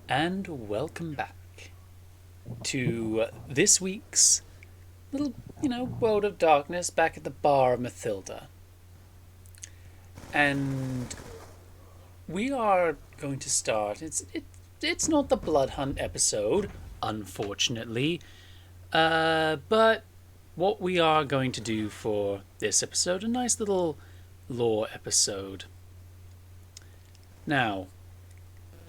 And welcome back to this week's little, World of Darkness back at the bar of Mathilda. And we are going to start. It's not the Blood Hunt episode, unfortunately. But what we are going to do for this episode, a nice little lore episode. Now,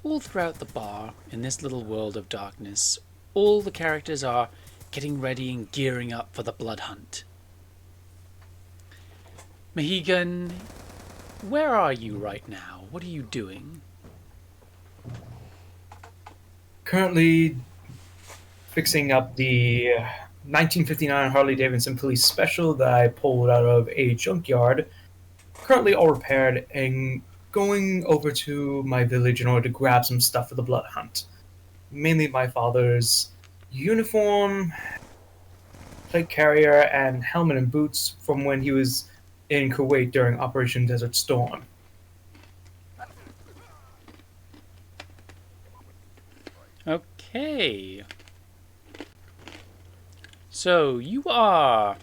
all throughout the bar, in this little world of darkness, all the characters are getting ready and gearing up for the blood hunt. Mahigan, where are you right now? What are you doing? Currently fixing up the 1959 Harley Davidson Police Special that I pulled out of a junkyard. Currently all repaired and going over to my village in order to grab some stuff for the blood hunt. Mainly my father's uniform, plate carrier, and helmet and boots from when he was in Kuwait during Operation Desert Storm. Okay. So you are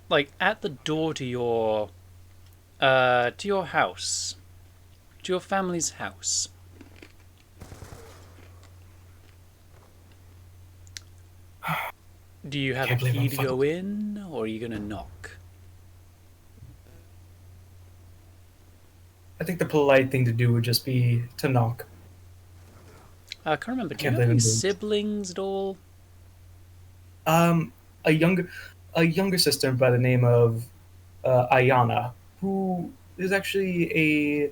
like at the door to your house. To your family's house. Do you have a Can't believe key I'm to fucking. go in, or are you gonna knock? I think the polite thing to do would just be to knock. I can't remember. I Do you can't have believe any I'm doing. siblings at all? Um, a younger a younger sister by the name of Ayana, who is actually a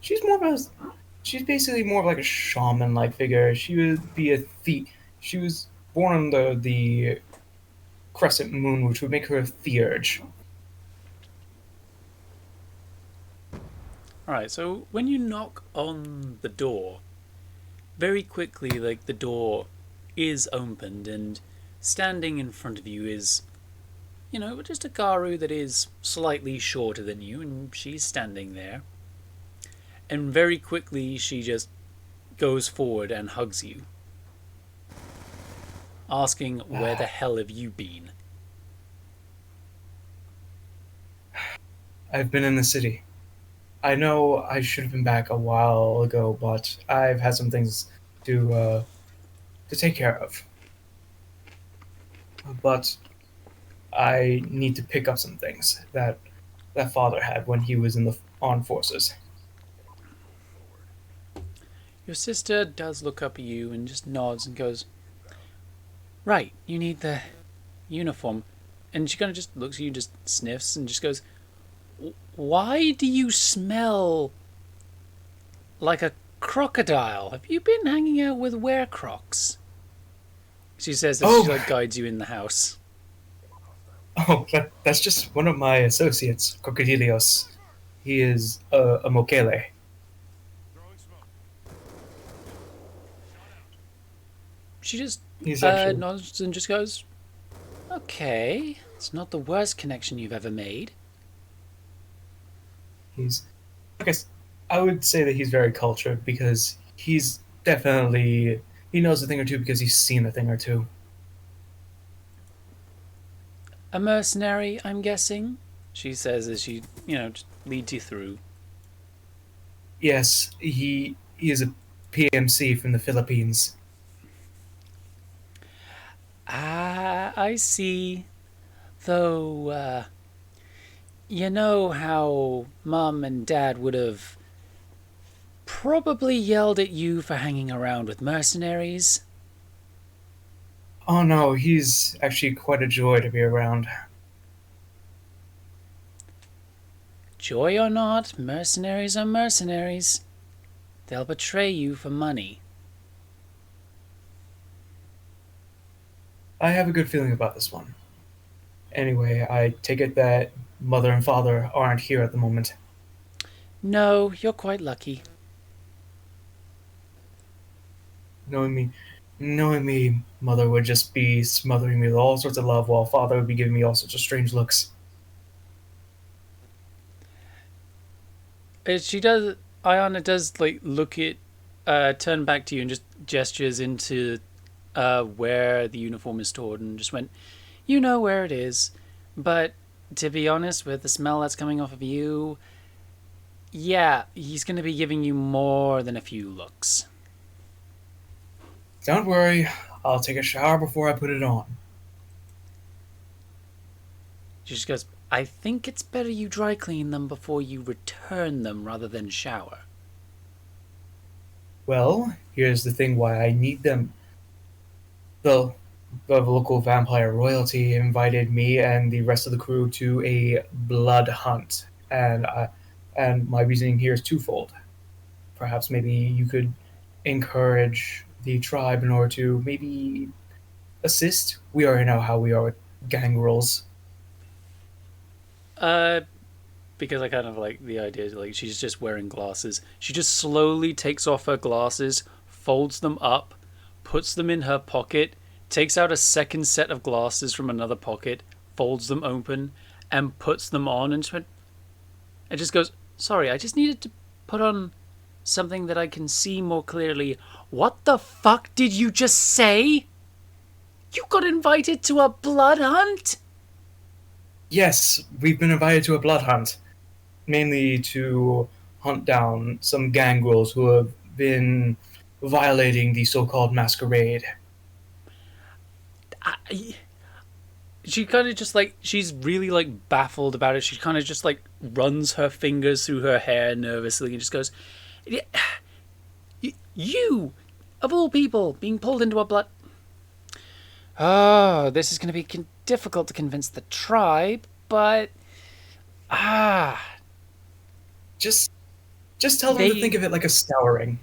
she's more of a she's basically more of like a shaman like figure. She would be a thief. She was born on the crescent moon, which would make her a theurge. Alright, so when you knock on the door, very quickly, like, the door is opened, and standing in front of you is, just a Garu that is slightly shorter than you, and she's standing there. And very quickly, she just goes forward and hugs you, asking, "Where the hell have you been?" I've been in the city. I know I should have been back a while ago, but I've had some things to take care of. But I need to pick up some things that father had when he was in the armed forces. Your sister does look up at you and just nods and goes, "Right, you need the uniform." And she kind of just looks at you, just sniffs, and just goes, "Why do you smell like a crocodile? Have you been hanging out with werecrocs?" She says as she Oh, like guides you in the house. oh, that's just one of my associates, Crocodilios. He is a Mokele. She just He's actually nods and just goes, "Okay, it's not the worst connection you've ever made." he's I guess I would say that he's very cultured because he's definitely he knows a thing or two because he's seen a thing or two. "A mercenary, I'm guessing," she says as she, just leads you through. Yes, he is a PMC from the Philippines. Ah, I see. Though, you know how Mum and Dad would have probably yelled at you for hanging around with mercenaries? Oh no, he's actually quite a joy to be around. Joy or not, mercenaries are mercenaries. They'll betray you for money. I have a good feeling about this one. Anyway, I take it that mother and father aren't here at the moment. No, you're quite lucky. Knowing me, knowing me, mother would just be smothering me with all sorts of love, while father would be giving me all sorts of strange looks. She does. Ayana does like look at turned back to you and just gestures into where the uniform is stored and just went, "You know where it is, but to be honest, with the smell that's coming off of you, yeah, he's going to be giving you more than a few looks." Don't worry, I'll take a shower before I put it on. She just goes, "I think it's better you dry clean them before you return them rather than shower." Well, here's the thing why I need them. The, the local vampire royalty invited me and the rest of the crew to a blood hunt, and my reasoning here is twofold. Perhaps maybe you could encourage the tribe in order to maybe assist. We already know how we are with gangrels. Uh, because I kind of like the idea, like she's just wearing glasses. She just slowly takes off her glasses, folds them up, puts them in her pocket, takes out a second set of glasses from another pocket, folds them open, and puts them on, and just goes, "Sorry, I just needed to put on something that I can see more clearly." "What the fuck did you just say? You got invited to a blood hunt?" Yes, we've been invited to a blood hunt, mainly to hunt down some gangrels who have been violating the so-called masquerade. I, she kind of just like, she's really like baffled about it. She kind of just like runs her fingers through her hair nervously and just goes, "You, of all people, being pulled into a blood. Oh, this is going to be difficult to convince the tribe, but ah, Just just tell them to think they of it like a scouring.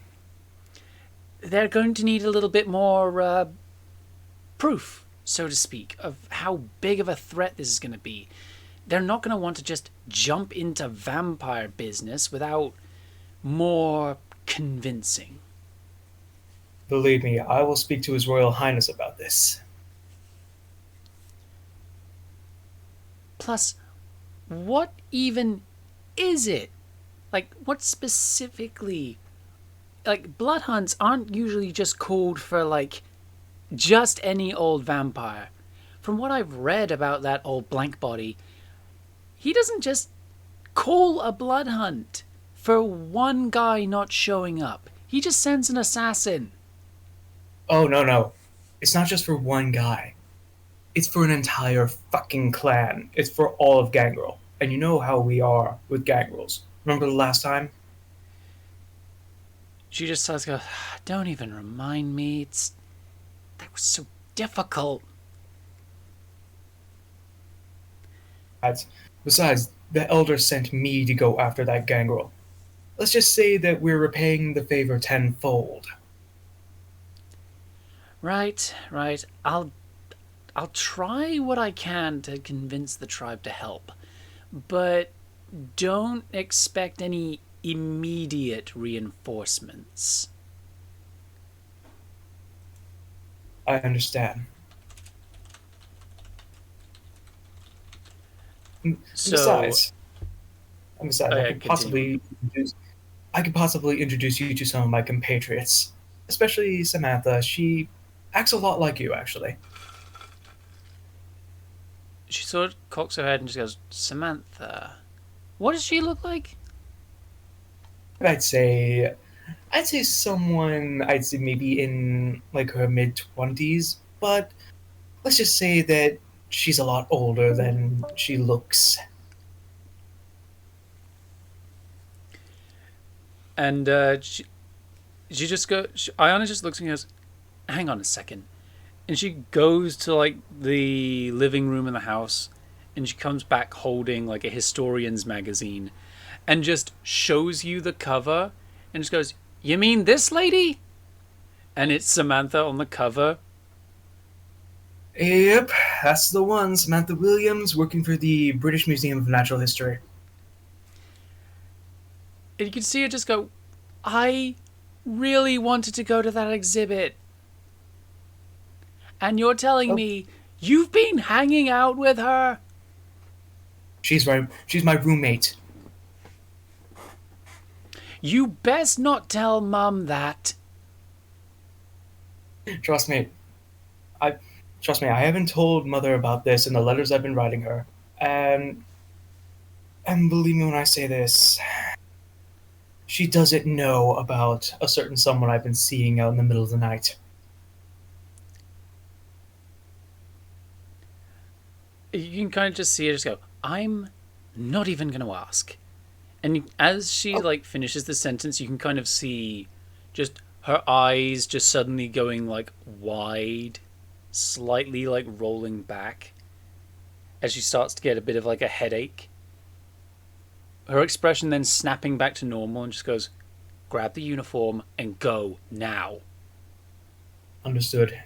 they're going to need a little bit more proof, so to speak, of how big of a threat this is going to be. They're not going to want to just jump into vampire business without more convincing." Believe me, I will speak to His Royal Highness about this. Plus, what even is it? Like, what specifically? Like, blood hunts aren't usually just called for, like, just any old vampire. From what I've read about that old blank body, he doesn't just call a blood hunt for one guy not showing up. He just sends an assassin. Oh, no, no. It's not just for one guy. It's for an entire fucking clan. It's for all of Gangrel. And you know how we are with Gangrels. Remember the last time? She just starts to go, "Don't even remind me. That was so difficult." Besides, besides, the Elder sent me to go after that Gangrel. Let's just say that we're repaying the favor tenfold. Right, right. I'll try what I can to convince the tribe to help, but don't expect any immediate reinforcements. I understand. And So, besides, and besides, oh yeah, continue. I could possibly introduce you to some of my compatriots, especially Samantha. She acts a lot like you, actually. She sort of cocks her head and just goes, "Samantha, what does she look like?" But I'd say someone I'd say maybe in like her mid 20s, but let's just say that she's a lot older than she looks. And she just goes, Iona just looks and goes, "Hang on a second." And she goes to like the living room in the house and she comes back holding like a historian's magazine and just shows you the cover and just goes, "You mean this lady?" And it's Samantha on the cover. Yep, that's the one, Samantha Williams, working for the British Museum of Natural History. And you can see her just go, "I really wanted to go to that exhibit. And you're telling Oh, me you've been hanging out with her?" she's my roommate. You best not tell Mum that. Trust me, I trust me. I haven't told Mother about this in the letters I've been writing her, and believe me when I say this, she doesn't know about a certain someone I've been seeing out in the middle of the night. You can kind of just see her just go, I'm not even going to ask. And as she Oh, like finishes the sentence, you can kind of see just her eyes just suddenly going like wide, slightly like rolling back as she starts to get a bit of like a headache. Her expression then snapping back to normal and just goes, grab the uniform and go now. Understood.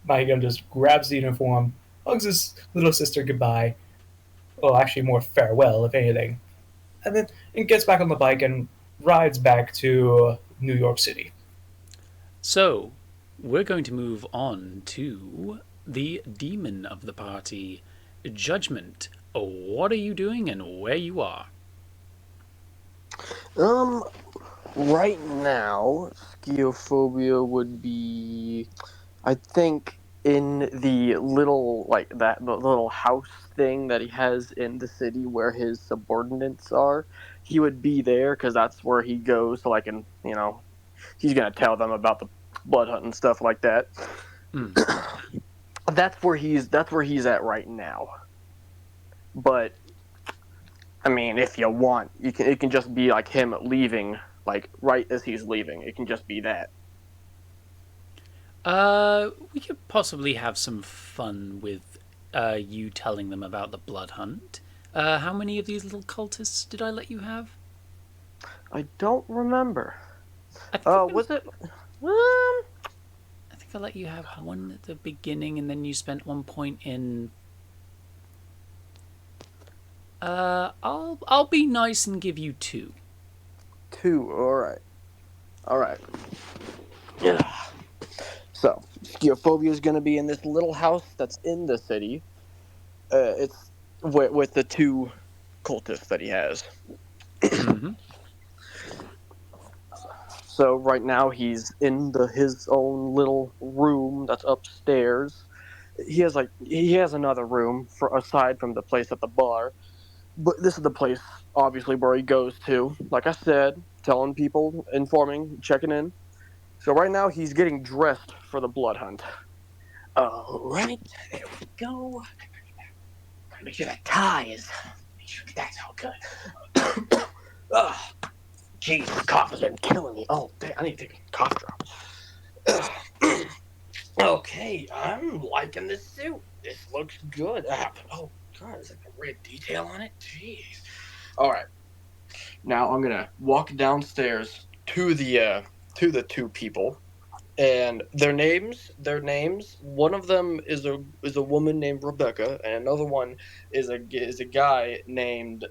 Mahigan just grabs the uniform, hugs his little sister goodbye. Well, actually, more farewell, if anything, and gets back on the bike and rides back to New York City. So, we're going to move on to the demon of the party, Judgment. What are you doing and where you are? um, right now, Schiaphobia would be, I think, in the little the little house thing that he has in the city where his subordinates are. He would be there because that's where he goes. So, like, and he's gonna tell them about the blood hunt and stuff like that. Mm. That's where he's at right now. But I mean, if you want, it can just be like him leaving, like right as he's leaving. It can just be that. We could possibly have some fun with you telling them about the blood hunt. How many of these little cultists did I let you have? I don't remember. I think Was it? Um, I think I let you have one at the beginning, and then you spent 1 point in. I'll be nice and give you two. two. All right. All right. Yeah. So, Schiaphobia is going to be in this little house that's in the city. It's with the two cultists that he has. Mm-hmm. So right now he's in his own little room that's upstairs. He has another room for aside from the place at the bar, but this is the place obviously where he goes to. Like I said, telling people, informing, checking in. So right now he's getting dressed for the blood hunt. All right, there we go. Gotta make sure that tie is. Make sure that's all good. Ugh, jeez, this cough has been killing me. Oh, dang, I need to take a cough drop. Okay, I'm liking this suit. This looks good. Oh god, there's like a red detail on it. Jeez. All right, now I'm gonna walk downstairs to the two people, and their names. Their names. One of them is a woman named Rebecca, and another one is a guy named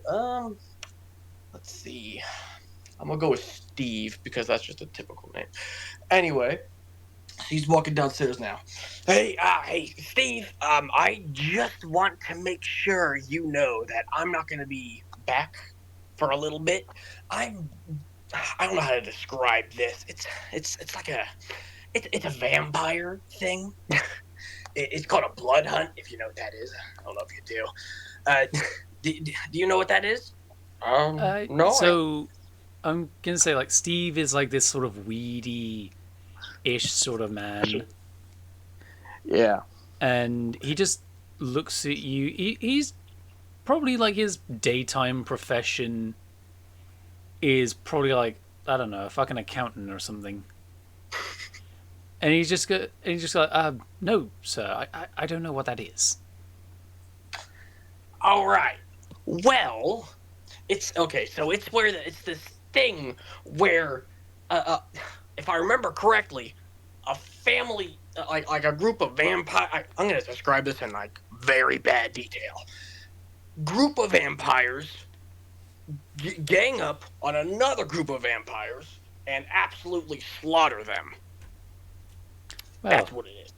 Let's see. I'm gonna go with Steve because that's just a typical name. Anyway, he's walking downstairs now. Hey, Steve. I just want to make sure you know that I'm not gonna be back for a little bit. I'm. I don't know how to describe this. It's like it's a vampire thing. It's called a blood hunt. If you know what that is, I don't know if you do. Do you know what that is? No. So I'm gonna say like Steve is like this sort of weedy-ish sort of man, Yeah. and he just looks at you. He's probably like his daytime profession is probably like I don't know, a fucking accountant or something. And he's just like, no, sir, I don't know what that is. All right. Well, it's okay. So it's it's this thing where, if I remember correctly, a family, like a group of vampire. I'm gonna describe this in like very bad detail. Group of vampires gang up on another group of vampires and absolutely slaughter them. Well, That's what it is.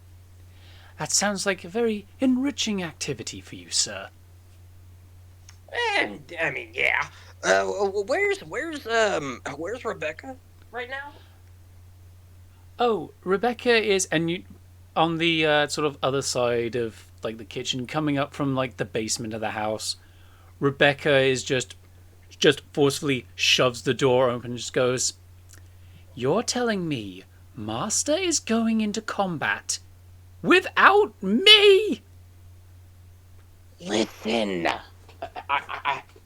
that sounds like a very enriching activity for you, sir. And I mean, yeah. Where's Rebecca right now? Oh, Rebecca is, and you on the sort of other side of like the kitchen, coming up from like the basement of the house. Rebecca is just forcefully shoves the door open and just goes, "You're telling me Master is going into combat without me?" Listen,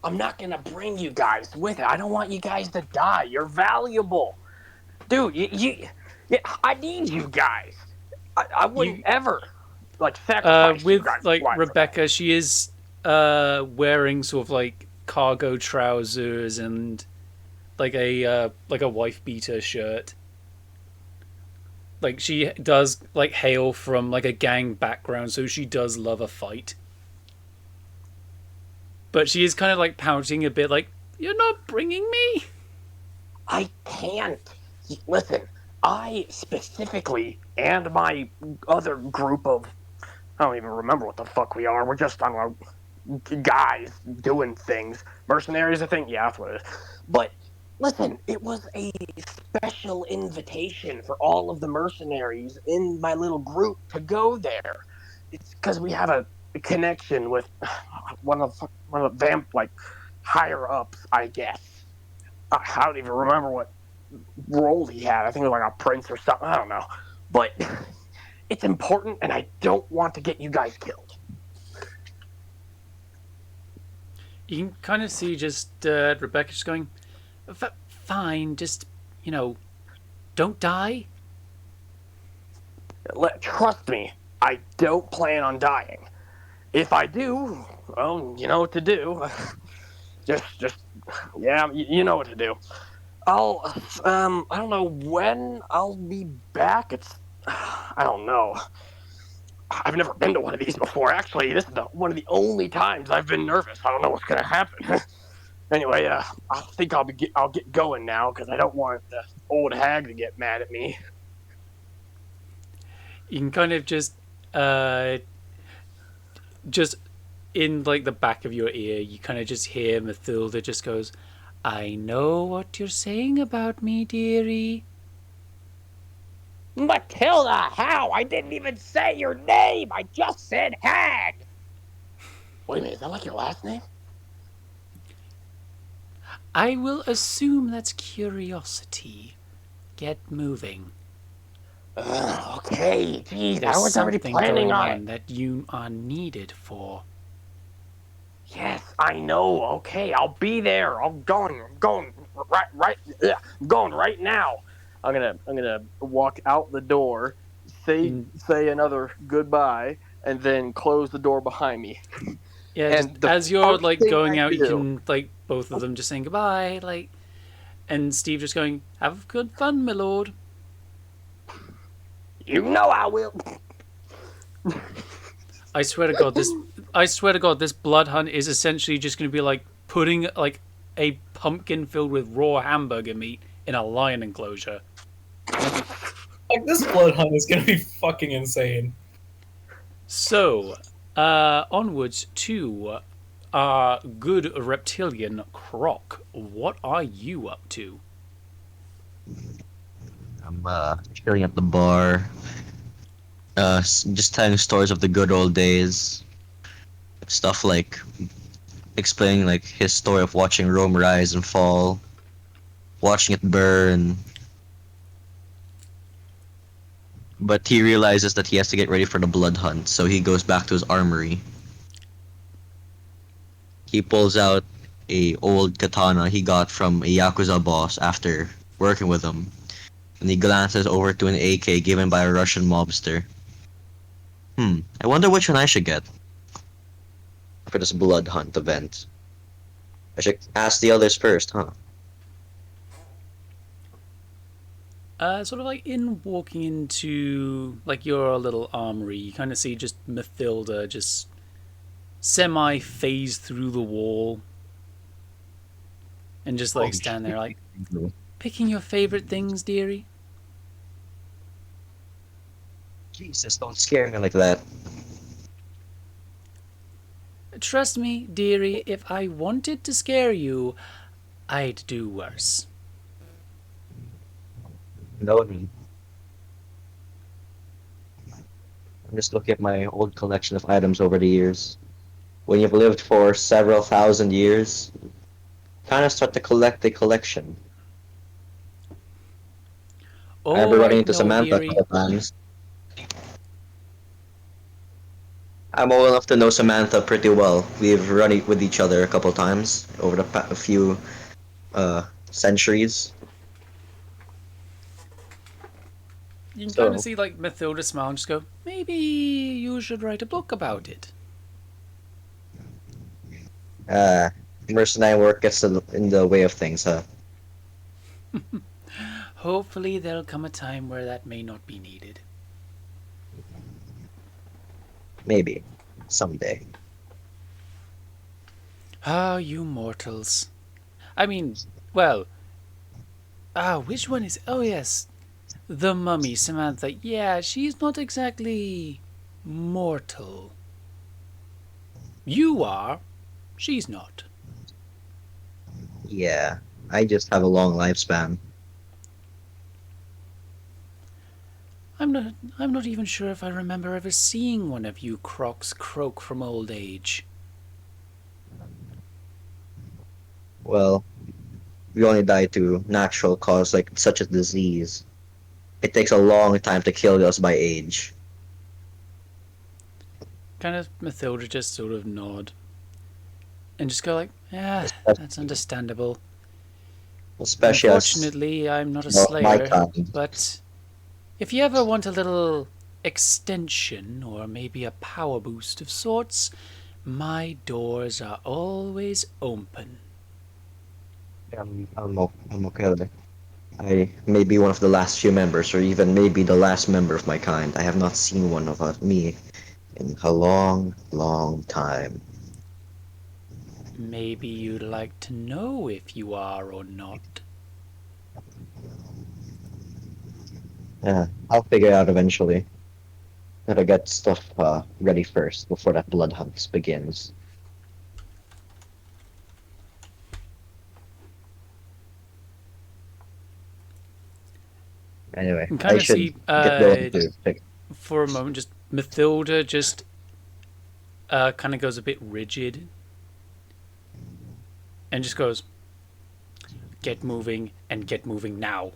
I'm not gonna bring you guys with it. I don't want you guys to die. You're valuable, dude. Yeah, I need you guys. I wouldn't You ever like sacrifice you with guys' like life for that. Rebecca, she is wearing sort of like cargo trousers and like a wife beater shirt. Like she does like hail from like a gang background, so she does love a fight. But she is kind of like pouting a bit, like, "You're not bringing me." I can't. Listen, I specifically and my other group of I don't even remember what the fuck we are. We're just I don't know guys doing things. Mercenaries, I think. Yeah, that's what it is. But listen, it was a special invitation for all of the mercenaries in my little group to go there. It's because we have a connection with one of the vamp like higher ups, I guess. I don't even remember what role he had. I think it was like a prince or something. I don't know, but it's important, and I don't want to get you guys killed. You can kind of see just Rebecca just going, "Fine, just you know, don't die." Trust me, I don't plan on dying. If I do, well, you know what to do. Just, yeah, you know what to do. I'll, I don't know when I'll be back. I don't know. I've never been to one of these before. Actually, this is one of the only times I've been nervous. I don't know what's gonna happen. Anyway, I think I'll get going now because I don't want the old hag to get mad at me. You can kind of uh, just in like the back of your ear, you kind of just hear Mathilda just goes, "I know what you're saying about me, dearie." Matilda, how? I didn't even say your name. I just said hag. Wait a minute, is that like your last name? I will assume that's curiosity. Get moving. Okay, geez, There's I was already something planning going on it. on that you are needed for. Yes, I know. Okay, I'll be there. I'm going right. Yeah, I'm going right now. I'm gonna walk out the door, You, say another goodbye, and then close the door behind me. yeah, just And the as you're first like thing going I out, you do, can like both of them just saying goodbye, like, and Steve just going, "Have good fun, my lord." you know I will. I swear to God, this blood hunt is essentially just going to be like putting like a pumpkin filled with raw hamburger meat in a lion enclosure. Like this blood hunt is gonna be fucking insane. So, onwards to our good reptilian Croc. What are you up to? I'm chilling at the bar, just telling stories of the good old days. Stuff like explaining like his story of watching Rome rise and fall, watching it burn. But he realizes that he has to get ready for the blood hunt, so he goes back to his armory. He pulls out a old katana he got from a yakuza boss after working with him, and he glances over to an AK given by a Russian mobster. I wonder which one I should get for this blood hunt event. I should ask the others first, huh? Sort of like in walking into like your little armory, you kind of see just Mathilda just semi phase through the wall and just Oh, like stand there like shit. picking your favorite things, dearie. Jesus, don't scare me like that. Trust me, dearie, if I wanted to scare you, I'd do worse. No, I'm just looking at my old collection of items over the years. When you've lived for several thousand years, kind of start to collect a collection. I remember Oh, running I into know, Samantha a dearie. couple times. I'm old enough to know Samantha pretty well. We've run with each other a couple times over the a few centuries. You can kind of So, see like Mathilda smile and just go, maybe you should write a book about it. uh, mercenary work gets in the way of things, huh? Hopefully, there'll come a time where that may not be needed. Maybe. Someday. Ah, you mortals. I mean, well, which one is. Oh, yes. The mummy, Samantha. Yeah, she's not exactly mortal. You are. She's not. Yeah. I just have a long lifespan. I'm not even sure if I remember ever seeing one of you crocs croak from old age. Well, we only die to natural cause like such a disease. It takes a long time to kill us by age. Kind of Mathilda just sort of nod and just go like, that's Especially, understandable. especially as Unfortunately, I'm not a my slayer, kind. but if you ever want a little extension or maybe a power boost of sorts, my doors are always open. I'm okay with it. I may be one of the last few members, or even maybe the last member of my kind. I have not seen one of me in a long, long time. Maybe you'd like to know if you are or not. Yeah, I'll figure it out eventually. Gotta get stuff ready first before that blood hunt begins. Anyway, And I kind of should see, get going to pick. for a moment, just Mathilda just kind of goes a bit rigid and just goes, get moving and get moving now.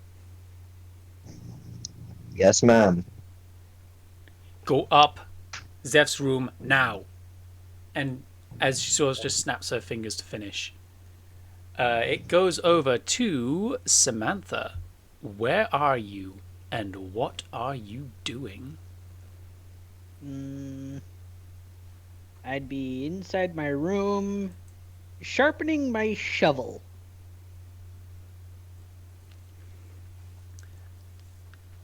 Yes, ma'am. Go up Zeph's room now. And as she sort of just snaps her fingers to finish, it goes over to Samantha. Where are you and what are you doing? Mm, I'd be inside my room, sharpening my shovel.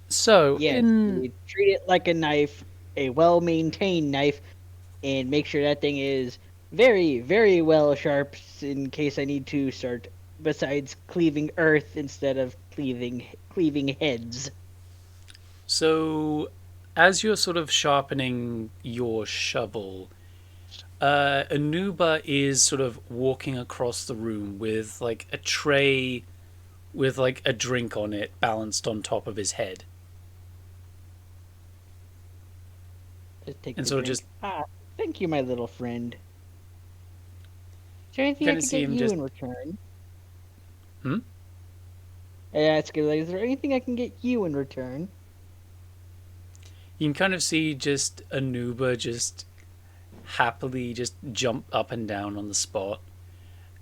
So, Yes, in. you treat it like a knife, a well-maintained knife, and make sure that thing is very, very well sharp in case I need to start. Besides cleaving earth instead of cleaving heads. So, as you're sort of sharpening your shovel, Anuba is sort of walking across the room with like a tray with like a drink on it balanced on top of his head. Just take And the sort of drink. just. Thank you, my little friend. Is there You anything I kind of can see get him you just. in return? Hmm? Yeah, it's good. Like, is there anything I can get you in return? You can kind of see just Anuba just happily just jump up and down on the spot.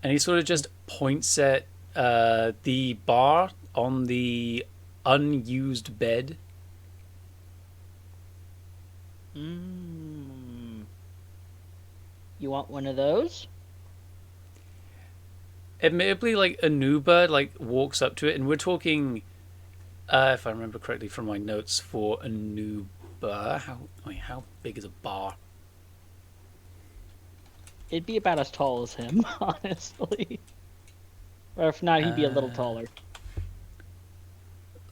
And he sort of just points at the bar on the unused bed. Mm. You want one of those? Admittedly, like Anuba like walks up to it, and we're talking, if I remember correctly from my notes for Anuba, how big is a bar? It'd be about as tall as him, honestly. Or if not, he'd be a little Uh, taller.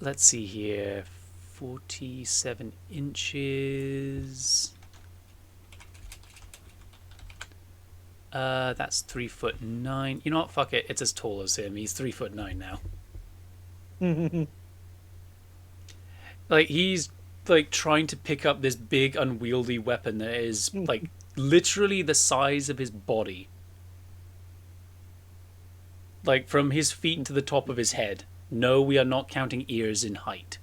let's see here, 47 inches. That's 3'9". You know what? Fuck it. It's as tall as him. He's 3'9" now. Like he's like trying to pick up this big unwieldy weapon that is like literally the size of his body. Like from his feet to the top of his head. No, we are not counting ears in height.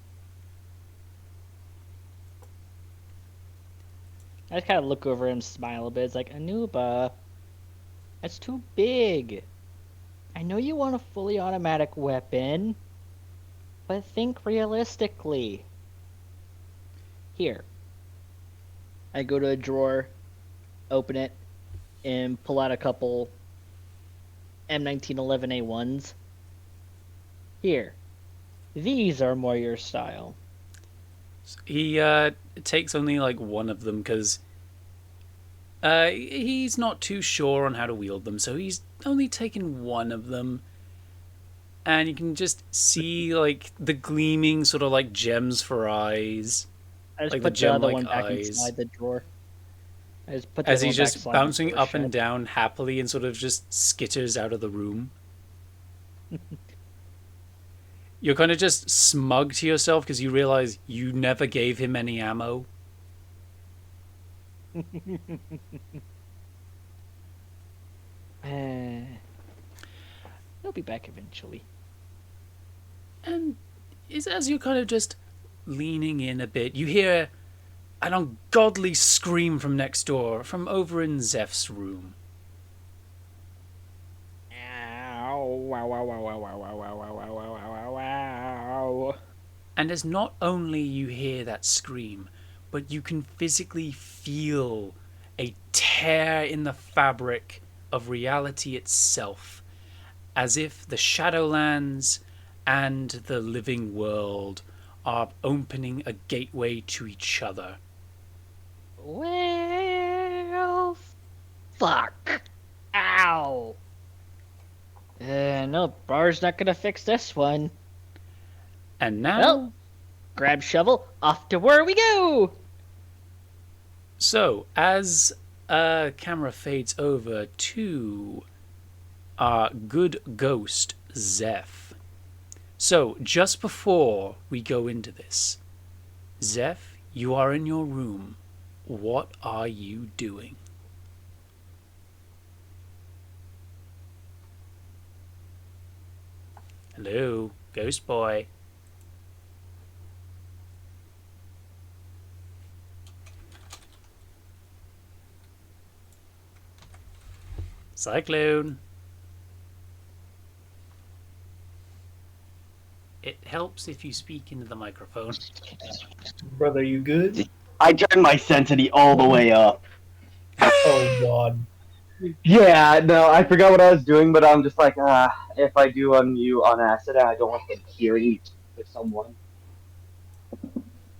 I just kind of look over him, smile a bit. It's like, Anuba, that's too big. I know you want a fully automatic weapon, but think realistically. Here. I go to a drawer, open it, and pull out a couple M1911A1s. Here. These are more your style. He takes only like one of them because he's not too sure on how to wield them, so he's only taken one of them. And you can just see like the gleaming sort of like gems for eyes. I just Like the put the other gem-like one back eyes. inside the drawer. I just put the As other he's one back just slide bouncing into the up and shed. down happily and sort of just skitters out of the room. You're kind of just smug to yourself because you realize you never gave him any ammo. He'll be back eventually. And as you're kind of just leaning in a bit, you hear an ungodly scream from next door, from over in Zeph's room. Ow, wow, wow, wow, wow, wow, wow, wow, wow, wow, wow, wow. And as not only you hear that scream, but you can physically feel a tear in the fabric of reality itself, as if the Shadowlands and the living world are opening a gateway to each other. Well, fuck. Ow. No, bar's not gonna fix this one. And now, Well, grab shovel, off to where we go. so as camera fades over to our good ghost, Zeph. So, just before we go into this, Zeph, you are in your room. What are you doing? Hello, ghost boy. Cyclone. It helps if you speak into the microphone. Brother, you good? I turned my sensitivity all the way up. Oh god. Yeah, no, I forgot what I was doing, but I'm just like, if I do unmute on accident, I don't want them hearing with someone.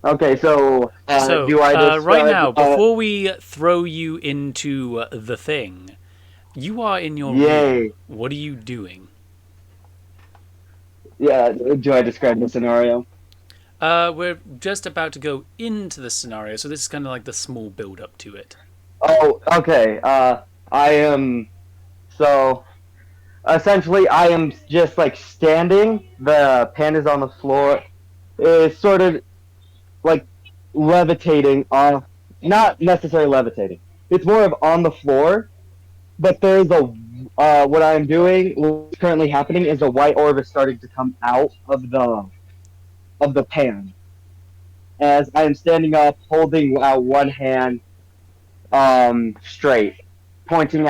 Okay, so, do I just... right now, before we throw you into the thing, you are in your Yay. room. What are you doing? Yeah, do I describe the scenario? We're just about to go into the scenario, so this is kind of like the small build-up to it. Oh, okay, I am... So, essentially, I am just, like, standing, the pen is on the floor, it's sort of, like, levitating off... Not necessarily levitating. It's more of on the floor, but there's a... what I'm doing, what's currently happening, is a white orb is starting to come out of the pan. As I am standing up, holding out one hand, straight, pointing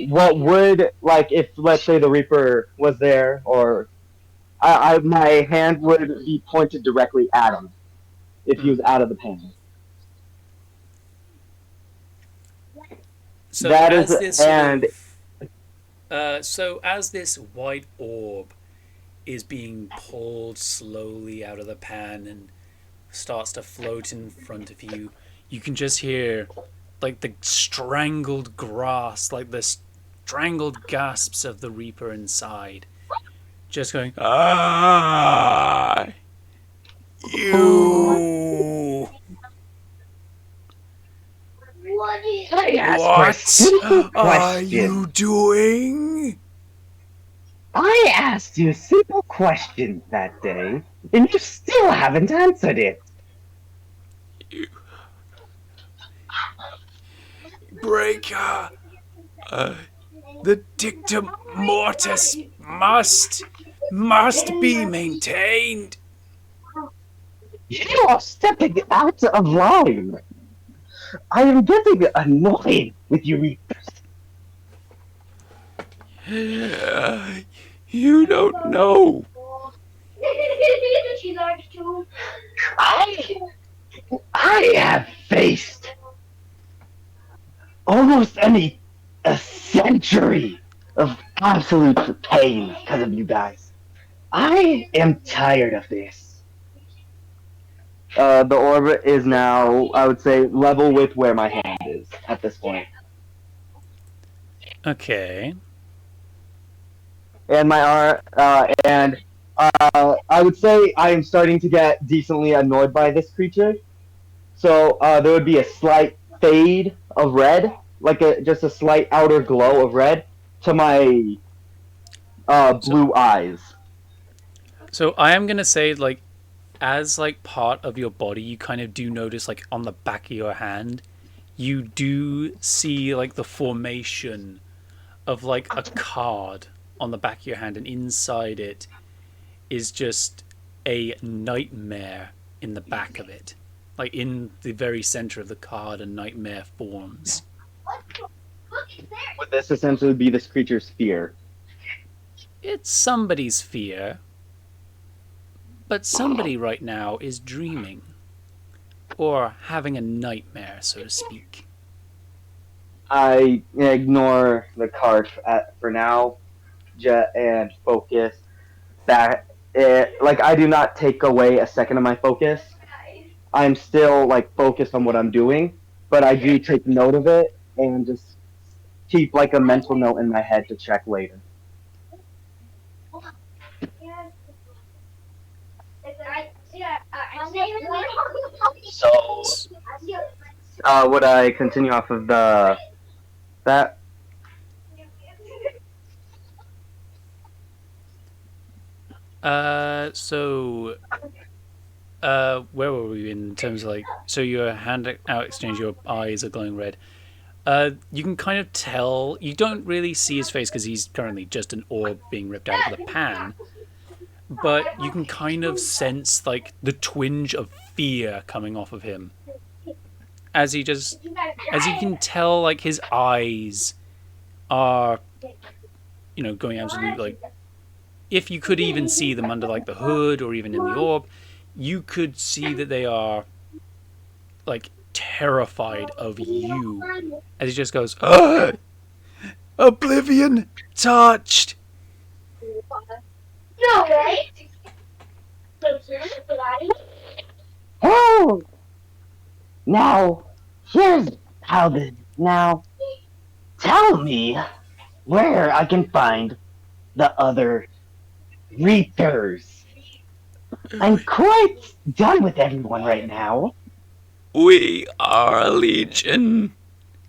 what would, like, if, let's say, the Reaper was there, or my hand would be pointed directly at him if he was out of the pan. So That as is- this and- so as this white orb is being pulled slowly out of the pan and starts to float in front of you, you can just hear like the strangled grasp, like the strangled gasps of the Reaper inside, just going, "Ah, you." I asked for simple are question. you doing? I asked you a simple question that day, and you still haven't answered it. Breaker, the dictum mortis must be maintained. You are stepping out of line. I am getting annoyed with you Reapers. You don't know. I I have faced almost a century of absolute pain because of you guys. I am tired of this. The orbit is now, I would say, level with where my hand is at this point. Okay. And my arm, and I would say I am starting to get decently annoyed by this creature. So there would be a slight fade of red, like just a slight outer glow of red to my So, blue eyes. so I am gonna say, like, as like part of your body, you kind of do notice, like, on the back of your hand, you do see like the formation of like a card on the back of your hand, and inside it is just a nightmare in the back of it. Like in the very center of the card, a nightmare forms. Would this essentially be this creature's fear? It's somebody's fear, but somebody right now is dreaming. Or having a nightmare, so to speak. I ignore the card for now, and focus that. Like I do not take away a second of my focus. I'm still like focused on what I'm doing, but I do take note of it and just keep like a mental note in my head to check later. So, would I continue off of the that? So where were we in terms of like, so your hand out exchange, your eyes are glowing red. You can kind of tell, you don't really see his face because he's currently just an orb being ripped out of the pan, but you can kind of sense like the twinge of fear coming off of him as as you can tell, like his eyes are, going absolutely, like, if you could even see them under like the hood or even in the orb, you could see that they are like terrified of you as he just goes, oblivion touched. Oh, now here's how the now tell me where I can find the other Reapers. I'm quite done with everyone right now. We are a legion.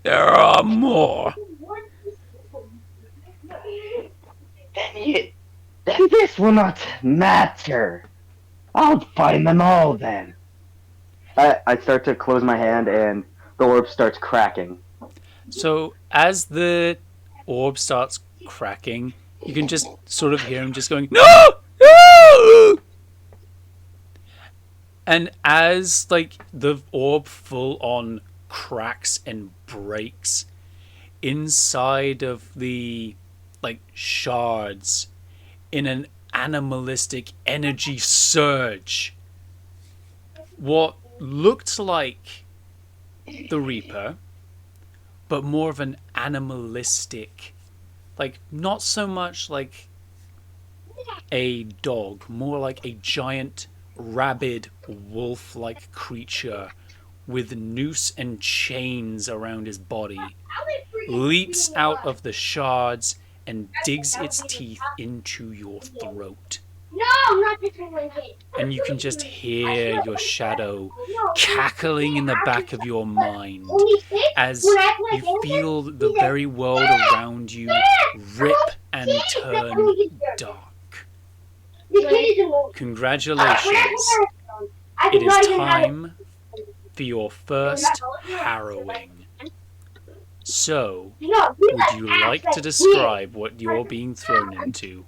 There are more. Then this will not matter. I'll find them all then. I start to close my hand and the orb starts cracking. So as the orb starts cracking, you can just sort of hear him just going, no, no. And as like the orb full on cracks and breaks, inside of the like shards, in an animalistic energy surge, what looked like the Reaper, but more of an animalistic, like not so much like a dog, more like a giant rabid wolf-like creature with noose and chains around his body, leaps out of the shards and digs its teeth into your throat. And you can just hear your shadow cackling in the back of your mind as you feel the very world around you rip and turn dark. Congratulations. It is time for your first harrowing. So, would you like to describe what you're being thrown into?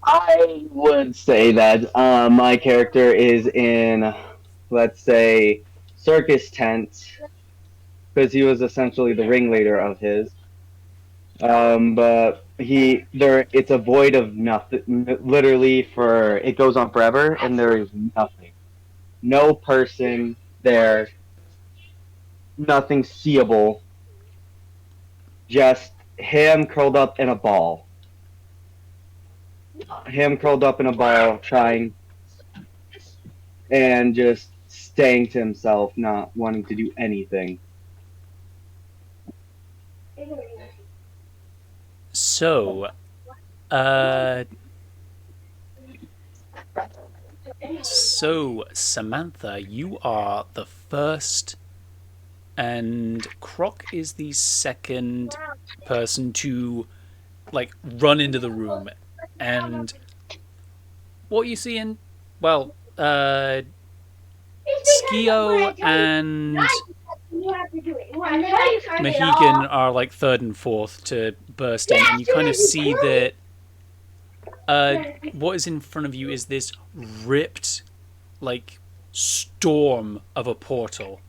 I would say that my character is in, let's say, circus tent because he was essentially the ringleader of his. But it's a void of nothing. Literally, for it goes on forever, and there is nothing. No person there. Nothing seeable. Just him curled up in a ball. Him curled up in a ball, trying and just staying to himself, not wanting to do anything. So, uh. So, Samantha, you are the first, and Croc is the second person to, like, run into the room. And what you see in, well, Skio and Mohegan are like third and fourth to burst in, and you kind of see that what is in front of you is this ripped, like, storm of a portal.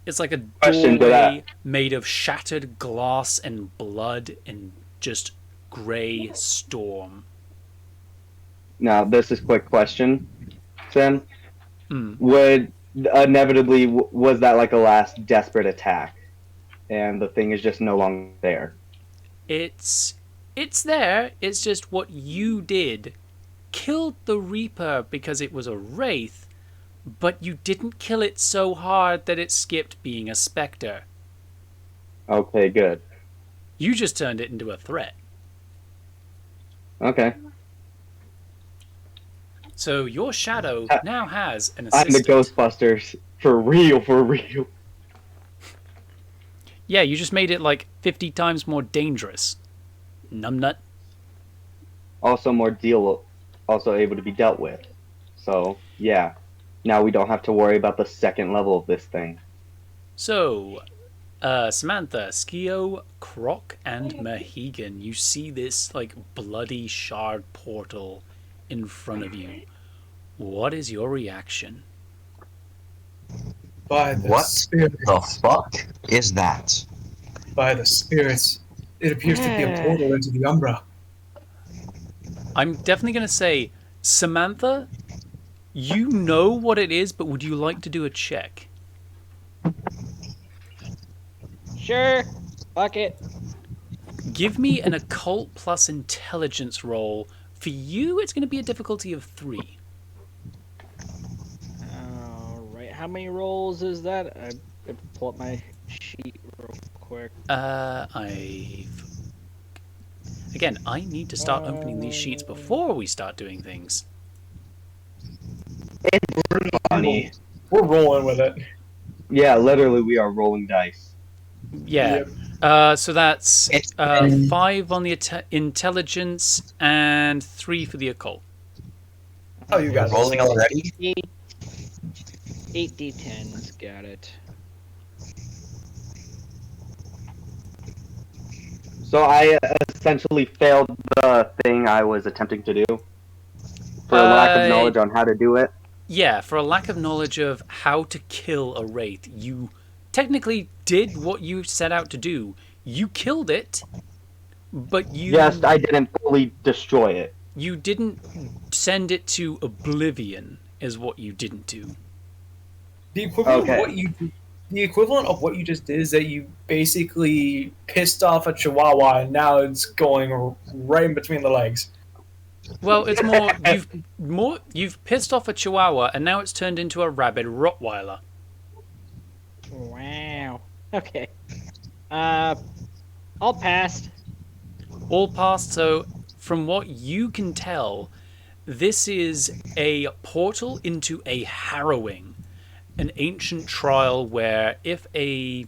It's like a doorway made of shattered glass and blood and just grey storm. Now, this is a quick question, Sam. Mm. Would inevitably was that like a last desperate attack, and the thing is just no longer there? It's there. It's just what you did killed the Reaper because it was a wraith, but you didn't kill it so hard that it skipped being a specter. Okay, good. You just turned it into a threat. Okay. So your shadow now has an I'm the assistant. Ghostbusters. For real, for real. Yeah, you just made it like 50 times more dangerous. Numbnut. Also also able to be dealt with. So, yeah. Now we don't have to worry about the second level of this thing. So, Samantha, Skio, Croc, and Mohegan, you see this like bloody shard portal in front of you. What is your reaction? By the What spirits. the fuck is that? By the spirits. It appears to be a portal into the Umbra. I'm definitely going to say, Samantha, you know what it is, but would you like to do a check? Sure. Fuck it. Give me an occult plus intelligence roll. For you, it's going to be a difficulty of 3. Alright, how many rolls is that? I have to pull up my sheet real quick. Again, I need to start opening these sheets before we start doing things. It's funny. We're rolling with it. Yeah, literally, we are rolling dice. Yeah. So that's 5 on the intelligence and 3 for the occult. Oh, you got rolling already? 8 d10s, got it. So I essentially failed the thing I was attempting to do for a lack of knowledge on how to do it. Yeah, for a lack of knowledge of how to kill a wraith, you technically did what you set out to do. You killed it, but you... Yes, I didn't fully destroy it. You didn't send it to oblivion, is what you didn't do. The equivalent of what you the equivalent of what you just did is that you basically pissed off a chihuahua and now it's going right in between the legs. Well, it's you've pissed off a chihuahua and now it's turned into a rabid Rottweiler. Wow. Okay. All passed. All passed, so from what you can tell, this is a portal into a Harrowing, an ancient trial where if a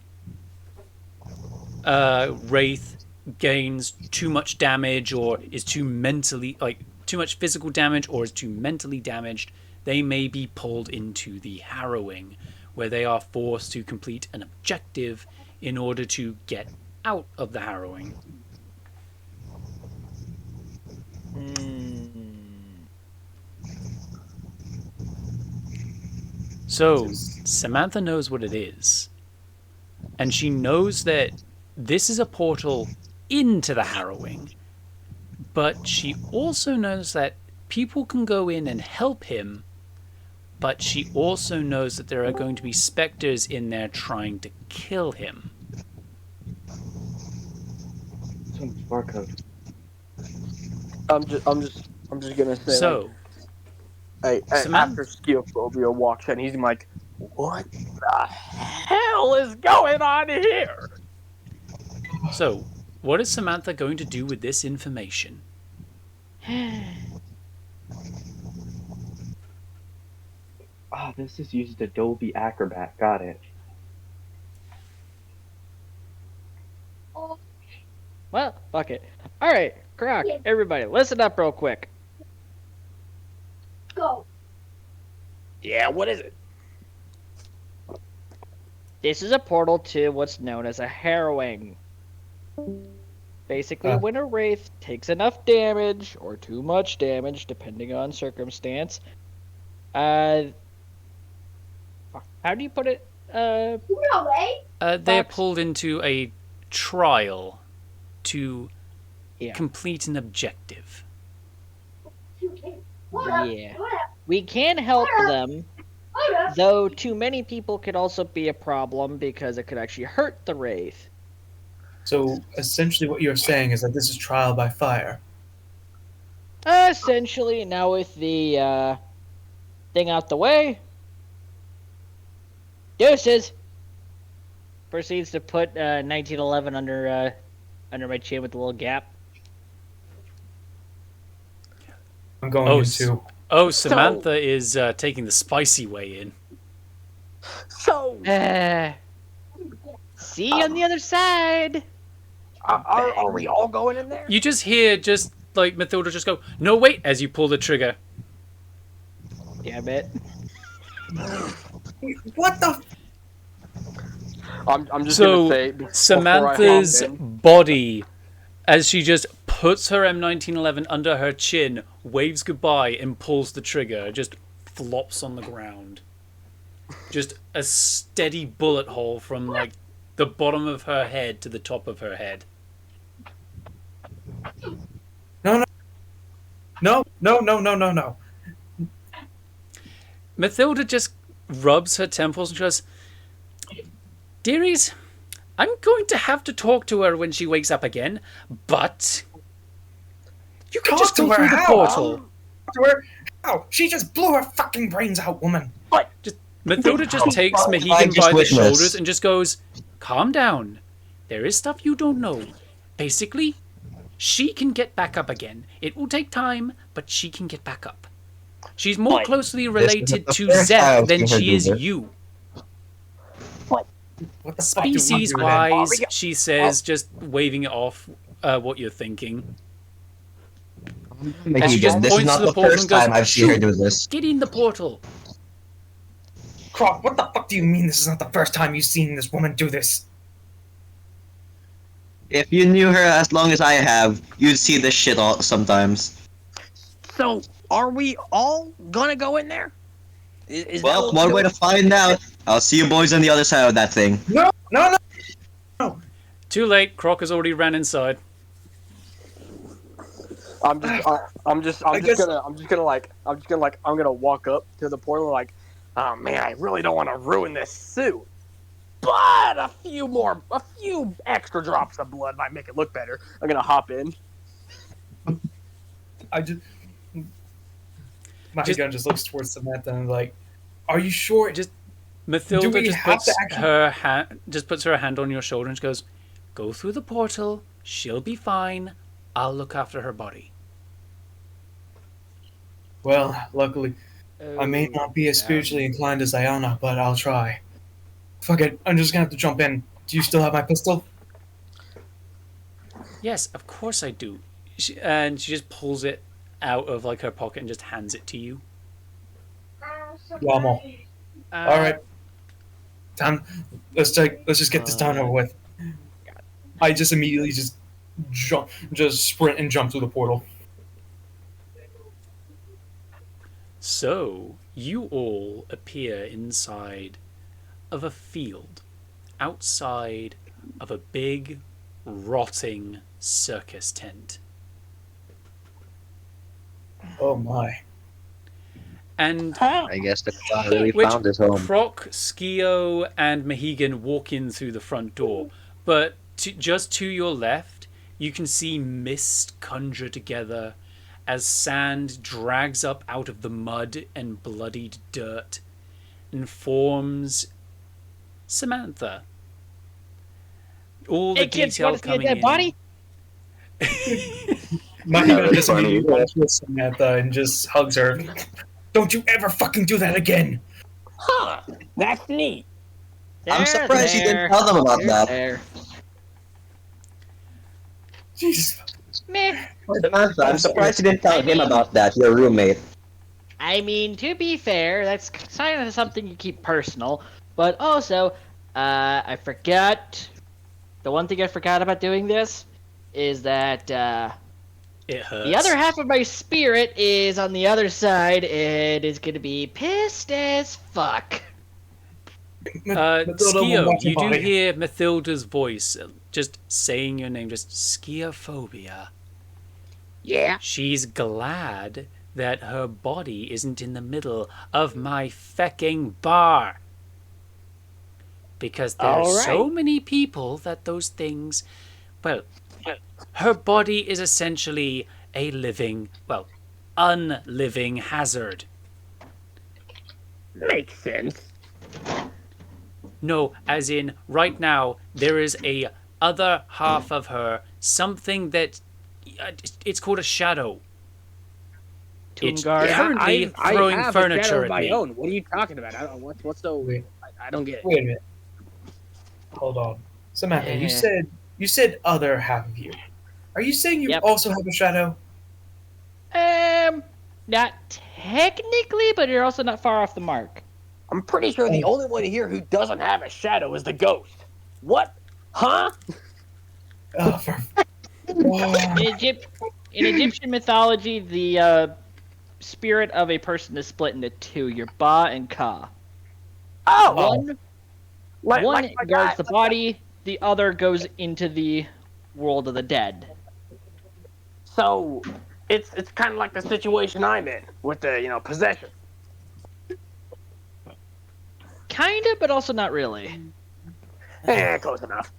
wraith gains too much damage or is too mentally too much physical damage or is too mentally damaged, they may be pulled into the Harrowing, where they are forced to complete an objective in order to get out of the Harrowing. So Samantha knows what it is, and she knows that this is a portal into the Harrowing, but she also knows that people can go in and help him, but she also knows that there are going to be specters in there trying to kill him. Some barcode. I'm just gonna say, So, after Skeophobia walks in, he's like, "What the hell is going on here?" So, what is Samantha going to do with this information? Oh, this is used Adobe Acrobat. Got it. Well, fuck it. Alright, Croc, everybody, listen up real quick. Go. Yeah, what is it? This is a portal to what's known as a harrowing. Basically, when a wraith takes enough damage, or too much damage, depending on circumstance, how do you put it? No way. They are pulled into a trial to Yeah. complete an objective. Yeah. We can help them, though too many people could also be a problem because it could actually hurt the wraith. So essentially, what you're saying is that this is trial by fire. Essentially, now with the thing out the way, deuces. Proceeds to put 1911 under my chin with a little gap. I'm going into. Oh, Samantha is taking the spicy way in. So, See you on the other side. are we all going in there? You just hear Mathilda just go, "No, wait," as you pull the trigger. Damn it. What the? I'm just So gonna say, before I Samantha's hop in, body, as she just puts her M1911 under her chin, waves goodbye and pulls the trigger, just flops on the ground. Just a steady bullet hole from the bottom of her head to the top of her head. No. Mathilda just rubs her temples and she goes, "Dearies, I'm going to have to talk to her when she wakes up again, but you can Talk just to go her through the how? portal." To her? How? She just blew her fucking brains out, woman. Mathilda just takes Mohegan by the shoulders and just goes, "Calm down. There is stuff you don't know. Basically, she can get back up again. It will take time, but she can get back up. She's more closely related to Zeth than she is you. What the fuck do we do then? Species-wise," she says, just waving it off what you're thinking. And she just This is points not to the the portal first and goes, time I've seen her "Shoot, do this. get in the portal." Croc, what the fuck do you mean this is not the first time you've seen this woman do this? If you knew her as long as I have, you'd see this shit all sometimes. So, are we all gonna go in there? Is Well, that one way to find out. I'll see you boys on the other side of that thing. No. Too late. Croc has already ran inside. I'm just gonna walk up to the portal like, oh man, I really don't want to ruin this suit, but a few extra drops of blood might make it look better. I'm gonna hop in. My gun just looks towards Samantha and like, are you sure? Mathilda we just have puts to actually- her hand on your shoulder and she goes, "Go through the portal. She'll be fine. I'll look after her body." Well, luckily, I may Oh, not be as spiritually inclined as Ayana, but I'll try. Fuck it, I'm just gonna have to jump in. Do you still have my pistol? Yes, of course I do. And she just pulls it out of like her pocket and just hands it to you. Yamo. Uh, Alright, time. Let's just get this done over with. I just immediately just sprint and jump through the portal. So, you all appear inside of a field outside of a big, rotting circus tent. Oh my. And I guess the clown really which found his home. Croc, Skio, and Mohegan walk in through the front door, but just to your left, you can see mist conjure together as sand drags up out of the mud and bloodied dirt and forms Samantha. All the hey kids, detail want to see a coming dead in. body? Mohegan just funny. immediately runs with Samantha and just hugs her. Don't you ever fucking do that again! Huh? That's neat. I'm They're surprised you didn't there. tell them about They're that. there. Jesus. Meh. Samantha, I'm surprised you didn't tell him about that, your roommate. I mean, to be fair, that's kind of something you keep personal. But also, I forgot. The one thing I forgot about doing this is that It hurts. the other half of my spirit is on the other side and is gonna be pissed as fuck. Mathilda will Skio, watch your you do body. hear Mathilda's voice just saying your name, just Skiophobia. Yeah. She's glad that her body isn't in the middle of my fecking bar. Because there are All so right. many people that those things. Well, her body is essentially a living, well, unliving hazard. Makes sense. No, as in, right now, there is a other half of her, something that. It's called a shadow. It's Toonguard. currently throwing I have furniture a shadow at of my me. own. What are you talking about? I don't. What's the? Wait, I don't get it. wait a minute. Hold on. Samantha, you said other half of you. Are you saying you Yep. also have a shadow? Not technically, but you're also not far off the mark. I'm pretty sure the only one here who doesn't have a shadow is the ghost. What? Huh? Oh, for... In, in Egyptian mythology, the spirit of a person is split into two: your Ba and Ka. Oh, One like my guards guy- the body, the other goes into the world of the dead. So it's kind of like the situation I'm in with the possession. Kinda, but also not really. Close enough.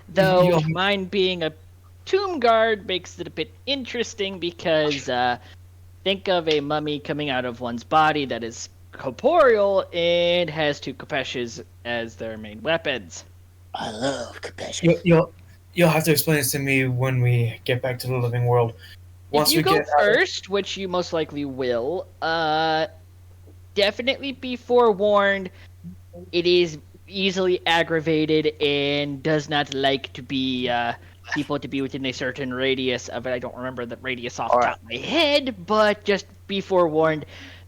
Though Yo. mine being a tomb guard makes it a bit interesting because think of a mummy coming out of one's body that is corporeal and has two kopeshes as their main weapons. I love compassion. You'll have to explain this to me when we get back to the living world. Once If you we go get first, which you most likely will, definitely be forewarned. It is easily aggravated and does not like to be people to be within a certain radius of it. I don't remember the radius off the top of my head, but just be forewarned.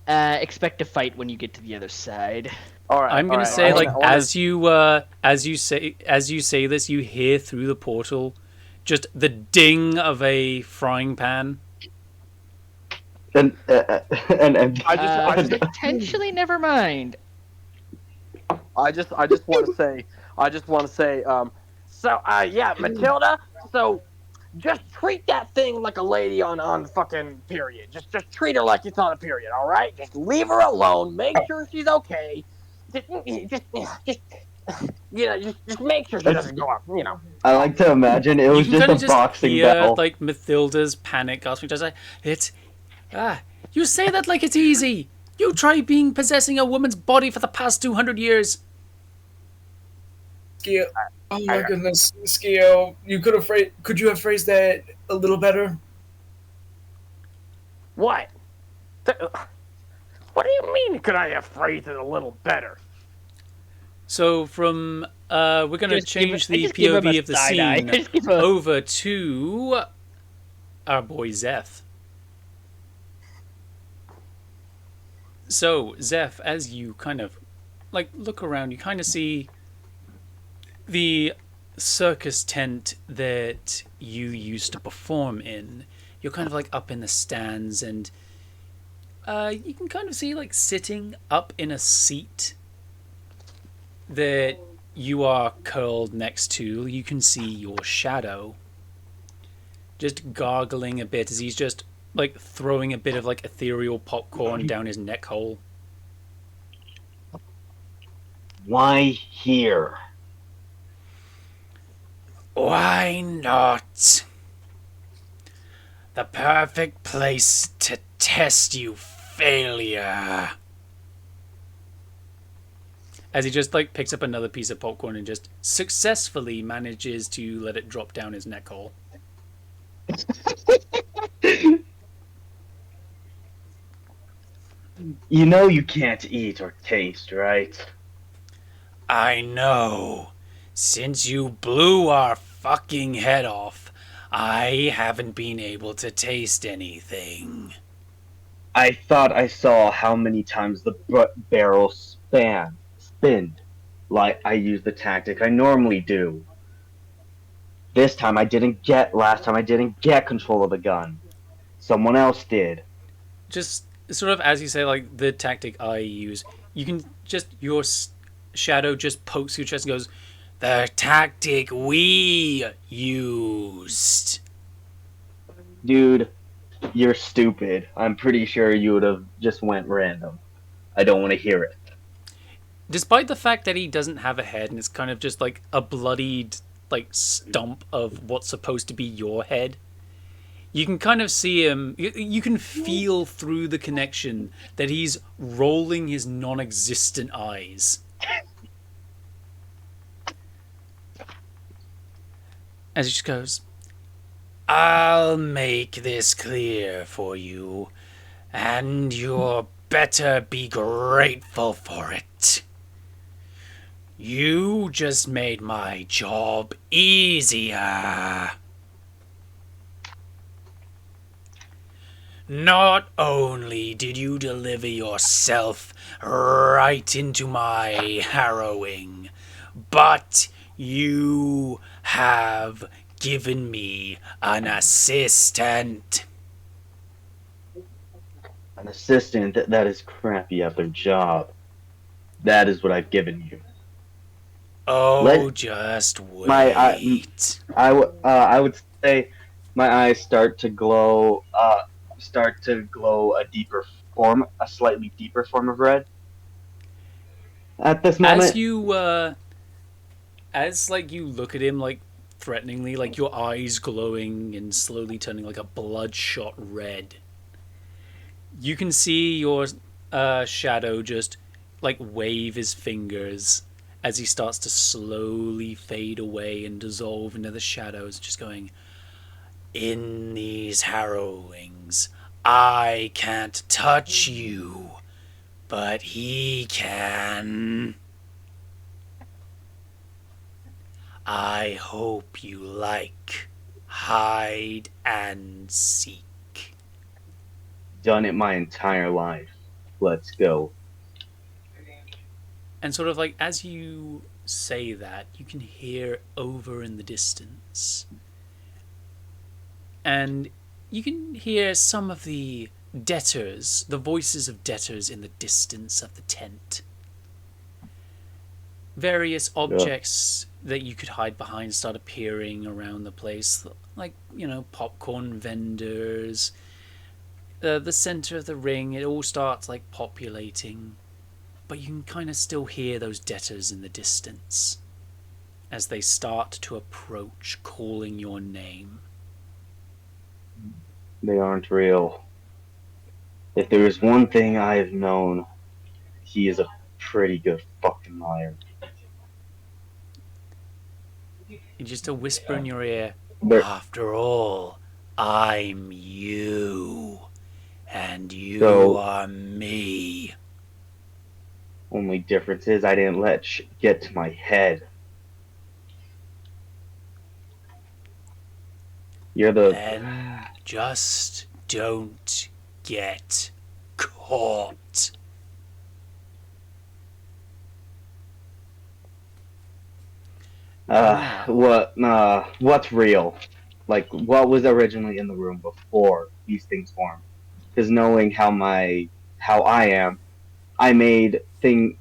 Expect to fight when you get to the other side. All right. I'm gonna all right. say, I like, wanna- as you say this, you hear through the portal just the ding of a frying pan. And I just Potentially, never mind. I just want to say, yeah, Mathilda. So just treat that thing like a lady on fucking period. Just treat her like it's on a period. All right. Just leave her alone. Make sure she's okay. Just make sure she doesn't go up. I like to imagine it was You can just kind a of boxing hear battle. like Mathilda's panic gasping, just like you say that like it's easy. You try possessing a woman's body for the past 200 years. Skio. Oh my goodness, Skio. Could you have phrased that a little better? What? What do you mean? Could I have phrased it a little better? So from we're gonna change I the just give him a POV of the side eye. scene I just give a over to our boy Zeph. So Zeph, as you kind of like look around, you kind of see the circus tent that you used to perform in. You're kind of like up in the stands, and you can kind of see like sitting up in a seat that you are curled next to. You can see your shadow just gargling a bit as he's just like throwing a bit of like ethereal popcorn down his neck hole. Why here? Why not? The perfect place to test you, failure. As he just like picks up another piece of popcorn and just successfully manages to let it drop down his neck hole. You know you can't eat or taste, right? I know. Since you blew our fucking head off, I haven't been able to taste anything. I thought I saw how many times the barrel spinned. Like I used the tactic I normally do. This time last time I didn't get control of the gun. Someone else did. Just sort of as you say, like the tactic I use, you can just, your shadow just pokes your chest and goes, the tactic we used. Dude, you're stupid. I'm pretty sure you would have just went random. I don't want to hear it. Despite the fact that he doesn't have a head and it's kind of just like a bloodied like stump of what's supposed to be your head, you can kind of see him, you can feel through the connection that he's rolling his non-existent eyes. As he just goes, I'll make this clear for you, and you'll better be grateful for it. You just made my job easier. Not only did you deliver yourself right into my harrowing, but you have given me an assistant. An assistant that is crappy at their job. That is what I've given you. Oh, just wait. I would say my eyes start to glow a slightly deeper form of red. At this moment, As you, as like you look at him like threateningly, like your eyes glowing and slowly turning like a bloodshot red, you can see your shadow just like wave his fingers as he starts to slowly fade away and dissolve into the shadows, just going, in these harrowings, I can't touch you, but he can. I hope you like hide and seek. done it my entire life. Let's go. And sort of like as you say that, you can hear over in the distance. And you can hear some of the debtors, the voices of debtors in the distance of the tent. Various objects that you could hide behind start appearing around the place, like, you know, popcorn vendors. The center of the ring, it all starts like populating, but you can kind of still hear those debtors in the distance as they start to approach, calling your name. They aren't real. If there is one thing I have known, he is a pretty good fucking liar. And just a whisper in your ear, There, after all, I'm you. And you So- are me. Only difference is I didn't let get to my head. You're the Then just don't get caught. what's real? Like what was originally in the room before these things formed? Because knowing how I am, I made things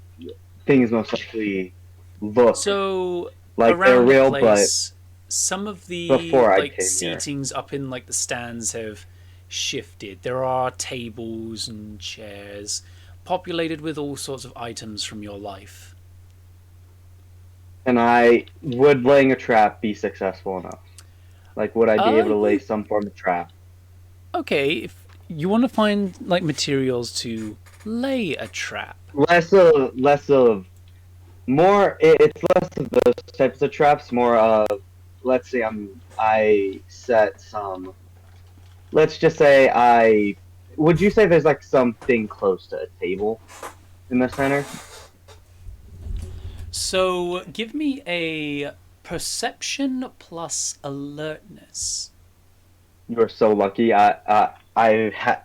most likely look So like they're around the real, but place, some of the before I like came here. seatings up in like the stands have shifted. There are tables and chairs populated with all sorts of items from your life. And would laying a trap be successful enough? Like, would I be able to lay You some form of trap? okay? If you want to find like materials to lay a trap, Less of more. It's less of those types of traps. More of, let's say I set some. Let's just say I. Would you say there's like something close to a table in the center? so give me a perception plus alertness. You are so lucky. I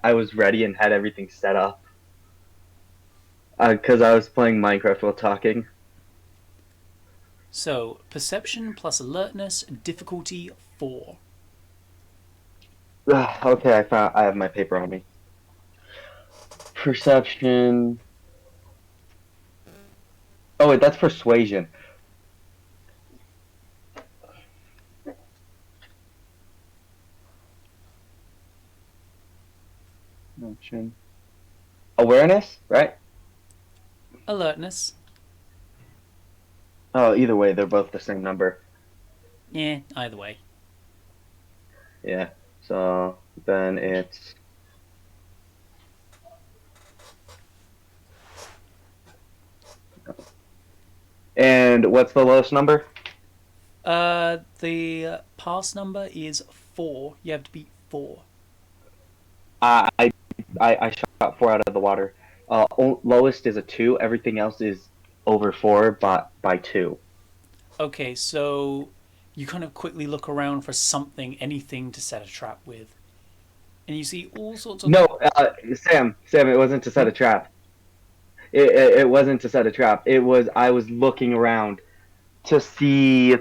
was ready and had everything set up. Because I was playing Minecraft while talking. So perception plus alertness, difficulty 4. Okay, I have my paper on me. Perception. Oh wait, that's persuasion. Perception. Awareness, right? Alertness. Oh, either way, they're both the same number. Yeah, either way. Yeah. So then it's. And what's the lowest number? The pass number is 4. You have to beat 4. I I, I shot 4 out of the water. Lowest is a 2. Everything else is over 4, but by 2. Okay, so you kind of quickly look around for something, anything to set a trap with. And you see all sorts of No, like. Sam, it wasn't to set a trap. It wasn't to set a trap. It was I was looking around to see.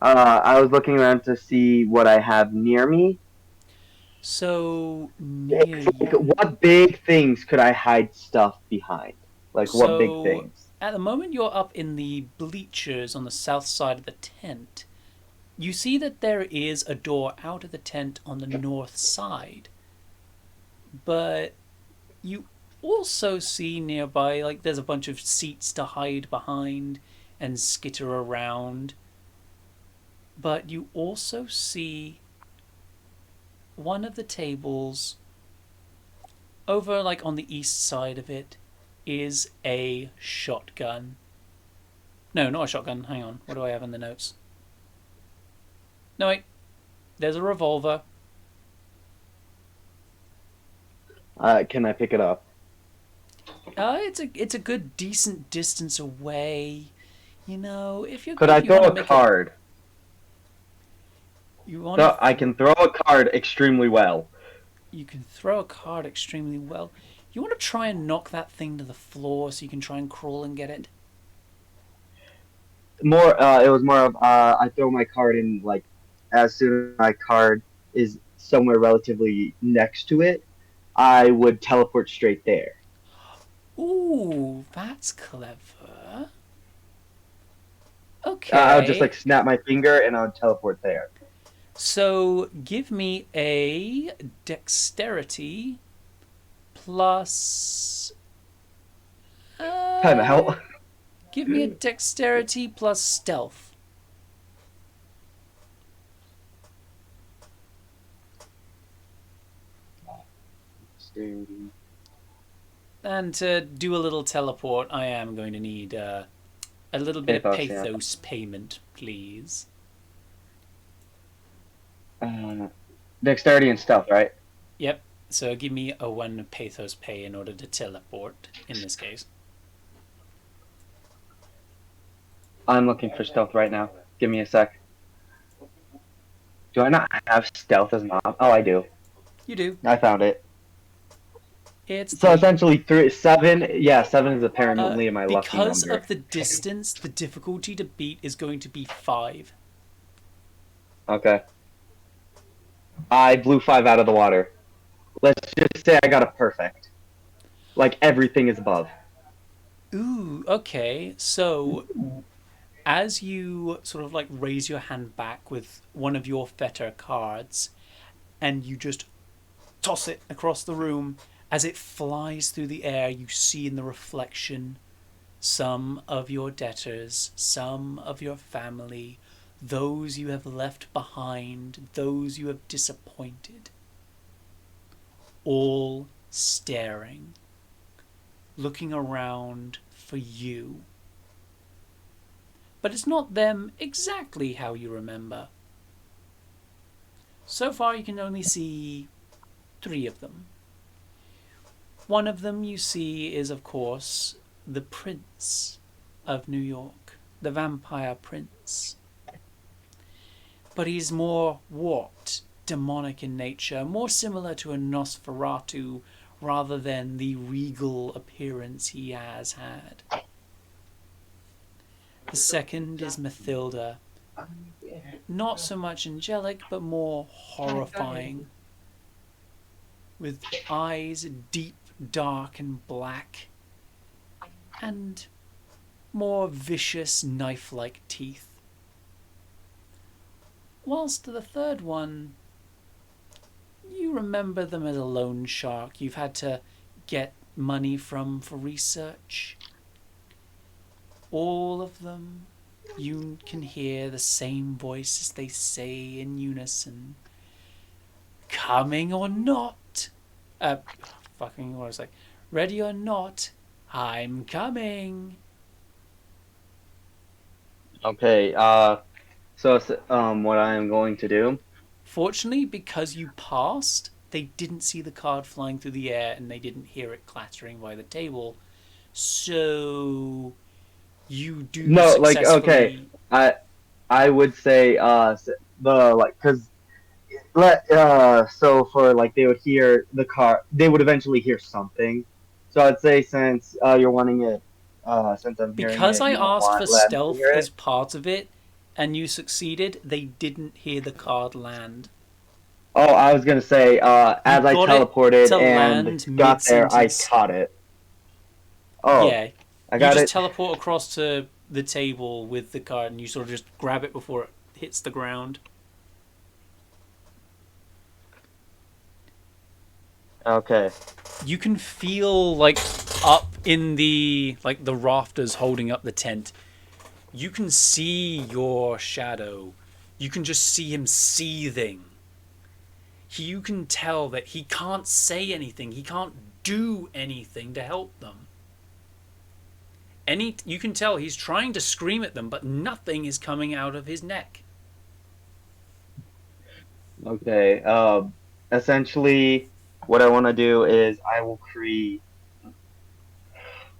I was looking around to see what I have near me. So near It's like, you. what big things could I hide stuff behind? Like, what big So things? at the moment you're up in the bleachers on the south side of the tent. You see that there is a door out of the tent on the north side. But you also see nearby, like, there's a bunch of seats to hide behind and skitter around. But you also see one of the tables over, like, on the east side of it is a shotgun. No, not a shotgun. Hang on. What do I have in the notes? No, wait. There's a revolver. Can I pick it up? It's a good decent distance away. You know, if you Could if I you throw want to a make card? you want So to I can throw a card extremely well. you can throw a card extremely well. You want to try and knock that thing to the floor so you can try and crawl and get it. It was more of I throw my card in like as soon as my card is somewhere relatively next to it, I would teleport straight there. Ooh, that's clever. I would just Okay, like snap my finger and I would teleport there. so give me a dexterity plus. Time out. Give me a dexterity plus stealth. And to do a little teleport, I am going to need a little bit of Pathos, yeah. pathos payment, please. Dexterity and stealth, right? Yep. So give me a 1 pathos pay in order to teleport, in this case. I'm looking for stealth right now. Give me a sec. Do I not have stealth as an op? Oh, I do. You do. I found it. It's So 3. essentially, 7. Yeah, 7 is apparently my lucky Because number. of the distance, the difficulty to beat is going to be 5. Okay. I blew 5 out of the water. Let's just say I got a perfect. Like everything is above. Ooh, okay. So, as you sort of like raise your hand back with one of your fetter cards, and you just toss it across the room, as it flies through the air, you see in the reflection some of your debtors, some of your family, those you have left behind, those you have disappointed, all staring, looking around for you. But it's not them exactly how you remember. So far, you can only see 3 of them. One of them you see is, of course, the Prince of New York, the Vampire Prince. But he's more warped, demonic in nature, more similar to a Nosferatu rather than the regal appearance he has had. The second is Mathilda, not so much angelic, but more horrifying, with eyes deep, dark, and black, and more vicious, knife-like teeth. Whilst the third one, you remember them as a loan shark you've had to get money from for research. All of them, you can hear the same voices they say in unison. Coming or not. Fucking, what was I like? Ready or not, I'm coming. Okay, so what I am going to do. Fortunately, because you passed, they didn't see the card flying through the air and they didn't hear it clattering by the table. So you do No, like, successfully. okay, I would say, cause, so for, like, they would hear the car, they would eventually hear something. So I'd say since, you're wanting it, since I'm hearing Because it, I you don't asked for let me stealth hear as it? part of it, and you succeeded, they didn't hear the card land. Oh, I was gonna say, You as I got it teleported to and land got there, I mid-sentence. caught it. Oh, Yeah, I you got just it. teleport across to the table with the card and you sort of just grab it before it hits the ground. Okay. You can feel like up in the rafters holding up the tent. You can see your shadow. You can just see him seething. You can tell that he can't say anything. He can't do anything to help them. You can tell he's trying to scream at them, but nothing is coming out of his neck. Okay. Essentially, what I want to do is I will create.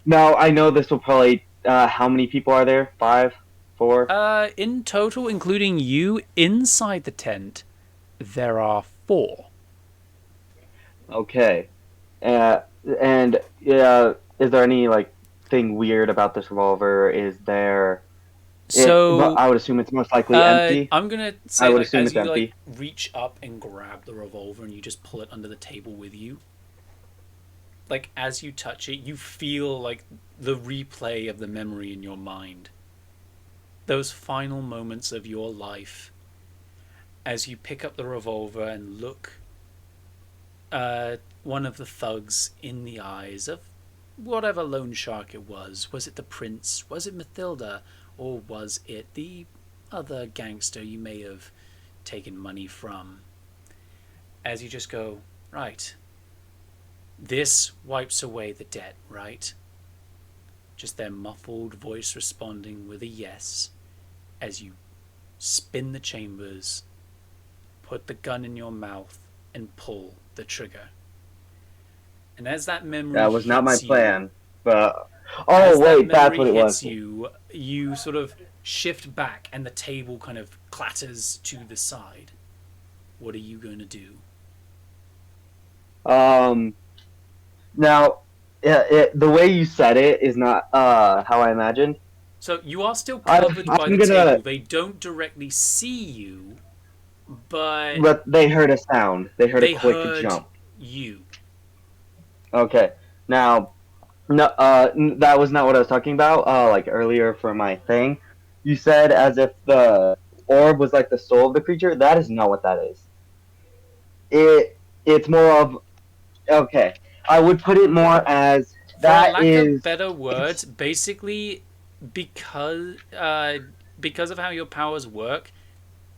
Now I know this will probably. How many people are there? 5, 4. In total, including you inside the tent, there are 4. Okay. Uh, and is there any like thing weird about this revolver? Is there? But So, I would assume it's most likely empty. I'm gonna I say, would like, assume as it's you like empty. reach up and grab the revolver and you just pull it under the table with you, like as you touch it, you feel like the replay of the memory in your mind. Those final moments of your life, as you pick up the revolver and look one of the thugs in the eyes of whatever loan shark it was. Was it the prince? Was it Mathilda? Or was it the other gangster you may have taken money from? As you just go, right, this wipes away the debt, right? Just their muffled voice responding with a yes as you spin the chambers, put the gun in your mouth, and pull the trigger. And as that memory That was not my hits you, plan. But as oh that wait, that's memory what it hits was. you, you sort of shift back, and the table kind of clatters to the side. What are you going to do? Now, the way you said it is not how I imagined. So you are still covered by I'm the gonna. table. They don't directly see you, but But they heard a sound. They heard a they quick heard jump. you. Okay. Now, no, that was not what I was talking about. Like earlier for my thing, you said as if the orb was like the soul of the creature. That is not what that is. It's more of okay. I would put it more as For a that lack of is. better words, basically, because because of how your powers work,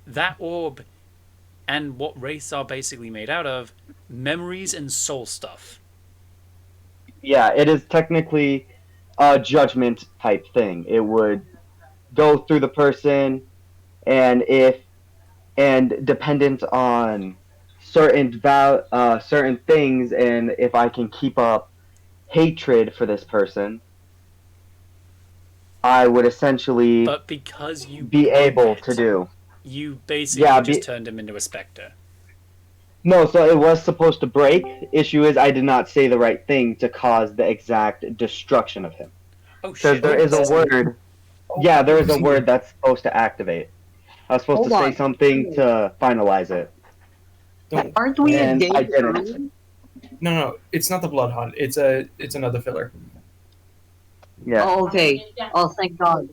that orb and what wraiths are basically made out of, memories and soul stuff. Yeah, it is technically a judgment type thing. It would go through the person, and if and dependent on certain things, and if I can keep up hatred for this person, I would essentially But because you be broke able to it, do. you Yeah, basically just turned him into a specter. no, so it was supposed to break. Issue is I did not say the right thing to cause the exact destruction of him. Oh Because shit! there is a word. Yeah, there is a word that's supposed to activate. I was supposed Hold to say on. something to finalize it, Don't. Aren't we a and day I didn't. early? No, it's not the Blood Hunt. It's another filler. Yeah, Oh, okay. Oh, thank God.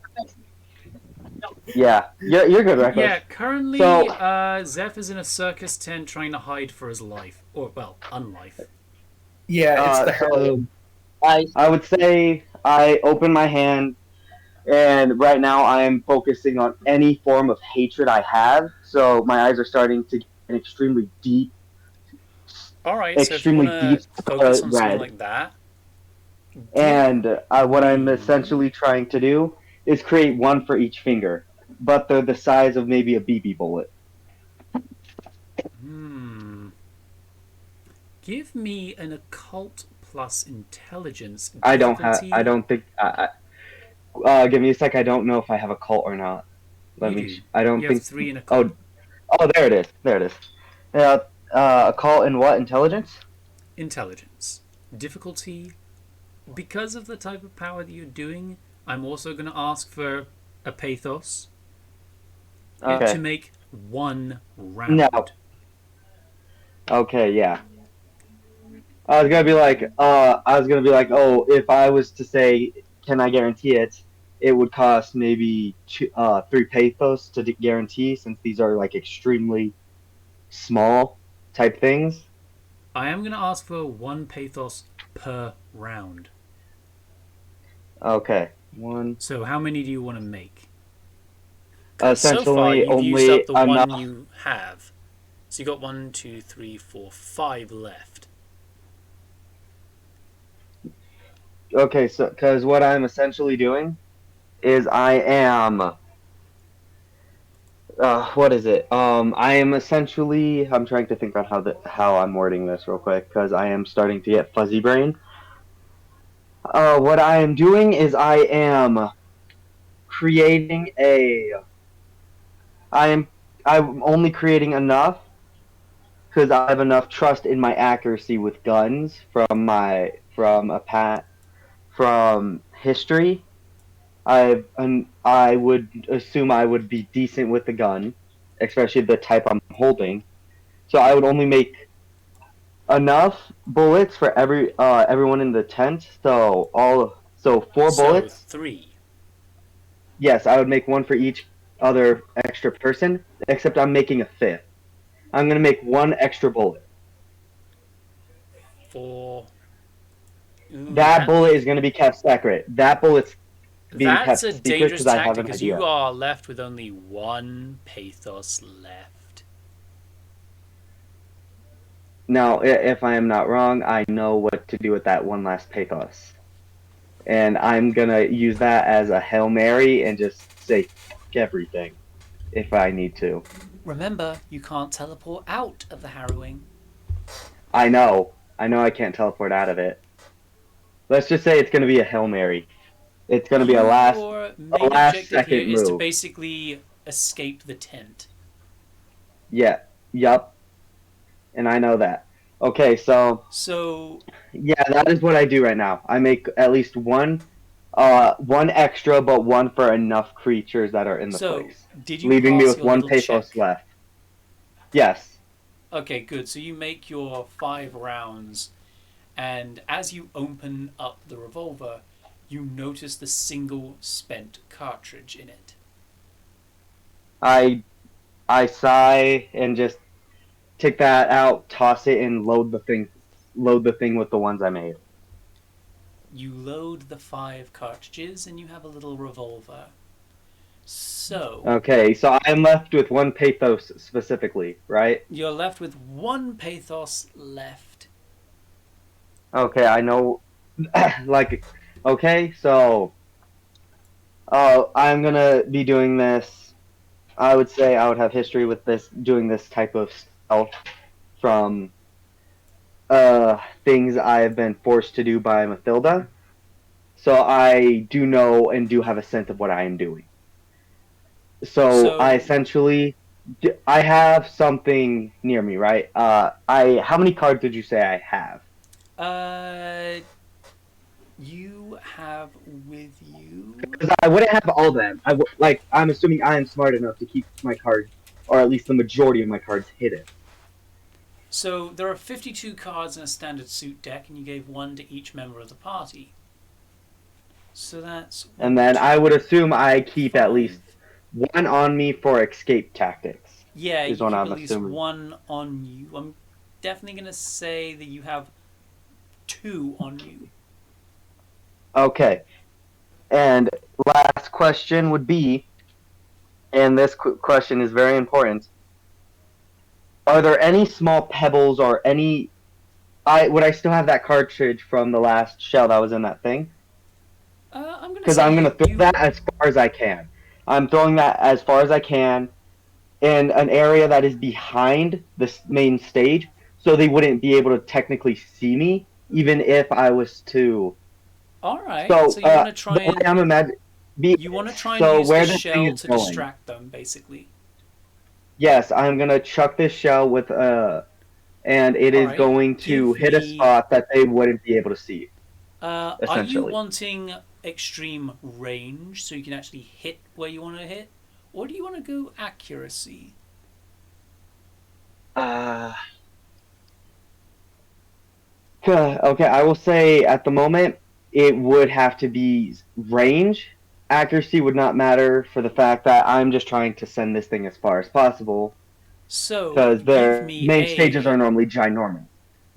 yeah. You're good, Reckless. Yeah, currently, So- Zeph is in a circus tent trying to hide for his life, or well, unlife. Yeah, it's the So Harrowing. I would say I open my hand, and right now I am focusing on any form of hatred I have. So my eyes are starting to get extremely deep, All right, so if you want to focus on something like that, and what I'm me- essentially trying to do is create one for each finger, but they're the size of maybe a BB bullet. Give me an occult plus intelligence. I don't have. Difficulty. I don't think. Give me a sec. I don't know if I have a cult or not. Let You me. do. I don't You think. have 3 in occult. Oh, there it is. There it is. A cult in what intelligence? Intelligence. Difficulty. Because of the type of power that you're doing, I'm also going to ask for a pathos. Okay. To make 1 round. No. Okay, yeah. I was gonna be like, oh, if I was to say, can I guarantee it? It would cost maybe 3 pathos to guarantee, since these are like extremely small type things. I am going to ask for 1 pathos per round. Okay, 1. So how many do you want to make? Essentially, So far, you've only used up the enough. 1 you have. So you got 1, 2, 3, 4, 5 left. Okay, so because what I'm essentially doing is I am. What is it? I am essentially. I'm trying to think on how I'm wording this real quick because I am starting to get fuzzy brain. What I am doing is I am creating a. I'm only creating enough because I have enough trust in my accuracy with guns from history. I would assume I would be decent with the gun, especially the type I'm holding. So I would only make enough bullets for everyone in the tent. So 4 bullets. 3. Yes, I would make 1 for each other extra person. Except I'm making a 5th. I'm gonna make 1 extra bullet. 4. Ooh, That bullet is gonna be kept secret. That bullet's being That's kept a secret dangerous because I have tactic an because idea. you are left with only 1 pathos left. Now, if I am not wrong, I know what to do with that 1 last pathos. And I'm gonna use that as a Hail Mary and just say fuck everything if I need to. Remember, you can't teleport out of the Harrowing. I know. I know I can't teleport out of it. Let's just say it's going to be a Hail Mary. It's going to be a Your main last objective here second is to move. basically escape the tent. Yeah. Yup. And I know that. Okay, so So, yeah, that is what I do right now. I make at least one extra, but one for enough creatures that are in the so place, did you leaving me pass with your one little pathos check? left. Yes. Okay, good. So you make your 5 rounds, and as you open up the revolver, you notice the single spent cartridge in it. I sigh and just take that out, toss it, and load the thing. Load the thing with the ones I made. You load the 5 cartridges, and you have a little revolver. So, Okay, so I'm left with one pathos specifically, right? you're left with 1 pathos left. Okay, I know. Like, okay, so I'm gonna be doing this. I would say I would have history with this, doing this type of stealth from things I have been forced to do by Mathilda. So I do know and do have a sense of what I am doing. So I So, essentially, I have something near me, right? How many cards did you say I have? uh, you have with you. Because I wouldn't have all of them. I'm assuming I am smart enough to keep my cards, or at least the majority of my cards, hidden. So, there are 52 cards in a standard suit deck, and you gave 1 to each member of the party. So that's And 1, then I 2, would assume I keep at 5. least one on me for escape tactics. Yeah, Is you what keep I'm at least assuming. 1 on you. I'm definitely going to say that you have 2 on you. Okay. And last question would be, and this question is very important. Are there any small pebbles or any? Would I still have that cartridge from the last shell that was in that thing? I'm going to Because say I'm gonna throw you. that as far as I can. I'm throwing that as far as I can in an area that is behind the main stage, so they wouldn't be able to technically see me, even if I was to. All right. So So you want to try the way and I'm imagine, be you want to try and so use the where this thing shell is to going. distract them, basically. Yes, I'm gonna chuck this shell with and it All is right. going to Give hit a me. spot that they wouldn't be able to see, Are you essentially. wanting extreme range so you can actually hit where you want to hit, or do you want to go accuracy? Uh, okay, I will say at the moment it would have to be range. Accuracy would not matter for the fact that I'm just trying to send this thing as far as possible So because their main stages are normally ginormous.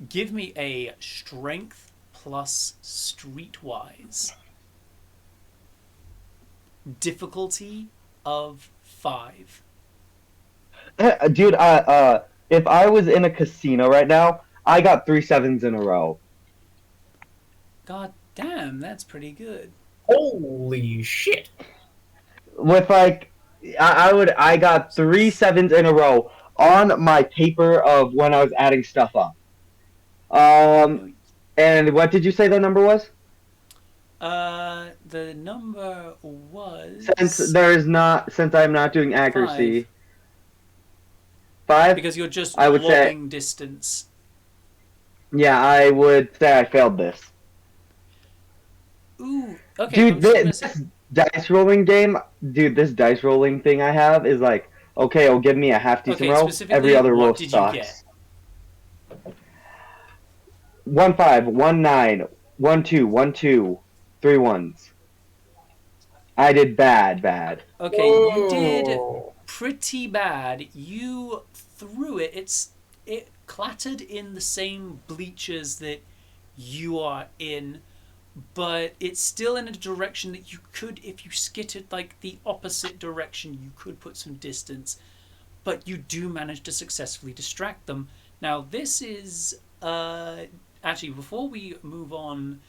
give me a strength plus streetwise difficulty of 5. Dude, if I was in a casino right now, I got 3 7s in a row. God damn, that's pretty good. Holy shit! With like, I got 3 7s in a row on my paper of when I was adding stuff up. No, And what did you say the number was? the number was Since I'm not doing 5 accuracy, 5. because you're just I would say, lobbing distance. yeah, I would say I failed this. Ooh, okay. I'm Dude, still gonna say this dice rolling game, dude, this dice rolling thing I have is like, okay, it'll give me a half decent okay. roll. Every Specifically, other roll what did you get? sucks. 1 5, 1 9, 1 2, 1 2, 3 ones. I did bad. Okay, you did Whoa. pretty bad. You threw it. It clattered in the same bleachers that you are in, but it's still in a direction that you could, if you skittered like the opposite direction, you could put some distance. But you do manage to successfully distract them. Now, this is actually before we move on.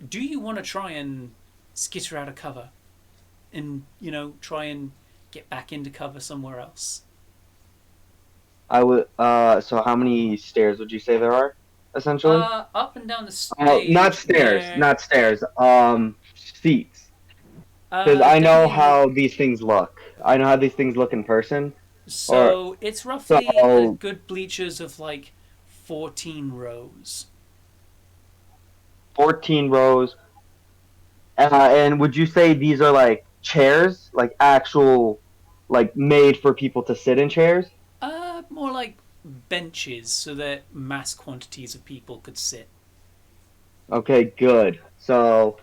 Do you want to try and skitter out of cover, and try and get back into cover somewhere else? I would. So how many stairs would you say there are? essentially. Up and down the Not stage stairs, where not stairs. Seats. Because I know definitely how these things look. I know how these things look in person. Or so it's roughly a so good bleachers of like 14 rows. 14 rows. And would you say these are like chairs, like actual, like made for people to sit in chairs? More like benches so that mass quantities of people could sit. Okay, good. So,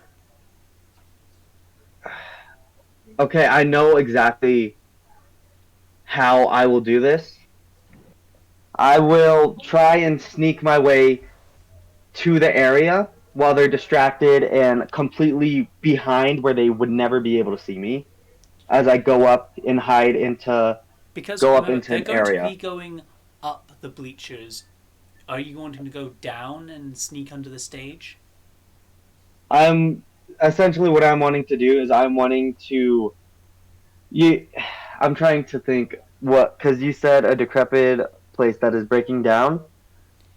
okay, I know exactly how I will do this. I will try and sneak my way to the area while they're distracted and completely behind where they would never be able to see me as I go up and hide into Because go up remember, into they're an going to area. be going up the bleachers. Are you wanting to go down and sneak under the stage? I'm essentially what I'm wanting to do is I'm wanting to you I'm trying to think what cuz you said a decrepit place that is breaking down.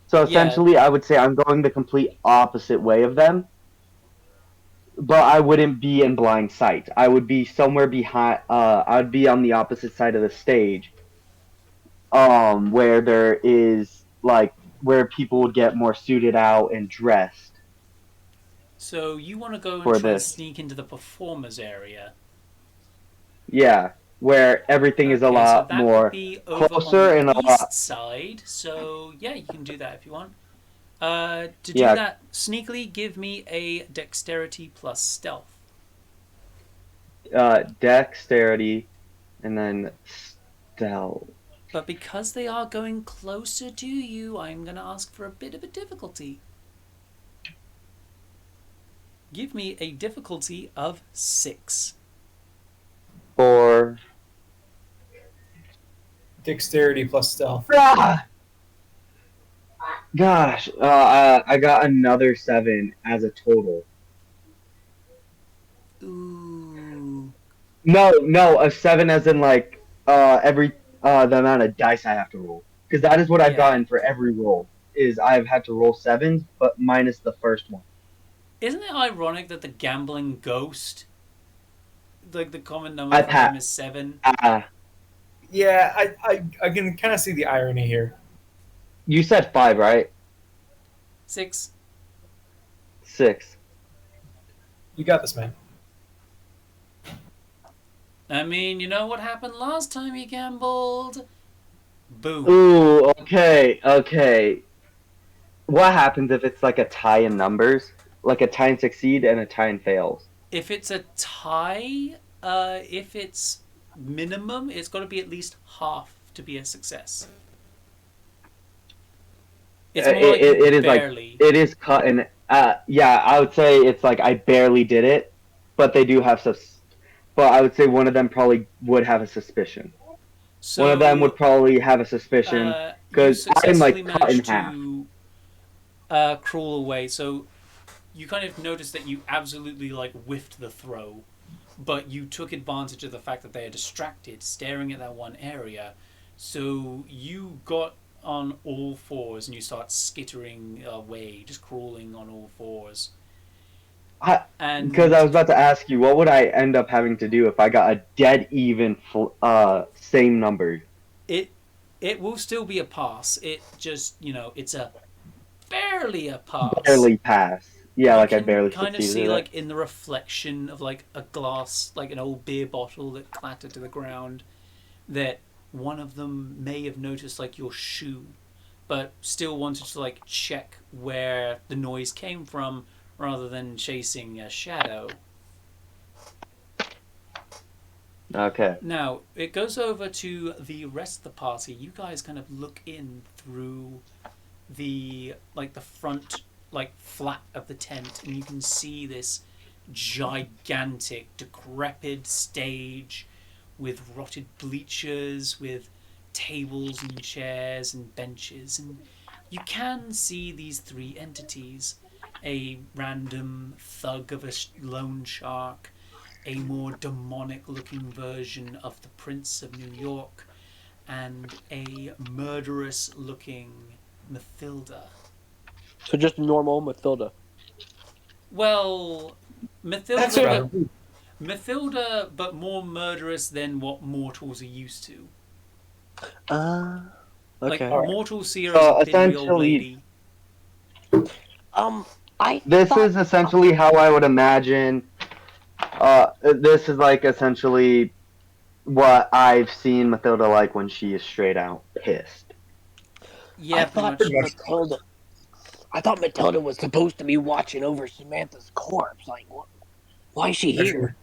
So Yeah, essentially I would say I'm going the complete opposite way of them, but I wouldn't be in blind sight. I would be somewhere behind I'd be on the opposite side of the stage where there is like where people would get more suited out and dressed so you want to go and for try and this. sneak into the performers area. Yeah, where everything is a Okay, so lot that would more be over on closer the and a east lot. side. So yeah, you can do that if you want. To do Yeah, that sneakily, give me a dexterity plus stealth. dexterity and then stealth. But because they are going closer to you, I'm going to ask for a bit of a difficulty. Give me a difficulty of 6. For Dexterity plus stealth. ah, gosh, I got another 7 as a total. Ooh. No, a 7 as in like every the amount of dice I have to roll. Because that is what I've Yeah. gotten for every roll. Is I've had to roll 7s, but minus the first one. Isn't it ironic that the gambling ghost, like the common number I for him pat. is 7? Yeah, I can kind of see the irony here. You said 5, right? 6. 6. You got this, man. I mean, you know what happened last time he gambled? Boom. Ooh, okay. What happens if it's like a tie in numbers? Like a tie and succeed and a tie and fails? If it's a tie, if it's minimum, it's got to be at least half to be a success. It's more like you It is like barely. it is cut and yeah, I would say it's like I barely did it, but they do have but I would say one of them probably would have a suspicion. One of them would So probably have a suspicion you because I'm successfully like cut in managed half. to crawl away. So you kind of noticed that you absolutely like whiffed the throw, but you took advantage of the fact that they are distracted, staring at that one area. So you got on all fours and you start skittering away, just crawling on all fours. Because I And was about to ask you, what would I end up having to do if I got a dead even same numbers? it it will still be a pass. It just, it's a barely a pass. Barely pass. Yeah, You like I can barely kind of succeeded see it. like in the reflection of like a glass, like an old beer bottle that clattered to the ground, that one of them may have noticed like your shoe, but still wanted to like check where the noise came from rather than chasing a shadow. Okay. Now it goes over to the rest of the party. You guys kind of look in through the front like flap of the tent, and you can see this gigantic decrepit stage with rotted bleachers, with tables and chairs and benches, and you can see these three entities: a random thug of a loan shark, a more demonic looking version of the Prince of New York, and a murderous looking Mathilda. So just normal Mathilda. Well, Mathilda, That's right. Mathilda, but more murderous than what mortals are used to. Like Okay. mortals see her as a bitty old lady. This is essentially how I would imagine. This is like essentially what I've seen Mathilda like when she is straight out pissed. Yeah, pretty much. I thought Mathilda was supposed to be watching over Samantha's corpse. Like, what? Why is she here?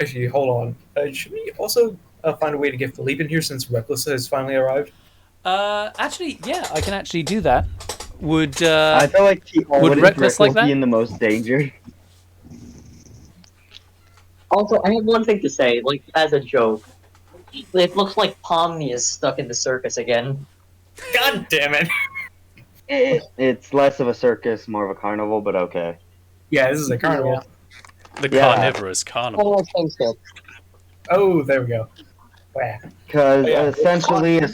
Actually, hold on. Should we also find a way to get Philippe in here since Reckless has finally arrived? Actually, yeah, I can actually do that. Would I feel like he always Reckless like will that? be in the most danger. Also, I have one thing to say, like, as a joke. It looks like Pomni is stuck in the circus again. God damn it! It's less of a circus, more of a carnival, but okay. Yeah, this is a carnival. The Yeah. carnivorous carnival. Oh, I think so. Oh, there we go. Wow. Because Yeah. essentially a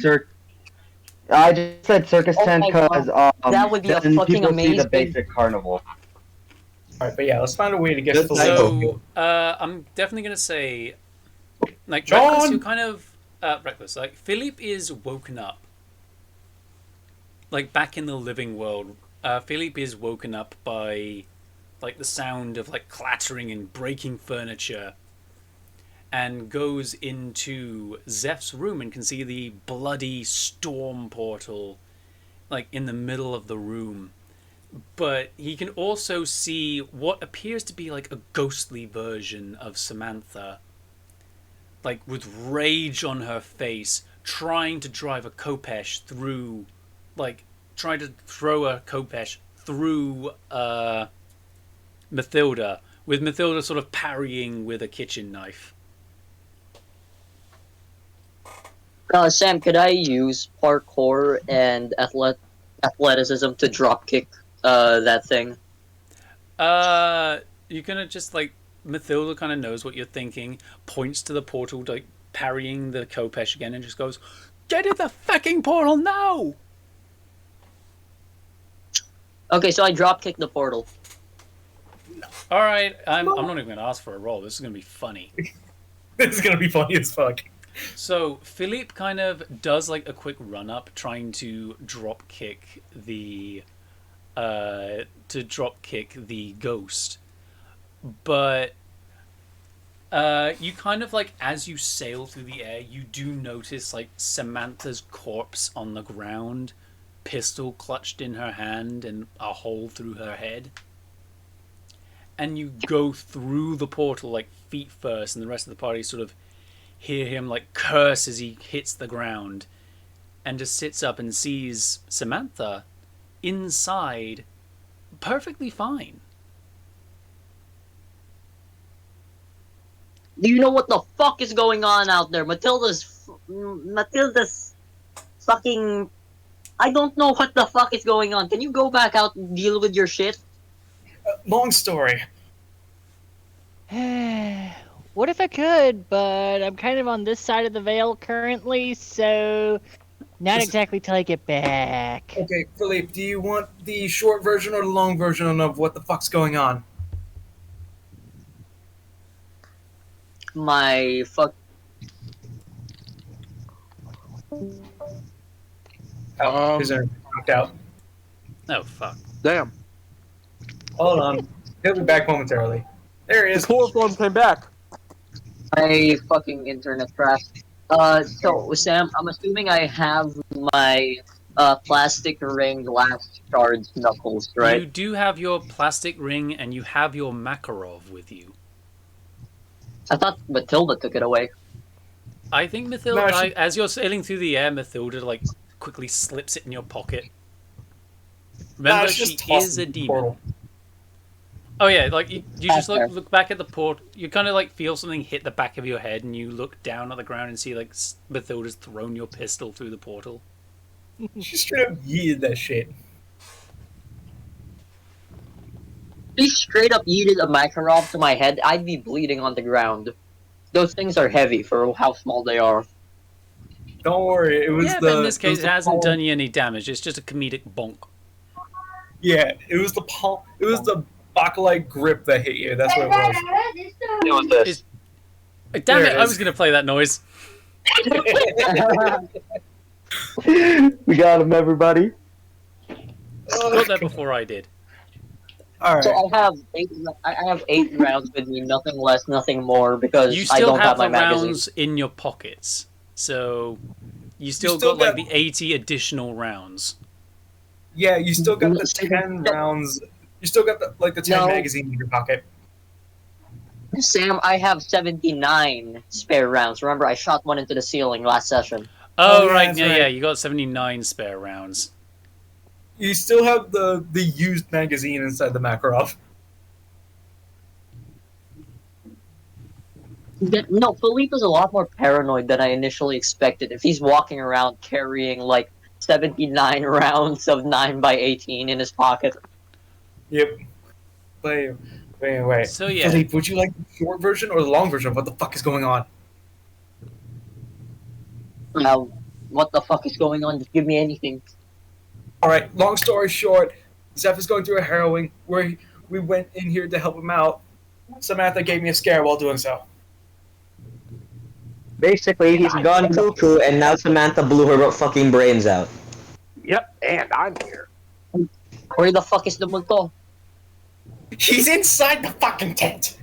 I just said circus Oh tent my because That would be a then fucking people see the amazing- basic carnival. Alright, but yeah, let's find a way to get Good Philippe. So, I'm definitely gonna say, like, John! Reckless, you kind of, Reckless, like, Philippe is woken up. Like, back in the living world, Philippe is woken up by, like, the sound of, like, clattering and breaking furniture, and goes into Zeph's room and can see the bloody storm portal, like, in the middle of the room. But he can also see what appears to be like a ghostly version of Samantha, like with rage on her face, trying to drive a Kopesh through, like trying to throw a Kopesh through Mathilda, with Mathilda sort of parrying with a kitchen knife. Sam, could I use parkour and athleticism to dropkick that thing? You're gonna just like Mathilda kind of knows what you're thinking, points to the portal, like parrying the Kopesh again, and just goes, "Get in the fucking portal now!" Okay, so I dropkick the portal. All right, I'm not even gonna ask for a roll. This is gonna be funny. This is gonna be funny as fuck. So Philippe kind of does like a quick run up, trying to drop kick the ghost, but you kind of like as you sail through the air, you do notice like Samantha's corpse on the ground, pistol clutched in her hand and a hole through her head. And you go through the portal like feet first, and the rest of the party sort of hear him like curse as he hits the ground, and just sits up and sees Samantha inside, perfectly fine. Do you know what the fuck is going on out there? Mathilda's fucking... I don't know what the fuck is going on. Can you go back out and deal with your shit? Long story. What if I could, but I'm kind of on this side of the veil currently, so not exactly till I get back. Okay, Philippe, do you want the short version or the long version of what the fuck's going on? My fuck... Oh, his internet knocked out. Oh fuck. Damn. Hold on. He'll be back momentarily. There he The is. chloroform came back. My fucking internet crashed. So, Sam, I'm assuming I have my plastic ring last charge knuckles, right? You do have your plastic ring and you have your Makarov with you. I thought Mathilda took it away. I think Mathilda, No, she- as you're sailing through the air, Mathilda like quickly slips it in your pocket. Remember, it's she just tossed is a in the demon. portal. Oh yeah, like you just Okay. look back at the port. You kind of like feel something hit the back of your head, and you look down at the ground and see like Mathilda's thrown your pistol through the portal. She straight up yeeted that shit. If he straight up yeeted a Makarov to my head, I'd be bleeding on the ground. Those things are heavy for how small they are. Don't worry, it was Yeah, the. but in this it case, was it the hasn't power- done you any damage. It's just a comedic bonk. Yeah, it was the palm. It was the bakelite grip that hit you. That's what it was. It was this. Is- Damn There it! it I is. was gonna play that noise. We got him, everybody. Got there before I did. All right. So I have 8 rounds with me, nothing less, nothing more, because You I still don't have my the magazine. rounds in your pockets, so you still still got like got- the 80 additional rounds. Yeah, you still got the So- 10 rounds. You still got the 10 No. magazine in your pocket. Sam, I have 79 spare rounds. Remember, I shot one into the ceiling last session. Oh, yeah, right, that's yeah, right. yeah. You got 79 spare rounds. You still have the used magazine inside the Makarov. No, Philippe is a lot more paranoid than I initially expected. If he's walking around carrying like 79 rounds of 9x18 in his pocket. Yep. Wait. So, yeah. Philippe, would you like the short version or the long version of what the fuck is going on? Now, what the fuck is going on? Just give me anything. Alright, long story short, Zeph is going through a harrowing where we went in here to help him out. Samantha gave me a scare while doing so. Basically, he's gone cuckoo, and now Samantha blew her fucking brains out. Yep, and I'm here. Where the fuck is the multo? He's inside the fucking tent!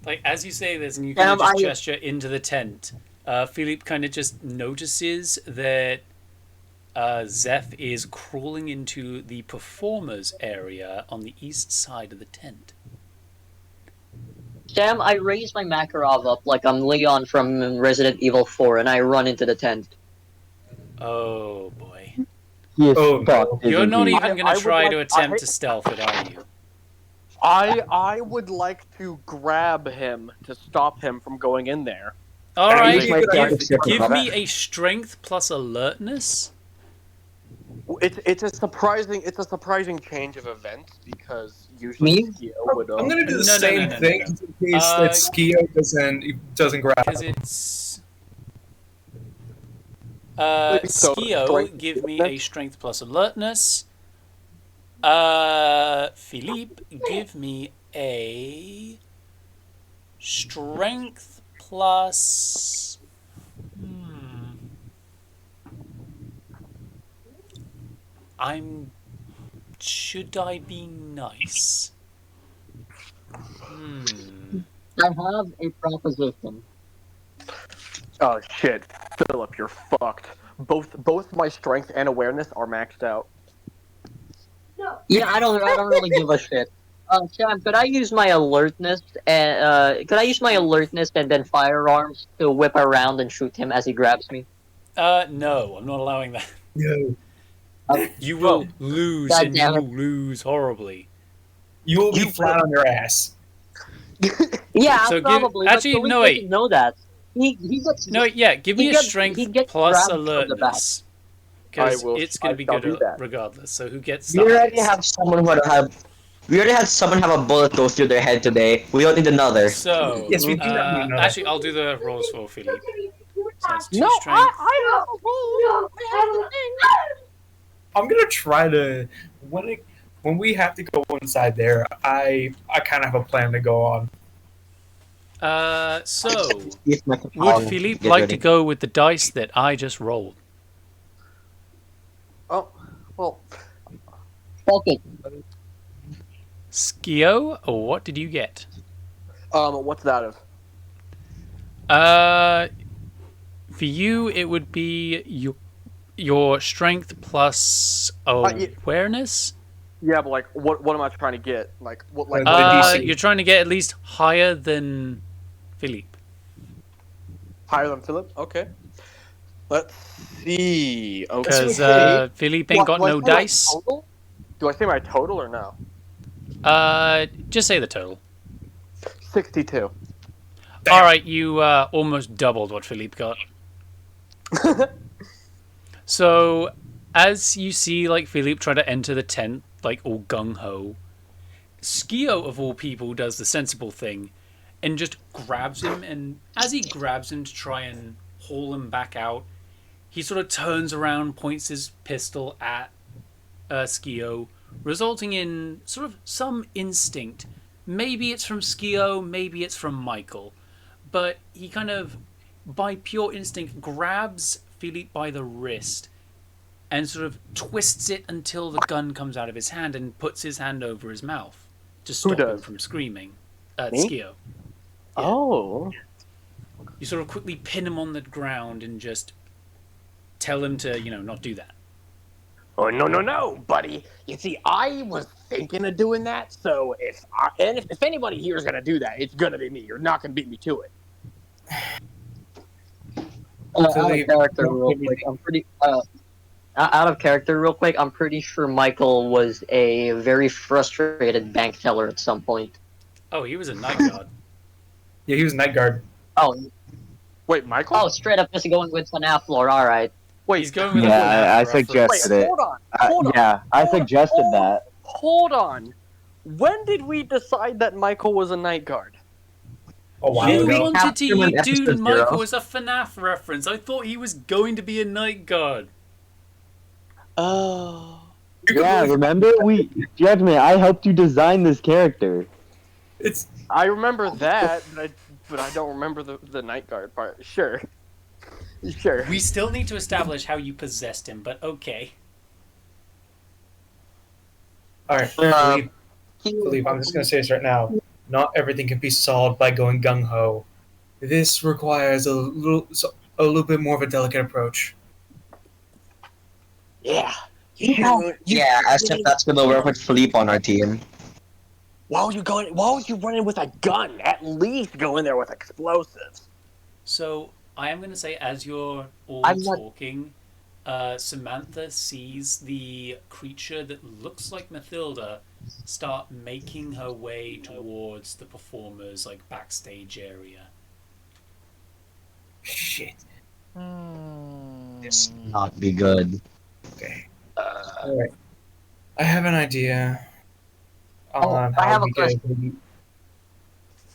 Like, as you say this, and you kind of Damn, just I- gesture into the tent, Philippe kind of just notices that Zeph is crawling into the performers area on the east side of the tent. Sam, I raise my Makarov up like I'm Leon from Resident Evil 4, and I run into the tent. Oh, boy. He is Oh, fucked. You're isn't not he? even I going to would try like- to attempt to stealth it, are you? I would like to grab him to stop him from going in there. All That right, would be a good idea. give me a strength plus alertness. It's a surprising change of events because usually Me? Skio would. I'm gonna do the No, no, same no, no, thing no. in case that Skio doesn't grab Because him. it's... So, Skio, strength- give me a strength plus alertness. Philippe, give me a strength plus... Should I be nice? I have a proposition. Oh shit, Philip, you're fucked. Both my strength and awareness are maxed out. Yeah, I don't really give a shit. Sam, could I use my alertness and then firearms to whip around and shoot him as he grabs me? No, I'm not allowing that. No. You will lose, God and you damn it. will lose horribly. You will be flat on your ass. Yeah, So probably. actually, but Philippe no, wait. doesn't know that. He gets No, yeah, give me He a gets- strength he gets plus grabbed from the back. alertness. Because I will- it's going to be I shall good do that. regardless. So who gets We already started? have someone who have. We already had someone have a bullet go through their head today. We don't need another. So, Yes, we do not need another. actually, I'll do the rolls for Philippe. So that's 2 No, strength. I'm gonna try to when we have to go inside there. I kind of have a plan to go on. So, Yes, my would Capone. Philippe Get like ready. to go with the dice that I just rolled? Oh, well, fuck it. Skio, or what did you get? what's that of? For you, it would be your strength plus yeah. awareness. Yeah, but like, what am I trying to get? Like, what? Like, The DC. You're trying to get at least higher than Philippe. higher than Philip? Okay. Let's see. Okay. Because Philippe ain't got Do I no say my dice. total? Do I say my total or no? Just say the total. 62. Damn. All right, you almost doubled what Philippe got. So, as you see, like Philippe try to enter the tent, like all gung ho, Skio of all people does the sensible thing, and just grabs him. And as he grabs him to try and haul him back out, he sort of turns around, points his pistol at Skio, resulting in sort of some instinct. Maybe it's from Skio, maybe it's from Michael, but he kind of, by pure instinct, grabs Philippe by the wrist and sort of twists it until the gun comes out of his hand and puts his hand over his mouth to stop him does? from screaming. Me? Skio. Oh. You sort of quickly pin him on the ground and just tell him to, not do that. Oh, no, buddy. You see, I was thinking of doing that, so if anybody here is going to do that, it's going to be me. You're not going to beat me to it. Out of character, real quick. Out of character, real quick. I'm pretty sure Michael was a very frustrated bank teller at some point. Oh, he was a night guard. Yeah, he was night guard. Oh, Wait, Michael? oh, straight up just going with FNAF lore. All right. Wait, He's going with Yeah, I a suggested Wait, it. hold on. Yeah, I suggested that. Hold on. When did we decide that Michael was a night guard? A while You ago. wanted to Him in do episode Michael 0. as a FNAF reference. I thought he was going to be a night guard. Oh. Yeah, remember? Judgment, I helped you design this character. It's I remember that, but I don't remember the night guard part. Sure. Sure. We still need to establish how you possessed him, but okay. all right. Philippe, I'm just gonna say this right now. Not everything can be solved by going gung ho. This requires a little bit more of a delicate approach. Yeah. Yeah, as if that's gonna work with Philippe on our team. Why would you run in with a gun? At least go in there with explosives. So, I am going to say, as you're all I'm not- talking, Samantha sees the creature that looks like Mathilda start making her way towards the performers' backstage area. Shit. This will not be good. Okay. All right. I have an idea on I how have a we get.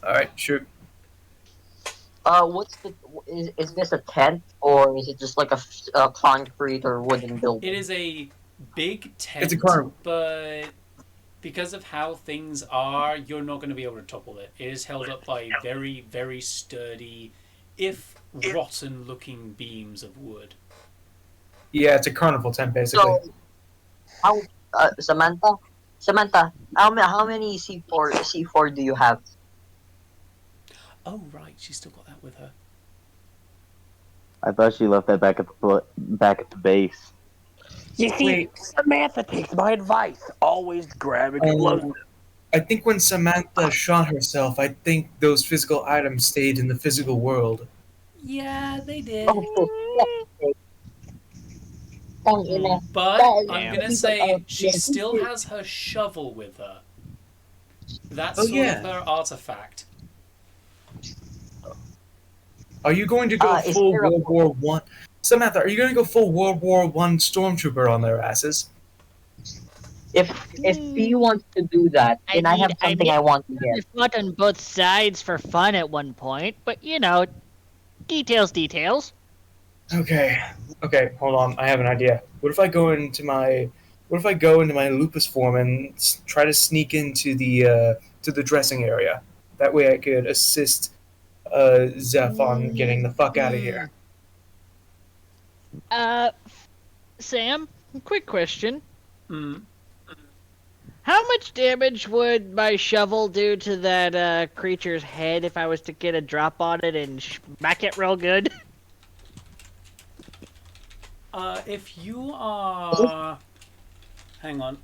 All right, shoot. Is this a tent or is it just like a concrete or wooden building? It is a big tent, It's a car. but because of how things are, you're not going to be able to topple it. It is held up by very, very sturdy, if rotten-looking beams of wood. Yeah, it's a carnival tent basically. So, Samantha, how many C4 do you have? Oh, right, she's still got that with her. I thought she left that back at the base. You see, Samantha takes my advice. Always grab explosives. I think when Samantha shot herself, I think those physical items stayed in the physical world. Yeah, they did. Oh, But I'm going to say she still has her shovel with her. That's sort of her artifact. Are you going to go full World War One? Samantha, are you going to go full World War One stormtrooper on their asses? If he wants to do that, then I have something I want to I get. fought on both sides for fun at one point, but details. Okay, hold on. I have an idea. What if I go into my lupus form and try to sneak into the dressing area? That way, I could assist Zeph on getting the fuck out of here. Sam, quick question. Mm. How much damage would my shovel do to that creature's head if I was to get a drop on it and smack it real good? If you are... Hang on.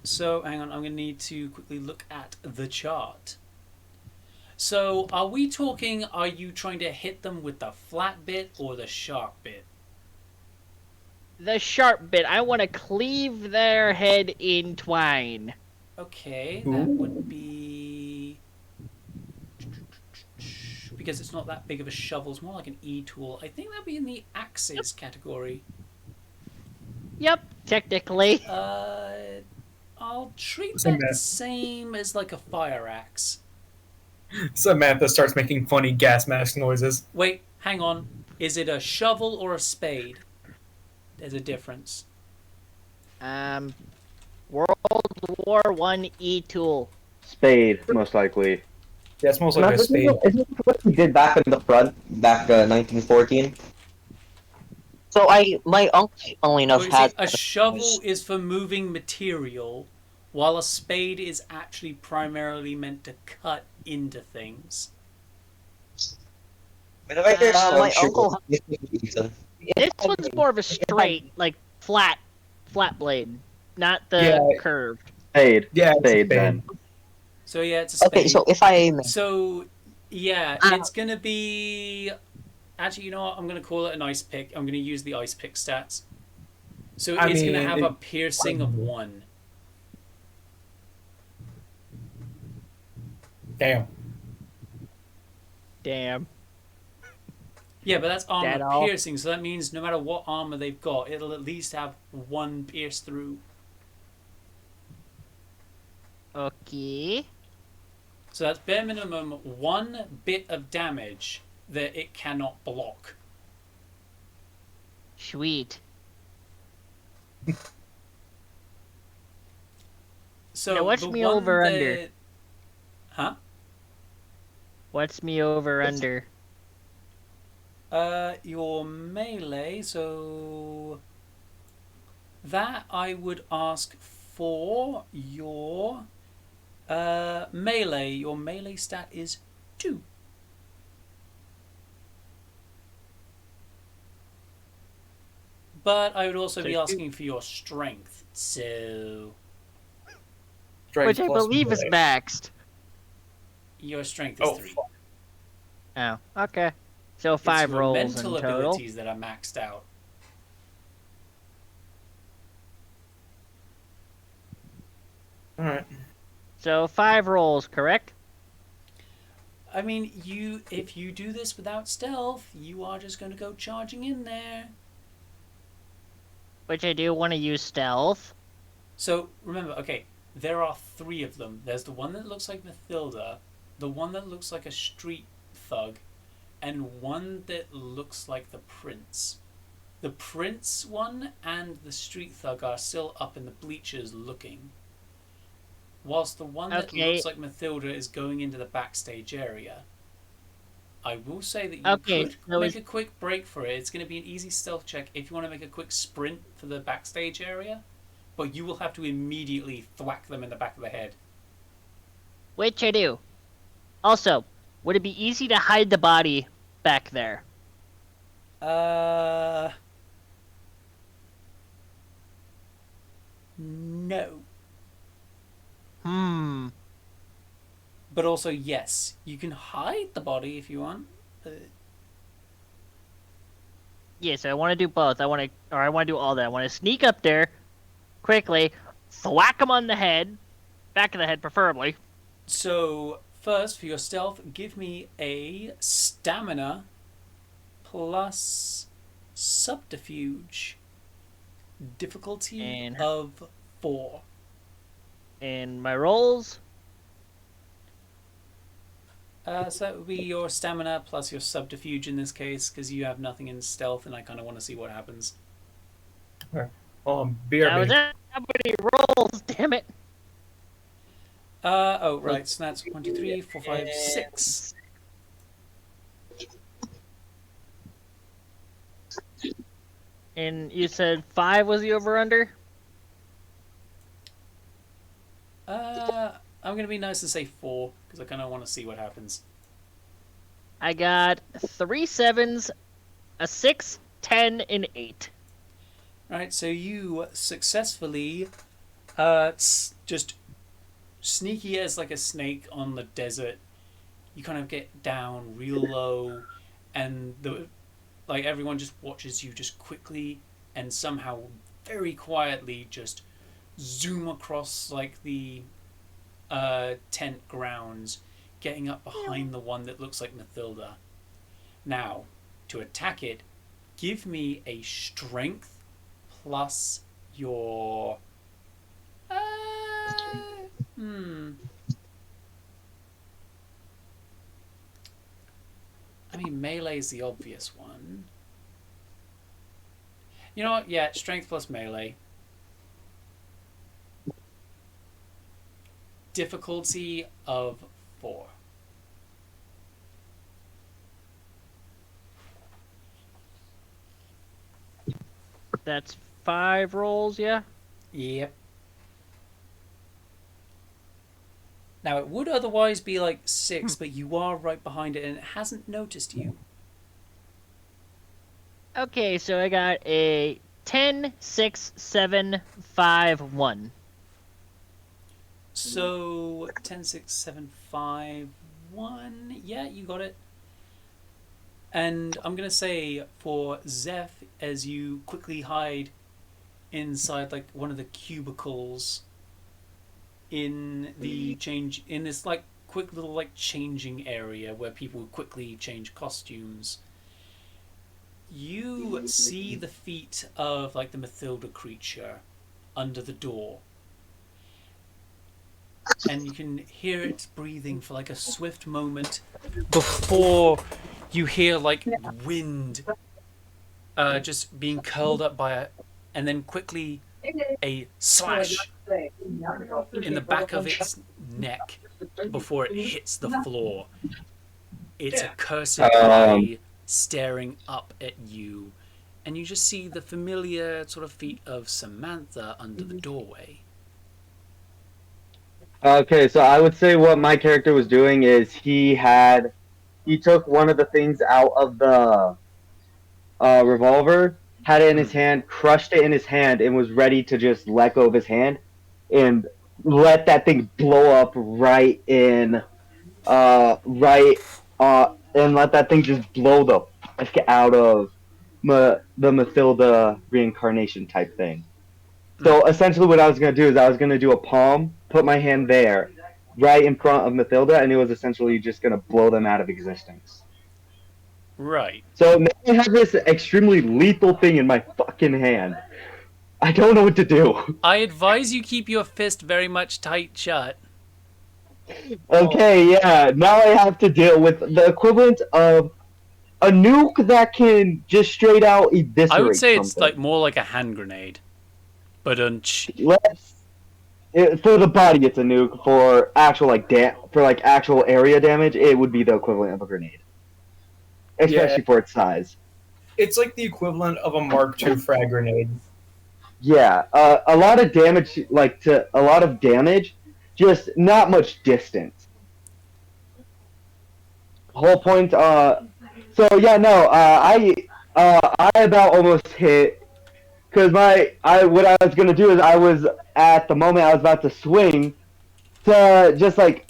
So, hang on. I'm going to need to quickly look at the chart. So, are we talking, are you trying to hit them with the flat bit or the sharp bit? The sharp bit. I want to cleave their head in twine. Okay, that would be... Because it's not that big of a shovel, it's more like an E-tool. I think that'd be in the axis category. Yep, technically. I'll treat Same that as- same as like a fire axe. Samantha starts making funny gas mask noises. Wait, hang on. Is it a shovel or a spade? There's a difference. World War One tool. Spade, most likely. Yeah, it's most Now, like a spade. isn't this what we did back in the front, back 1914? So my uncle, funnily Well, enough, you had see, a shovel is for moving material, while a spade is actually primarily meant to cut into things. Whenever there's stone my uncle. pizza. This one's more of a straight, like flat blade, not Yeah, the curved. Spade. yeah, it's a Spade, spade. then. So yeah, it's a spade. Okay, so if I may, So yeah, Uh, it's gonna be. Actually, you know what? I'm gonna call it an ice pick. I'm gonna use the ice pick stats. So I it's gonna mean, have a piercing of 1. Damn. Damn. Yeah, but that's armor That all? piercing, so that means no matter what armor they've got, it'll at least have 1 pierce through. Okay. So that's bare minimum 1 bit of damage that it cannot block. Sweet. So Now what's the me one over that... under? Huh? What's me over under? Your melee, so that I would ask for your melee. Your melee stat is 2. But I would also be asking for your strength, so Strength Which I plus believe is melee. maxed. your strength is Oh, 3. fuck. Oh, okay. So It's 5 your rolls mental in total. abilities that are maxed out. Alright. So 5 rolls, correct? I mean, if you do this without stealth, you are just going to go charging in there. Which I do want to use stealth. So remember, okay, there are 3 of them. There's the one that looks like Mathilda, the one that looks like a street thug, and one that looks like the prince. The prince one and the street thug are still up in the bleachers looking, whilst the one that Okay. looks like Mathilda is going into the backstage area. I will say that you Okay, could so make a quick break for it. It's going to be an easy stealth check if you want to make a quick sprint for the backstage area, but you will have to immediately thwack them in the back of the head. Which I do. Also, would it be easy to hide the body back there? No. But also, yes, you can hide the body if you want. Yes, I want to do both. I want to do all that. I want to sneak up there quickly, thwack him on the head, back of the head preferably. So, first, for your stealth, give me a stamina plus subterfuge. Difficulty And- of 4. And my rolls, So that would be your stamina plus your subterfuge in this case, because you have nothing in stealth, and I kind of want to see what happens. Beer. that was it. How many rolls? Damn it! Oh, right, so that's 1, 2, 3, 4, 5, 6. And you said 5 was the over under? I'm going to be nice and say 4, because I kind of want to see what happens. I got 3 7s, a 6, 10, and 8. Right, so you successfully, just sneaky as like a snake on the desert. You kind of get down real low, and everyone just watches you just quickly and somehow very quietly just zoom across like the tent grounds, getting up behind the one that looks like Mathilda. Now, to attack it, give me a strength plus your I mean, melee is the obvious one. You know what? Yeah, strength plus melee. Difficulty of 4. That's 5 rolls, yeah? Yep. Now, it would otherwise be like 6, but you are right behind it and it hasn't noticed you. Okay, so I got a 10, 6, 7, 5, 1. So, 10, 6, 7, 5, 1. Yeah, you got it. And I'm going to say for Zeph, as you quickly hide inside like one of the cubicles in the change in this like quick little like changing area where people quickly change costumes, you see the feet of like the Mathilda creature under the door, and you can hear it breathing for like a swift moment before you hear like wind just being curled up by a, and then quickly a slash in the back of its neck before it hits the floor. It's a cursed eye staring up at you, and you just see the familiar sort of feet of Samantha under the doorway. Okay, so I would say what my character was doing is he took one of the things out of the revolver, had it in his hand, crushed it in his hand, and was ready to just let go of his hand and let that thing blow up right in, and let that thing just blow the fuck out of the Mathilda reincarnation type thing. So essentially, what I was gonna do is I was gonna do a palm, put my hand there, right in front of Mathilda, and it was essentially just gonna blow them out of existence. Right. So now I have this extremely lethal thing in my fucking hand. I don't know what to do. I advise you keep your fist very much tight shut. Okay, yeah, now I have to deal with the equivalent of a nuke that can just straight out eviscerate I would say something. it's like more like a hand grenade. But for the body, it's a nuke. For actual actual area damage, it would be the equivalent of a grenade, especially for its size. It's like the equivalent of a Mark II frag grenade. Yeah, a lot of damage, just not much distance. Whole point. So yeah, no. I about almost hit because what I was gonna do is I was at the moment I was about to swing to just like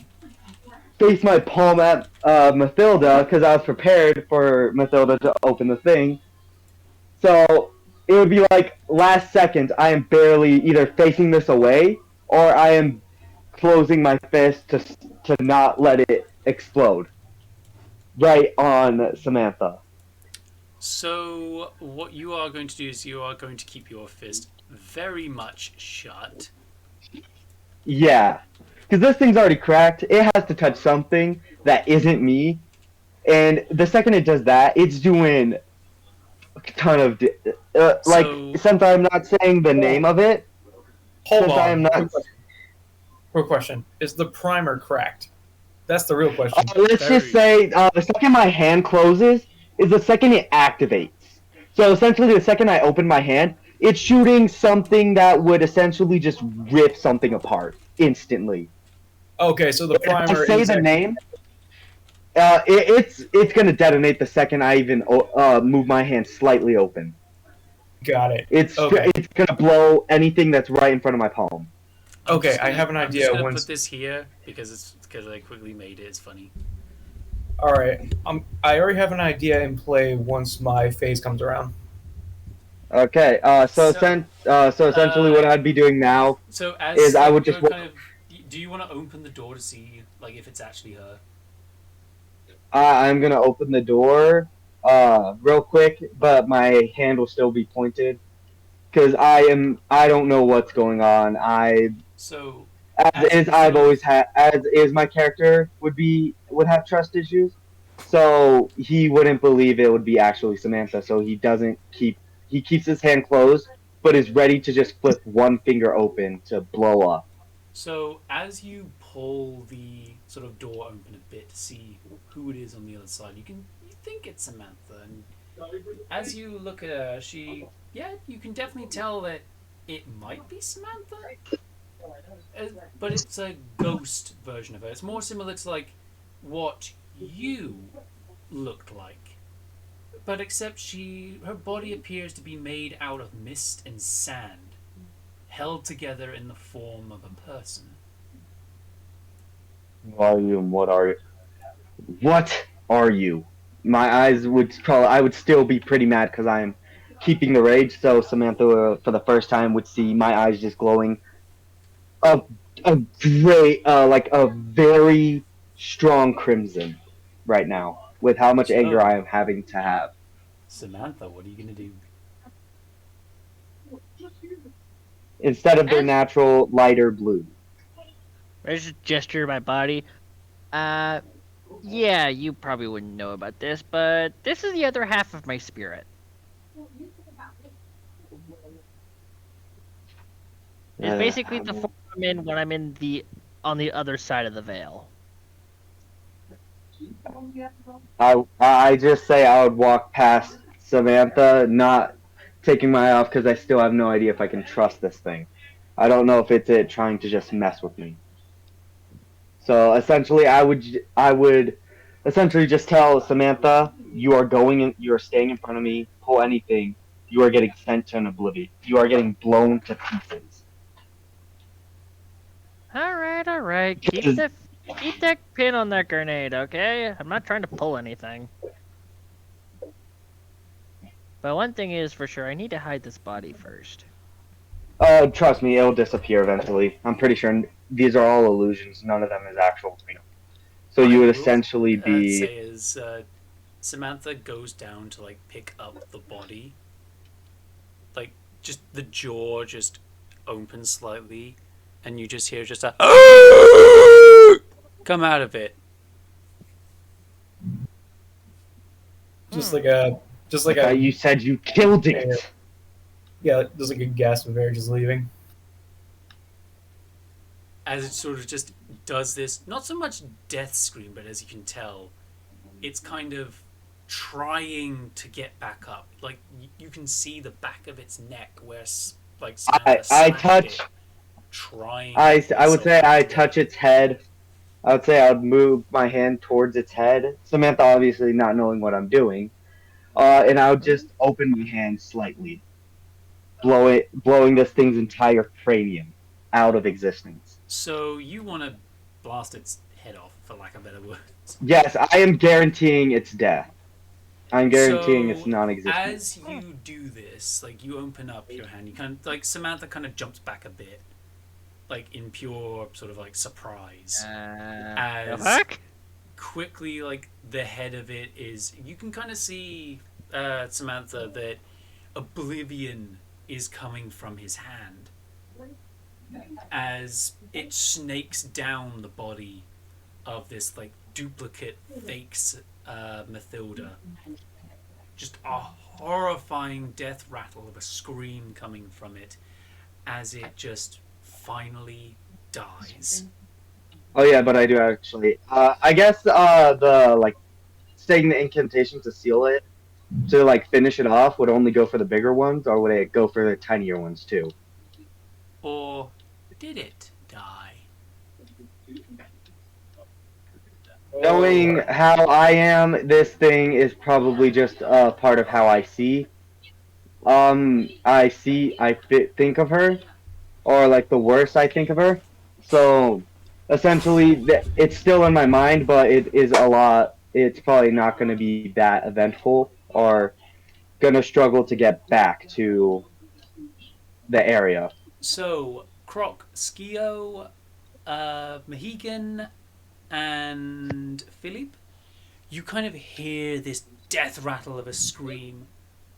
face my palm at Mathilda because I was prepared for Mathilda to open the thing. So it would be like last second I am barely either facing this away or I am closing my fist to not let it explode right on Samantha. So what you are going to do is you are going to keep your fist very much shut. Yeah, because this thing's already cracked. It has to touch something that isn't me, and the second it does that, it's doing a ton of since I'm not saying the name of it. Hold on. Quick question: is the primer cracked? That's the real question. Let's just say the second my hand closes is the second it activates. So essentially, the second I open my hand, it's shooting something that would essentially just rip something apart instantly. Okay, so the primer. If I say the name, it's gonna detonate the second I even move my hand slightly open. Got it. It's gonna blow anything that's right in front of my palm. Okay, I have an idea. I'm just gonna put this here because I quickly made it. It's funny. All right, I already have an idea in play once my phase comes around. Okay, so essentially, what I'd be doing now is I would just. Do you want to open the door to see like if it's actually her? I'm gonna open the door, real quick, but my hand will still be pointed, because I don't know what's going on. As is my character would have trust issues, so he wouldn't believe it would be actually Samantha, so he doesn't keep he keeps his hand closed, but is ready to just flip one finger open to blow up. So as you pull the sort of door open a bit to see who it is on the other side, you think it's Samantha, and as you look at her, you can definitely tell that it might be Samantha, but it's a ghost version of her. It's more similar to like what you looked like, but except her body appears to be made out of mist and sand, held together in the form of a person. Volume, what are you? What are you? My eyes would probably. I would still be pretty mad because I am keeping the rage. So Samantha, for the first time, would see my eyes just glowing a a great, like a very strong crimson right now with how much anger I So, am having to have. Samantha, what are you gonna do? Instead of their As natural lighter blue. I just gesture my body. Uh, yeah, you probably wouldn't know about this, but this is the other half of my spirit. It's basically the form I'm in when I'm in the on the other side of the veil. I just say I would walk past Samantha, not taking my eye off because I still have no idea if I can trust this thing. I don't know if it's it trying to just mess with me. So essentially, I would essentially just tell Samantha, you are going in, you are staying in front of me. Pull anything, you are getting sent to an oblivion. You are getting blown to pieces. All right. Because Keep that pin on that grenade, okay? I'm not trying to pull anything. But one thing is for sure, I need to hide this body first. trust me, it'll disappear eventually. I'm pretty sure these are all illusions. None of them is actual. So What you I would will essentially be. say is Samantha goes down to like pick up the body, like just the jaw just opens slightly, and you just hear just a come out of it. Just like a, just like a, You said you killed it. yeah, just like a gasp of air just leaving. As it sort of just does this, not so much death scream, but as you can tell, it's kind of trying to get back up. Like you can see the back of its neck where like Samantha I slashed touch. it, trying to pull I would itself say back I together. touch its head. I would say I would move my hand towards its head. Samantha obviously not knowing what I'm doing. And I would just open my hand slightly, blowing this thing's entire cranium out of existence. So you want to blast its head off, for lack of better words. Yes, I am guaranteeing its death. I'm guaranteeing its So non-existence. as you do this, like you open up your hand, you kind of like Samantha kind of jumps back a bit, like in pure sort of like surprise. The As fuck? quickly, like the head of it is, you can kind of see Samantha that oblivion is coming from his hand as it snakes down the body of this like duplicate fake Mathilda. Just a horrifying death rattle of a scream coming from it as it just finally dies. Oh yeah, but I do actually. I guess the like saying the incantation to seal it to like finish it off would only go for the bigger ones, or would it go for the tinier ones too? Or did it die? Knowing how I am, this thing is probably just a part of how I see. Think of her, or like the worst I think of her. So, essentially, it's still in my mind, but it is a lot. It's probably not going to be that eventful, or going to struggle to get back to the area. So, Croc, Skio, Mohegan, and Philip, you kind of hear this death rattle of a scream,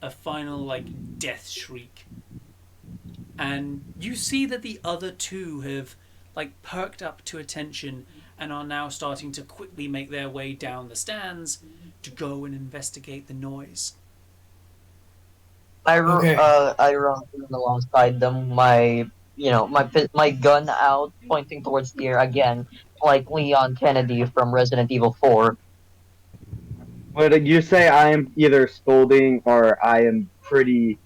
a final, like, death shriek. And you see that the other two have, like, perked up to attention and are now starting to quickly make their way down the stands to go and investigate the noise. Okay. I run alongside them, my gun out, pointing towards the air again, like Leon Kennedy from Resident Evil 4. But you say I am either scolding or I am pretty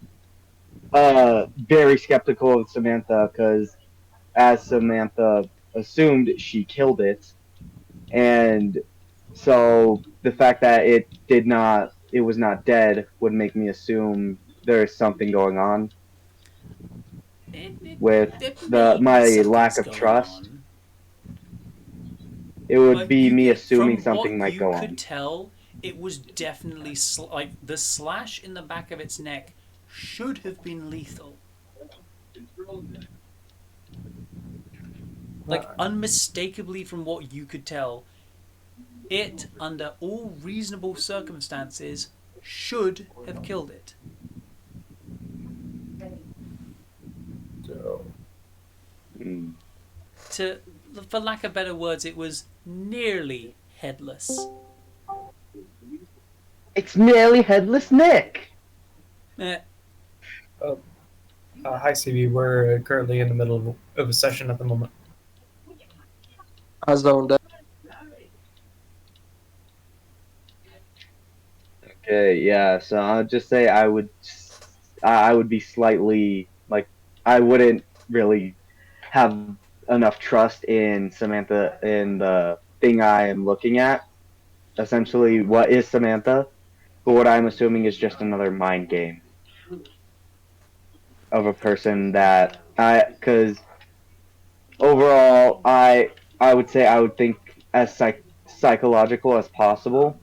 very skeptical of Samantha because as Samantha assumed she killed it, and so the fact that it was not dead would make me assume there's something going on with There may be my something's lack of going trust. on, It would but be you me could, assuming from something what might you go could on. tell, it was definitely like the slash in the back of its neck should have been lethal. Like unmistakably, from what you could tell, it under all reasonable circumstances should have killed it. So, Hmm. To, for lack of better words, it was nearly headless. It's nearly headless Nick. Eh, hi, CB. We're currently in the middle of a session at the moment. I zoned out. Okay, yeah. So I'll just say I would be slightly like I wouldn't really have enough trust in Samantha in the thing I am looking at. Essentially, what is Samantha? But what I'm assuming is just another mind game of a person that because overall, I would say I would think as psychological as possible,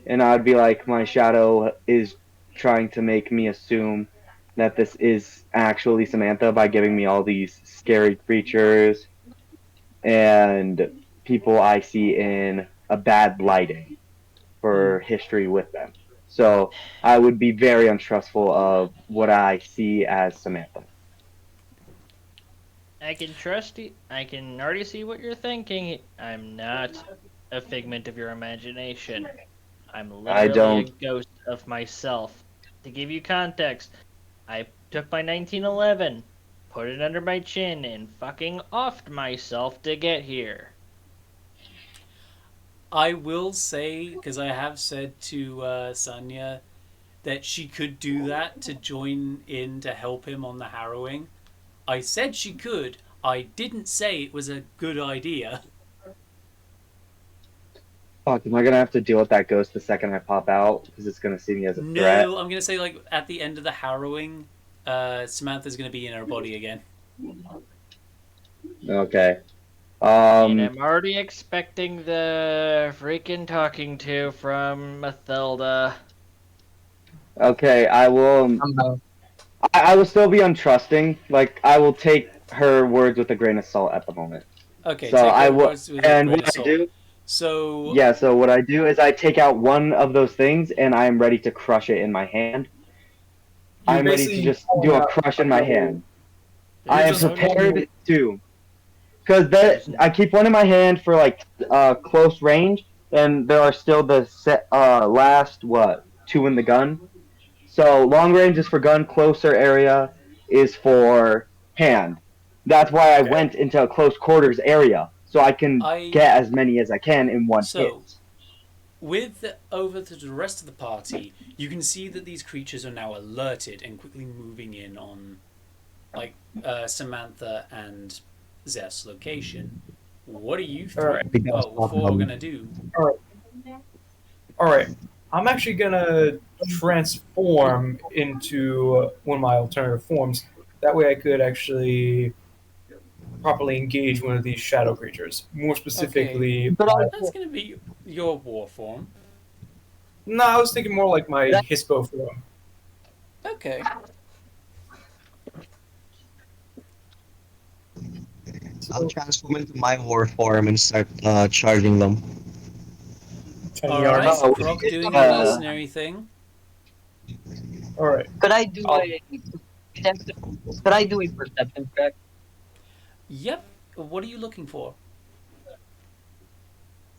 and I'd be like, my shadow is trying to make me assume that this is actually Samantha by giving me all these scary creatures and people I see in a bad lighting for history with them. So I would be very untrustful of what I see as Samantha. I can trust you. I can already see what you're thinking. I'm not a figment of your imagination. I'm I literally a don't. ghost of myself. To give you context, I took my 1911, put it under my chin, and fucking offed myself to get here. I will say, because I have said to Sanya that she could do that to join in to help him on the harrowing. I said she could. I didn't say it was a good idea. Fuck, am I gonna have to deal with that ghost the second I pop out? Because it's gonna see me as a threat. No, I'm gonna say like at the end of the harrowing, Samantha's gonna be in her body again. Okay. And I'm already expecting the freaking talking to from Mathilda. Okay, I will. I will still be untrusting. Like I will take her words with a grain of salt at the moment. Okay, So take I her will. words with a And grain of what I salt. do? So Yeah. So what I do is I take out one of those things, and I am ready to crush it in my hand. You're I'm ready to basically just do a crush in my hand. I am There's no prepared need. to, because I keep one in my hand for like close range, and there are still the last two in the gun. So long range is for gun, closer area is for hand. That's why I okay. went into a close quarters area, so I can I get as many as I can in one hit. so with over to the rest of the party, you can see that these creatures are now alerted and quickly moving in on like Samantha and Zeth's location. What are you All right. four gonna do? All right. All right. I'm actually gonna transform into one of my alternative forms. That way, I could actually properly engage one of these shadow creatures. More Okay, specifically, that's gonna be your war form. no, I was thinking more like my Hispo form. Okay. I'll transform into my war form and start charging them. Turn the All army. right, Oh, Croc doing your mercenary thing. All right. Could I do I'll- a could I do a perception check? Yep. What are you looking for?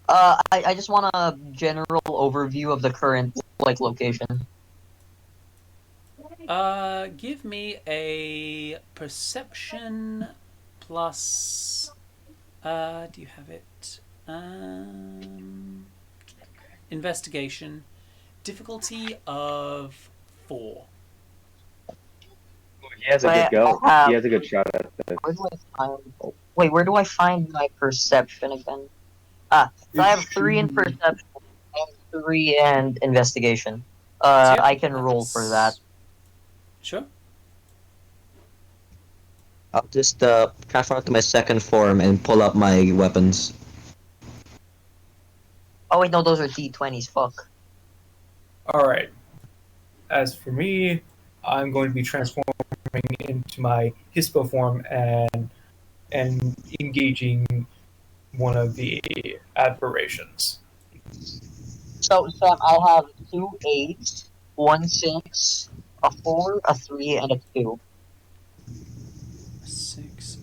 I just want a general overview of the current location. Give me a perception plus. Do you have it? Investigation. Difficulty of 4. He has a I good go. He have. has a good shot at this. Where do I find? Wait, where do I find my perception again? Ah, so I It have 3 in should be. perception and 3 in investigation. So yep, I can roll for that. Sure. I'll just transfer to my second form and pull up my weapons. Oh wait, no, those are D20s. Fuck. All right. As for me, I'm going to be transforming into my Hispo form and engaging one of the aberrations. So Sam, I have 2 8s, 1 6, a 4, a 3, and a 2. 6,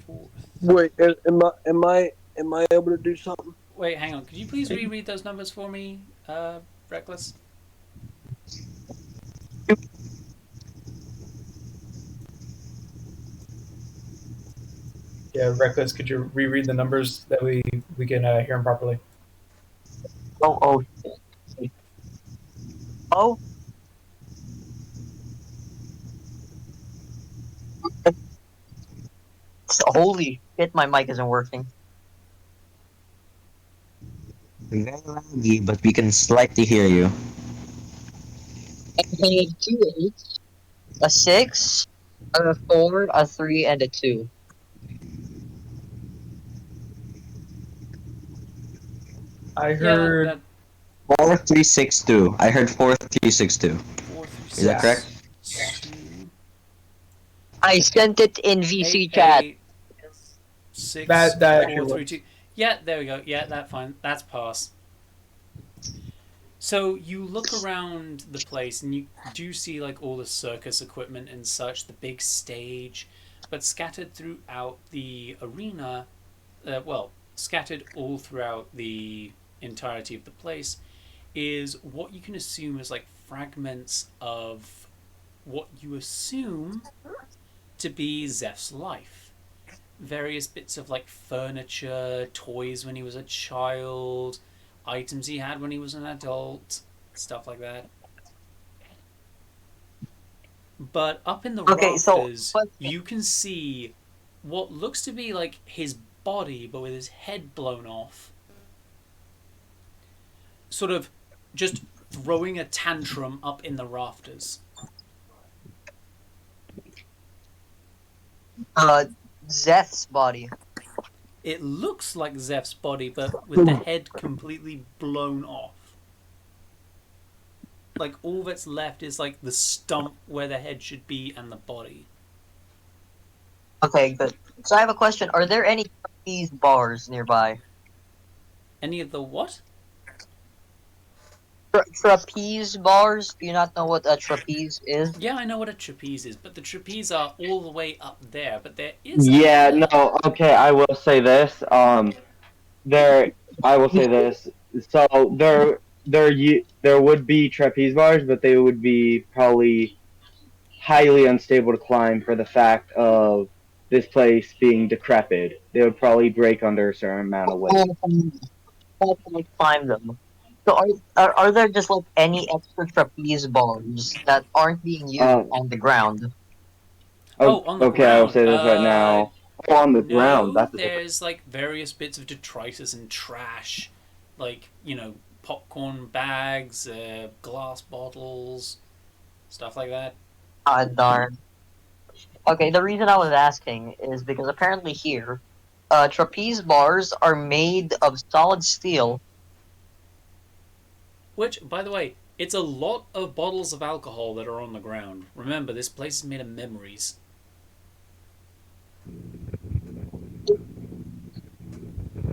4. Wait, am I able to do something? Wait, hang on. Could you please reread those numbers for me, Reckless? Yeah, Reckless, could you reread the numbers that we can hear them properly? Oh shit. Oh. Holy shit, my mic isn't working. Very laggy, but we can slightly hear you. I have 2 8s, a 6, a 4, a 3, and a 2. I Yeah, heard. that 4362. I heard 4362. 4 through Is that 6. correct? 2, I sent it in 8, VC chat. 6, That actually 4 through works. 2. Yeah, there we go. Yeah, that's fine. That's pass. So you look around the place and you do see like all the circus equipment and such, the big stage, but scattered throughout the arena, scattered all throughout the entirety of the place, is what you can assume is like fragments of what you assume to be Zeph's life. Various bits of like furniture, toys when he was a child, items he had when he was an adult, stuff like that. But up in the Okay, so rafters, you can see what looks to be like his body, but with his head blown off. Sort of just throwing a tantrum up in the rafters. Zeth's body. It looks like Zeph's body, but with the head completely blown off. Like all that's left is like the stump where the head should be and the body. Okay, good. So I have a question. Are there any trapeze bars nearby? Any of the what? Trapeze bars? Do you not know what a trapeze is? Yeah, I know what a trapeze is, but the trapeze are all the way up there. But there is. Yeah, no, okay, I will say this. There, I will say this. So there would be trapeze bars, but they would be probably highly unstable to climb for the fact of this place being decrepit. They would probably break under a certain amount of weight. How can I climb them? So are there just like any extra trapeze bars that aren't being used on the ground? On the okay, ground. I will say this right now. On the ground, No, that's a different. there's like various bits of detritus and trash, like popcorn bags, glass bottles, stuff like that. Ah, darn. Okay, the reason I was asking is because apparently here, trapeze bars are made of solid steel. Which, by the way, it's a lot of bottles of alcohol that are on the ground. Remember, this place is made of memories.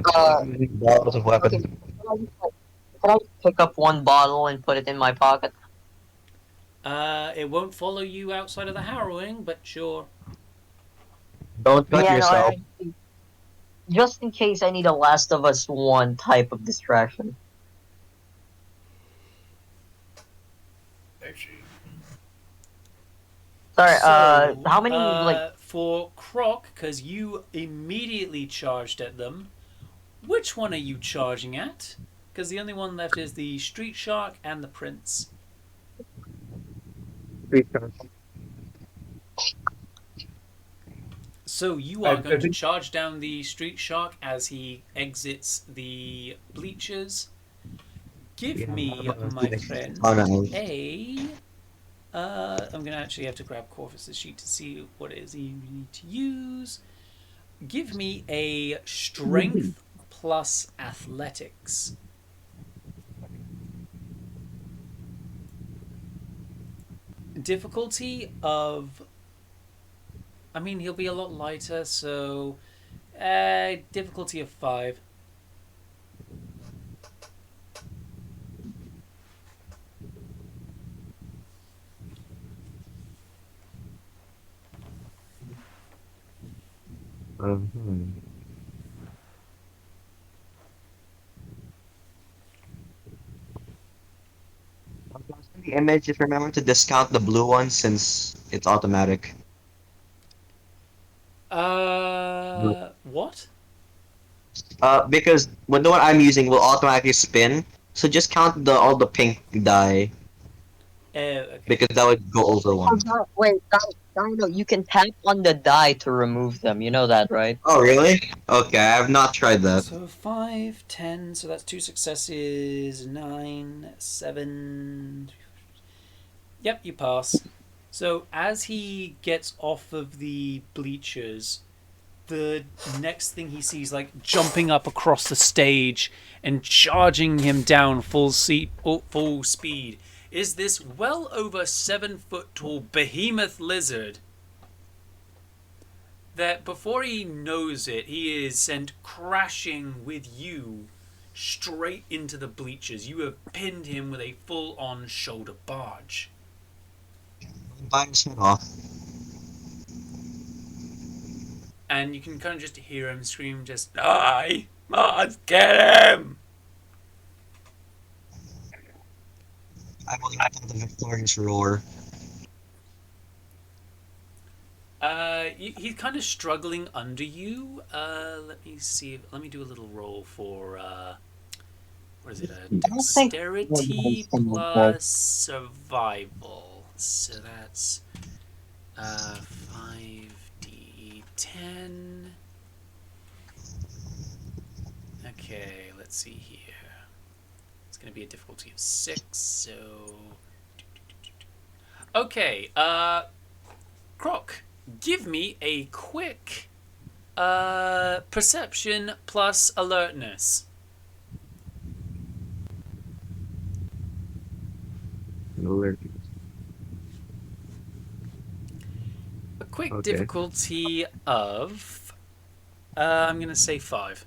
Bottles of weapons. Okay, can I pick up one bottle and put it in my pocket? It won't follow you outside of the Harrowing, but sure. Don't cut yourself. No, just in case I need a Last of Us 1 type of distraction. Sorry. So, How many like? for Croc, because you immediately charged at them, which one are you charging at? Because the only one left is the Street Shark and the Prince. So you are going to think charge down the Street Shark as he exits the bleachers. Give me, my friend, a. I'm going to actually have to grab Corvus' sheet to see what it is you need to use. Give me a strength plus athletics. Difficulty of. I mean, he'll be a lot lighter, so. Difficulty of 5. The image, just remember to discount the blue one since it's automatic. What? Because the one I'm using will automatically spin, so just count all the pink die Okay. because that would go over Oh, one. wait, Dino, you can tap on the die to remove them. You know that, right? Oh really? Okay, I have not tried that. So 5, 10, so that's 2 successes, 9, 7. Yep, you pass. So as he gets off of the bleachers, the next thing he sees, like jumping up across the stage and charging him down full speed, is this well over 7-foot tall behemoth lizard. That before he knows it, he is sent crashing with you straight into the bleachers. You have pinned him with a full-on shoulder barge. Bite his head off. And you can kind of just hear him scream, just, die! Mars, get him! I will laugh at the victorious roar. He's kind of struggling under you. Let me see. Let me do a little roll for, what is it? Dexterity plus survival. So that's, 5d10. Okay, let's see here. It's going to be a difficulty of 6, so... Okay, Croc, give me a quick perception plus alertness. A quick difficulty of, I'm going to say 5.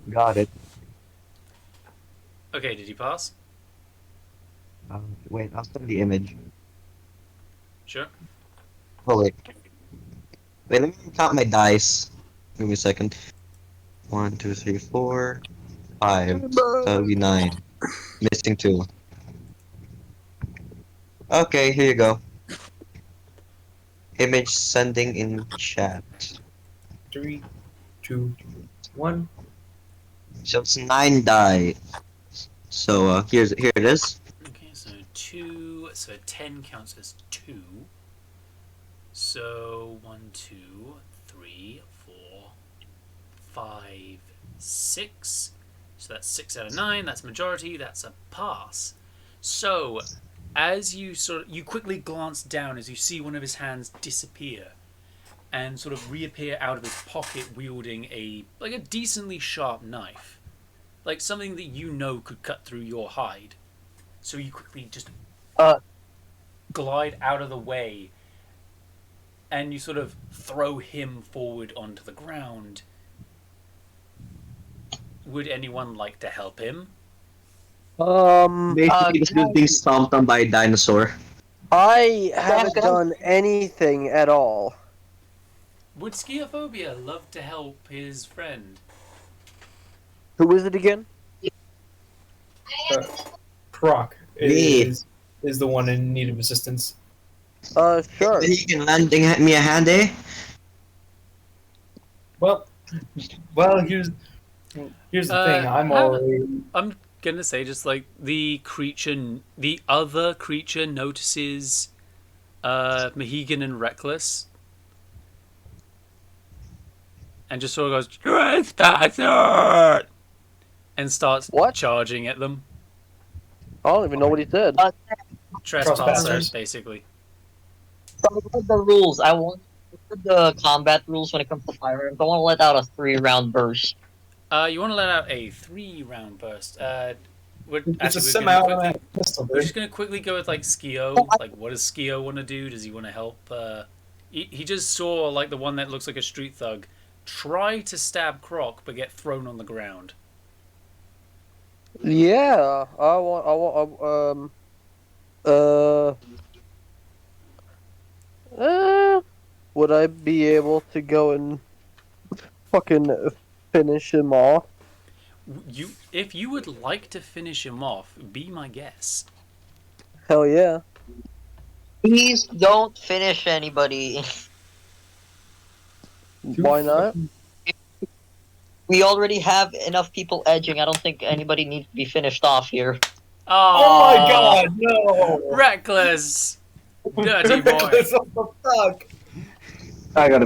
Got it. Okay, did you pass? Wait, I'll send the image. Sure. Oh wait. Wait, let me count my dice. Give me a second. 1, 2, 3, 4, 5. That would be 9. Missing 2. Okay, here you go. Image sending in chat. 3, 2, 1. So it's 9 die. So here it is. Okay, so 2, so 10 counts as 2. So 1, 2, 3, 4, 5, 6. So that's 6 out of 9. That's majority. That's a pass. So as you you quickly glance down as you see one of his hands disappear and sort of reappear out of his pocket wielding a decently sharp knife, like something that you know could cut through your hide. So you quickly just glide out of the way and you sort of throw him forward onto the ground. Would anyone like to help him? Basically, this dude being stomped on by a dinosaur. I haven't done anything at all. Would Skeophobia love to help his friend? Who is it again? Croc Me. is the one in need of assistance. Sure. You can lend me a hand, eh? Well, well, here's the thing. I'm already. I'm gonna say just like the other creature notices Mohegan and Reckless, and just sort of goes trespasser and starts What? charging at them. I don't even know what he said. Trespasser, Trespassers. basically. So what are the rules? I want the combat rules when it comes to firearms. I want to let out a 3-round burst. You want to let out a 3-round burst. It's a we're gonna semi-automatic pistol, we're dude. just gonna quickly go with like Skio. Like, what does Skio want to do? Does he want to help? He just saw like the one that looks like a street thug try to stab Croc, but get thrown on the ground. Yeah, uh, would I be able to go and fucking finish him off? If you would like to finish him off, be my guest. Hell yeah. Please don't finish anybody. Why not? We already have enough people edging. I don't think anybody needs to be finished off here. Oh my god, no! Reckless, dirty boy. Reckless, what the fuck? I gotta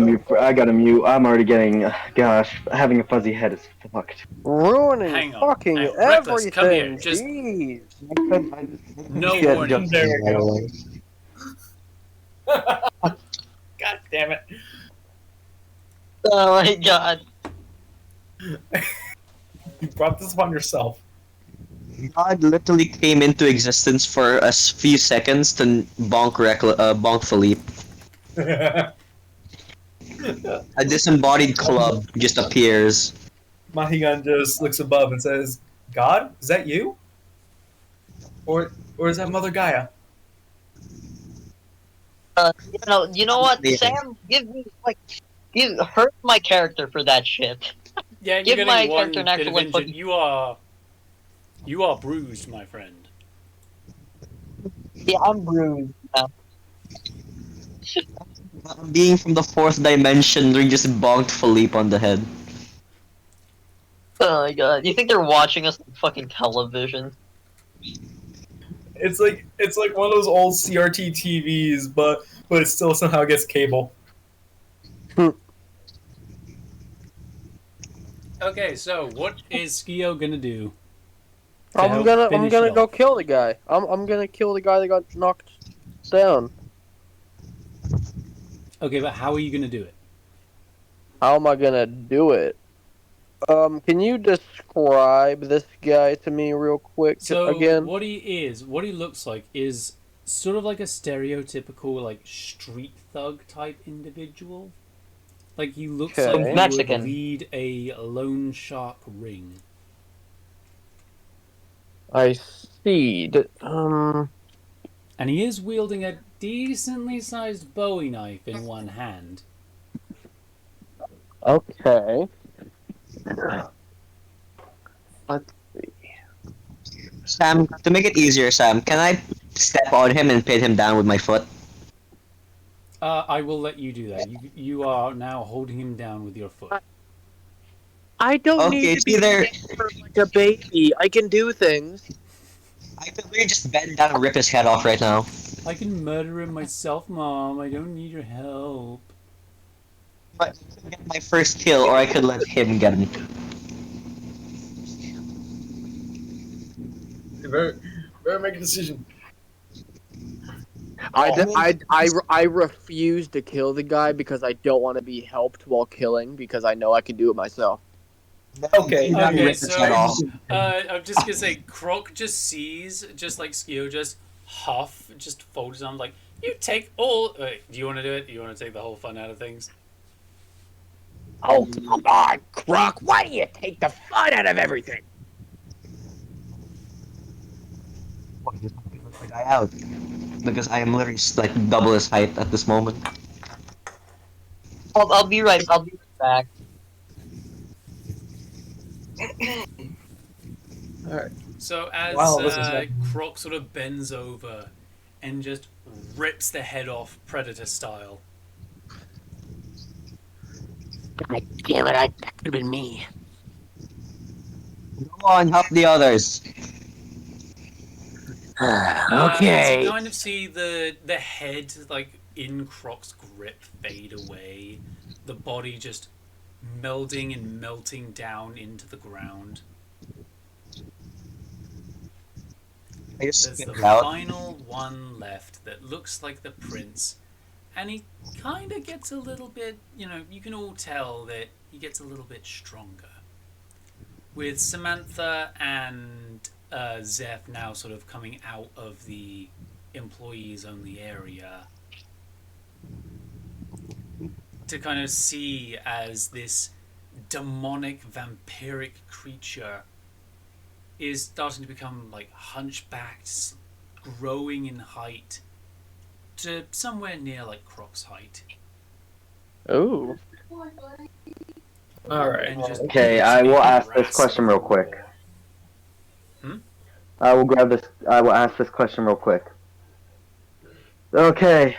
mute. I'm already getting, gosh, having a fuzzy head is fucked. Ruining Hang on, fucking hang on. Reckless, everything. come here. Just Jeez. no Shit, warning. There we go. God damn it. Oh my god. You brought this upon yourself. God literally came into existence for a few seconds to bonk Philippe. A disembodied club just appears. Mahigan just looks above and says, God? Is that you? Or is that Mother Gaia? You know what, Yeah. Sam? Hurt my character for that shit. Yeah, Give you're my getting one character an bit actual of like injury. fucking. You are bruised, my friend. Yeah, I'm bruised now. Being from the fourth dimension, we just bonked Philippe on the head. Oh my god. You think they're watching us on fucking television? It's like one of those old CRT TVs, but it still somehow gets cable. Okay, so what is Skio gonna do? I'm gonna go kill the guy. I'm gonna kill the guy that got knocked down. Okay, but how are you gonna do it? How am I gonna do it? Can you describe this guy to me real quick So again? what he looks like is sort of like a stereotypical like street thug type individual. Like he looks Okay. like he Mexican. would lead a loan shark ring. I see. And he is wielding a decently sized Bowie knife in one hand. Okay. Sam, to make it easier, Sam, can I step on him and pin him down with my foot? I will let you do that. You are now holding him down with your foot. I don't Okay, need it's to be either- like a baby. I can do things. I could literally just bend down and rip his head off right now. I can murder him myself, Mom. I don't need your help. But I could get my first kill, or I could let him get him. You better make a decision. I refuse to kill the guy because I don't want to be helped while killing because I know I can do it myself. Okay. Okay, Rip his head off. so I'm just gonna say, Croc just sees, just like Skio, just huff, just folds his arms like, you take all. Wait, do you want to do it? Do you want to take the whole fun out of things? Oh, come on, Croc. Why do you take the fun out of everything? The guy out. Because I am literally like double his height at this moment. I'll be right. I'll be right back. Alright. So as Wow, this is like- Croc sort of bends over and just rips the head off Predator style. God damn it, that could have been me. Go on, help the others. So Okay. you kind of see the head like in Croc's grip fade away, the body just melding and melting down into the ground. I just There's spit the it out. final one left that looks like the prince, and he kind of gets a little bit, you can all tell that he gets a little bit stronger. With Samantha and Zeph now sort of coming out of the employees only area to kind of see as this demonic vampiric creature is starting to become like hunchbacked, growing in height to somewhere near like Croc's height. Ooh. Alright. And just Okay, I will ask this grasp question real quick. Hmm? I will ask this question real quick. Okay,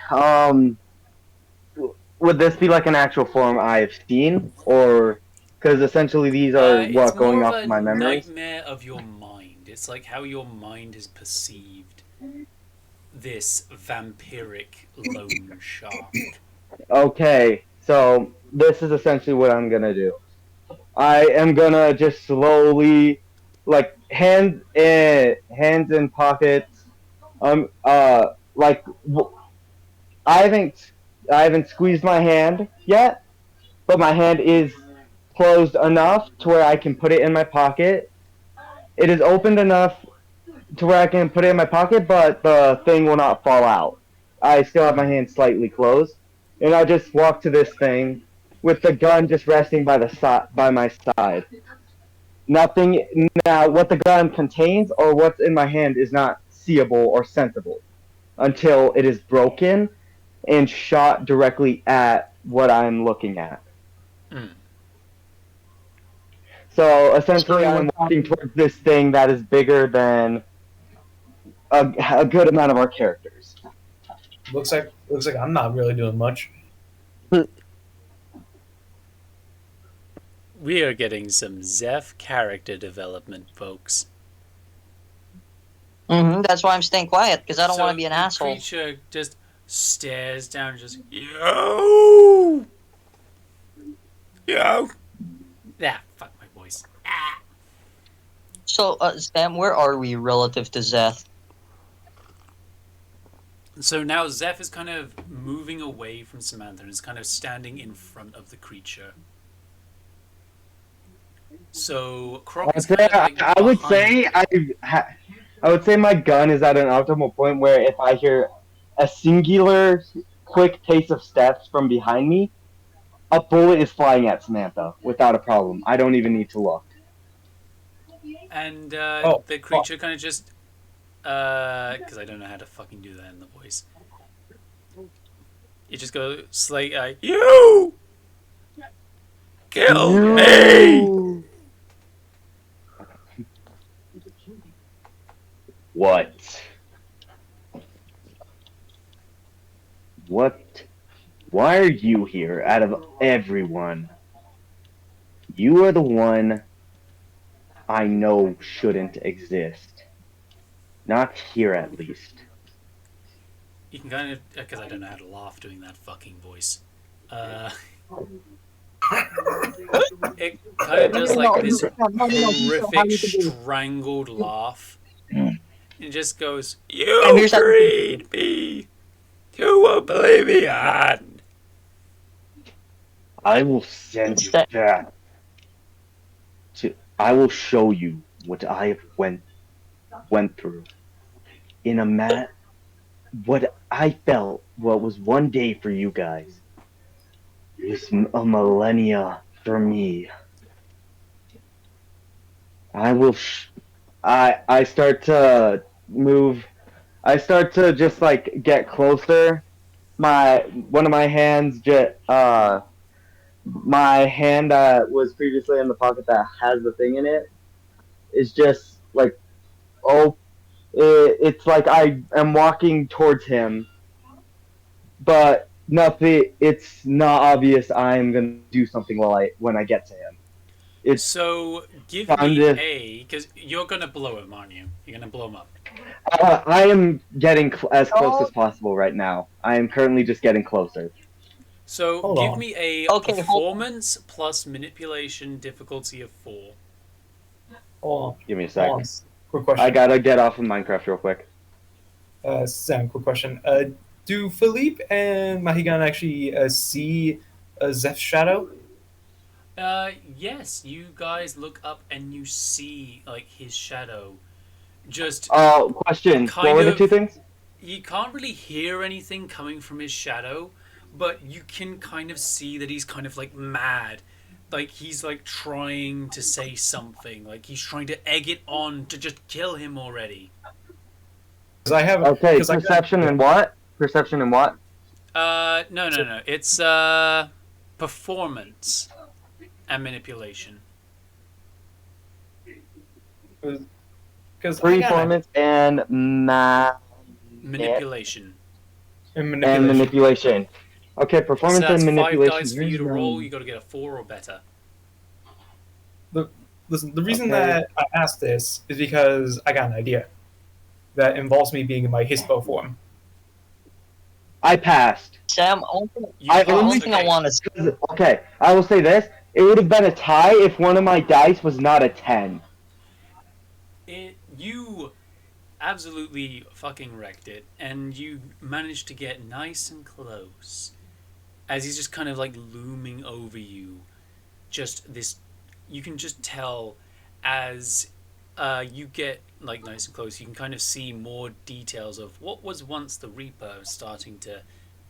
would this be like an actual form I've seen, or because essentially these are it's going more off of a my memories? nightmare of your mind. It's like how your mind has perceived this vampiric loan shark. Okay, so this is essentially what I'm gonna do. I am gonna just slowly, like hands in pockets. Like I haven't squeezed my hand yet, but my hand is closed enough to where I can put it in my pocket. It is opened enough to where I can put it in my pocket, but the thing will not fall out. I still have my hand slightly closed, and I just walk to this thing with the gun just resting by my side. Nothing now. What the gun contains or what's in my hand is not seeable or sensible until it is broken and shot directly at what I'm looking at. Mm. So essentially, I'm walking towards this thing that is bigger than a good amount of our characters. Looks like I'm not really doing much. We are getting some Zeph character development, folks. That's why I'm staying quiet because I don't So want to be an the asshole. creature just stares down and just, yo! Yo! Ah, fuck my voice. Ah. So, Sam, where are we relative to Zeth? So now Zeph is kind of moving away from Samantha and is kind of standing in front of the creature. So Croc is kind of like I would behind. say I would say my gun is at an optimal point where if I hear a singular quick pace of steps from behind me, a bullet is flying at Samantha without a problem. I don't even need to look. And Oh, the creature kind of just, because I don't know how to fucking do that in the voice. It just goes like, you kill me. What? What? Why are you here out of everyone? You are the one I know shouldn't exist. Not here, at least. You can kind of, because I don't know how to laugh doing that fucking voice. It kind of does like this horrific strangled laugh. It just goes, you freed me to oblivion. I will send you back. I will show you what I have went through. In a what I felt what was one day for you guys is a millennia for me. I will. I start to move. I start to just like get closer. One of my hands just my hand that was previously in the pocket that has the thing in it is just like, oh, it's like I am walking towards him, but nothing. It's not obvious I'm gonna do something when I get to him. It's So give I'm me just a, because you're gonna blow him, aren't you? You're gonna blow him up. I am getting as close as possible right now. I am currently just getting closer. So Hold give on. me a Okay, hold on. performance plus manipulation difficulty of 4. Hold on. Give me a Hold on. sec. Quick question. I gotta get off of Minecraft real quick. Sam, quick question. Do Philippe and Mahigan actually see Zeph's shadow? Yes, you guys look up and you see like his shadow. Just Question. What kind were the two of, things? you can't really hear anything coming from his shadow, but you can kind of see that he's kind of like mad. Like he's like trying to say something. Like he's trying to egg it on to just kill him already. Because I have. Okay, Because perception and what? Perception and what? No. It's performance and manipulation. Because Performance and Manipulation. and and manipulation. Okay, So performance that's and 5 manipulation. dice for you to roll. You got to get a 4 or better. Listen, the reason Okay. that I asked this is because I got an idea that involves me being in my Hispo form. I passed. Sam, You I the passed, only thing I okay. want to say. Okay, I will say this. It would have been a tie if one of my dice was not a 10. You absolutely fucking wrecked it, and you managed to get nice and close as he's just kind of like looming over you. Just this, you can just tell as you get like nice and close, you can kind of see more details of what was once the Reaper starting to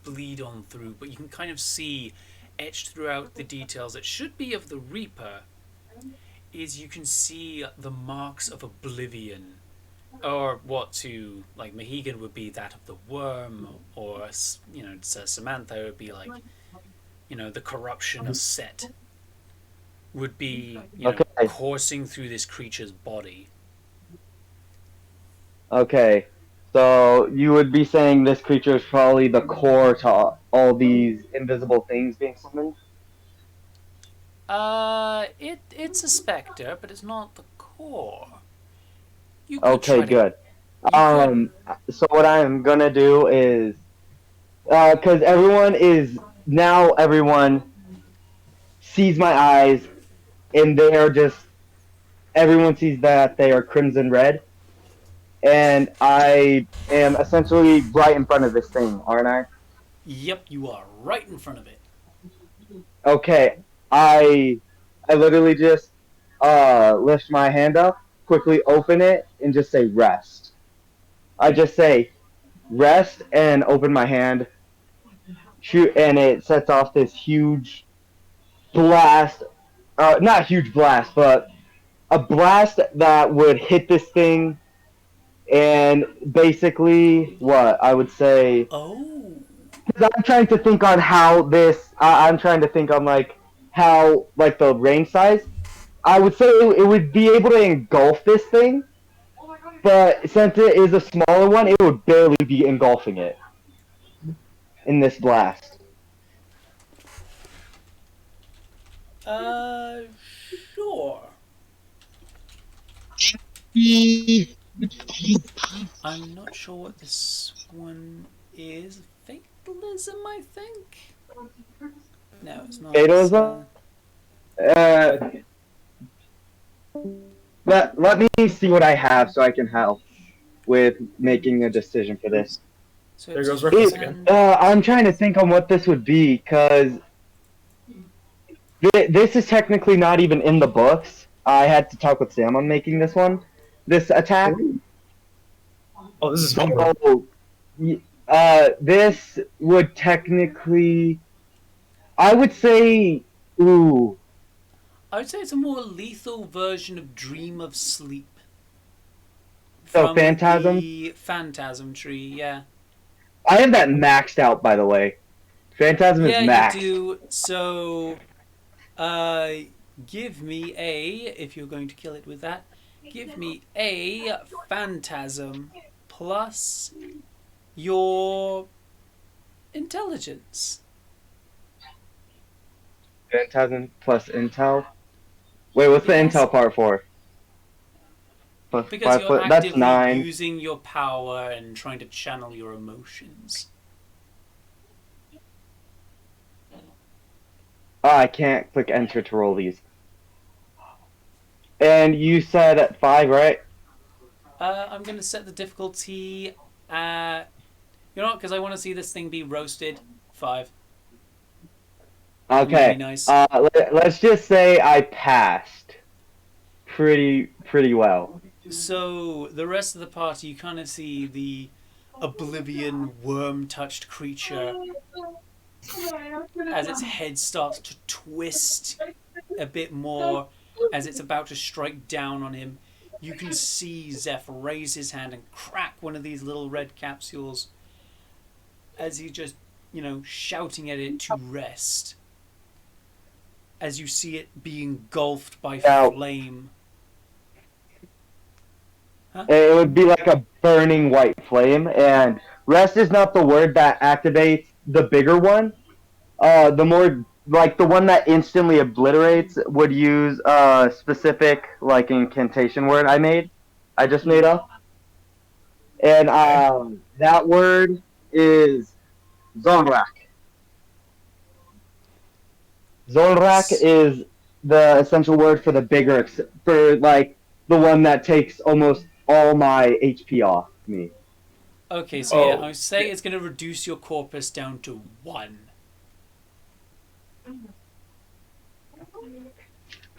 bleed on through, but you can kind of see etched throughout the details that should be of the Reaper is you can see the marks of oblivion, or what to like Mahigan would be that of the worm, or to Samantha it would be like the corruption of Set would be Okay. coursing through this creature's body. Okay, so you would be saying this creature is probably the core to all these invisible things being summoned? It's a specter, but it's not the core. You could Okay, try to. good. You could. So what I'm gonna do is, because everyone sees my eyes, and everyone sees that they are crimson red, and I am essentially right in front of this thing, aren't I? Yep, you are right in front of it. Okay, I literally just lift my hand up, quickly open it, and just say rest. I just say rest and open my hand, shoot, and it sets off this huge blast. Not a huge blast, but a blast that would hit this thing, and basically, what I would say. Oh. Because I'm trying to think on how this. I'm trying to think on how the range size. I would say it would be able to engulf this thing, but since it is a smaller one, it would barely be engulfing it in this blast. Sure. I'm not sure what this one is. Fatalism, I think? No, it's not. Fatalism? Let me see what I have so I can help with making a decision for this. So There goes Reckless again. I'm trying to think on what this would be, because this is technically not even in the books. I had to talk with Sam on making this attack. Oh, this is homebrew. This would technically, I would say, ooh. I would say it's a more lethal version of Dream of Sleep. So Phantasm? The Phantasm tree, yeah. I have that maxed out, by the way. Phantasm is maxed. Yeah, you do. So Give me if you're going to kill it with that, give me a phantasm plus your intelligence. Phantasm plus intel. Wait, what's the Yes. intel part for? Plus Because 5 you're foot. That's actively 9. using your power and trying to channel your emotions. Oh, I can't click enter to roll these. And you said at 5, right? I'm going to set the difficulty at... You know what? Because I want to see this thing be roasted. 5. Okay. Really nice. Let's just say I passed. Pretty well. So, the rest of the party, you kind of see the oblivion worm-touched creature as its head starts to twist a bit more as it's about to strike down on him. You can see Zeph raise his hand and crack one of these little red capsules as he just, shouting at it to rest. As you see it being engulfed by flame. Huh? It would be like a burning white flame, and rest is not the word that activates the bigger one. The more, like, the one that instantly obliterates would use a specific, like, incantation word I just made up. And that word is Zonrak. Zonrak is the essential word for the bigger, for, like, the one that takes almost all my HP off me. Okay, so yeah, I would say it's going to reduce your corpus down to 1.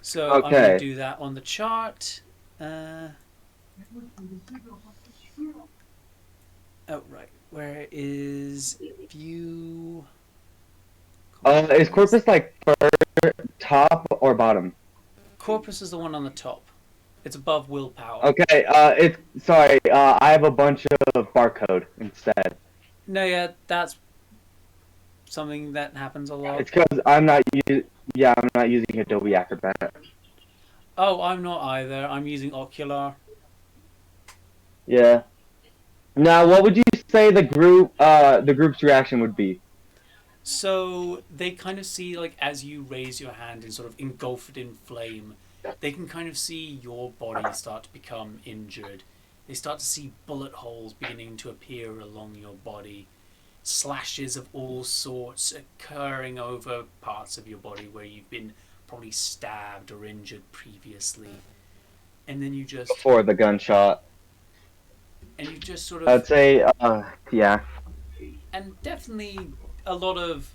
So I'm going to do that on the chart. Oh, right. Where is view? Is corpus, like, top or bottom? Corpus is the one on the top. It's above willpower. Okay, I have a bunch of barcode instead. No, yeah, that's something that happens a lot. It's because I'm not using Adobe Acrobat. Oh, I'm not either. I'm using Ocular. Yeah. Now, what would you say the group's reaction would be? So they kind of see, like, as you raise your hand and sort of engulf it in flame, they can kind of see your body start to become injured. They start to see bullet holes beginning to appear along your body. Slashes of all sorts occurring over parts of your body where you've been probably stabbed or injured previously. And then you just... Before the gunshot. And you just sort of... I'd say, yeah. And definitely a lot of,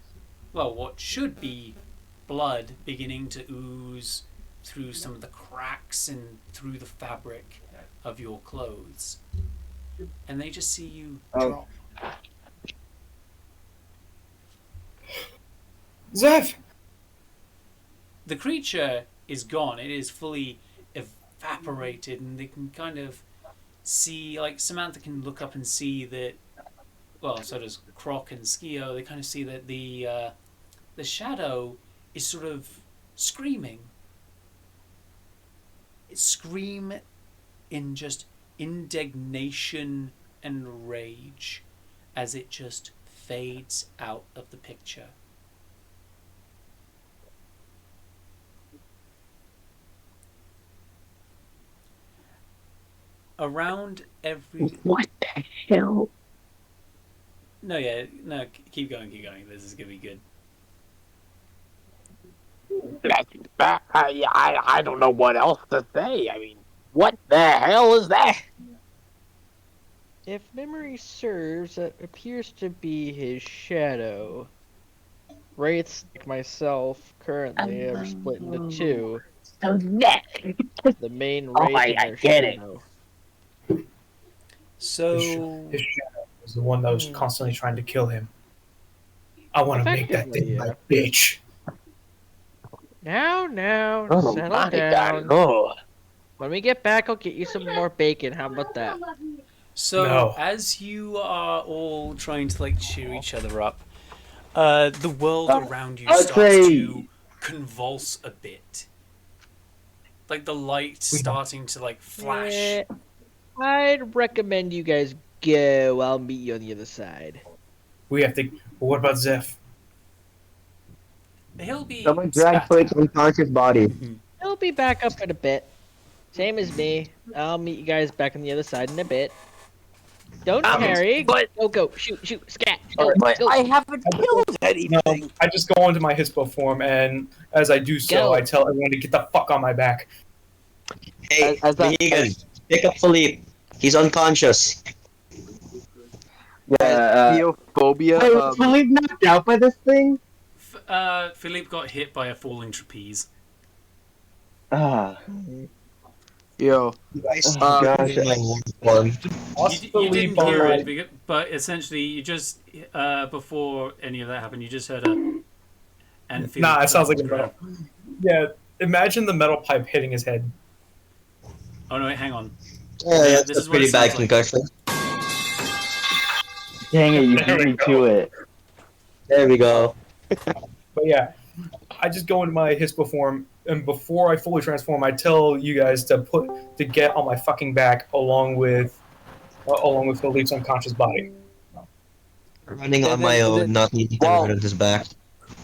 well, what should be blood beginning to ooze through some of the cracks and through the fabric of your clothes. And they just see you drop. Zeph! The creature is gone. It is fully evaporated, and they can kind of see, like, Samantha can look up and see that, well, so does Croc and Skio. They kind of see that the shadow is sort of screaming. It scream in just indignation and rage as it just fades out of the picture. Around every... What the hell? No, keep going. This is going to be good. I don't know what else to say. I mean, what the hell is that? If memory serves, that appears to be his shadow. Wraiths like myself currently are split into 2. So that... The main wraith I and their get it. shadow. So... His shadow was the one that was constantly trying to kill him. I want to make that thing my bitch. Now, Oh settle my down. God, Lord. When we get back, I'll get you some more bacon. How about that? So, as you are all trying to, like, cheer each other up, the world around you starts to convulse a bit. Like the light starting to like flash. I'd recommend you guys go. I'll meet you on the other side. We have to. What about Zeph? He'll be Someone drag Flake's unconscious body. He'll be back up in a bit. Same as me. I'll meet you guys back on the other side in a bit. Don't carry. but- Go. Shoot. Scat. But Go. I haven't killed anything. No, I just go into my Hispo form, and as I do so, Go. I tell everyone to get the fuck on my back. Hey, As that- Megan, pick up Philippe. He's unconscious. Yeah. Theophobia. Wait, was Philippe knocked out by this thing? Philippe got hit by a falling trapeze. Ah. Yo. Gosh, You didn't hear Philippe, it, but essentially you just before any of that happened, you just heard a. And Philippe Nah, it sounds like a fell to the metal. Yeah, imagine the metal pipe hitting his head. ground. Oh no! Wait, hang on. Yeah, this that's is a what pretty it bad sounds like. concussion. Dang it, you There beat we me go. to it. There we go. But yeah, I just go into my Hispo form, and before I fully transform, I tell you guys to get on my fucking back along with Philippe's unconscious body. Running on And my then- own, then- not needing to Well- get rid of his back.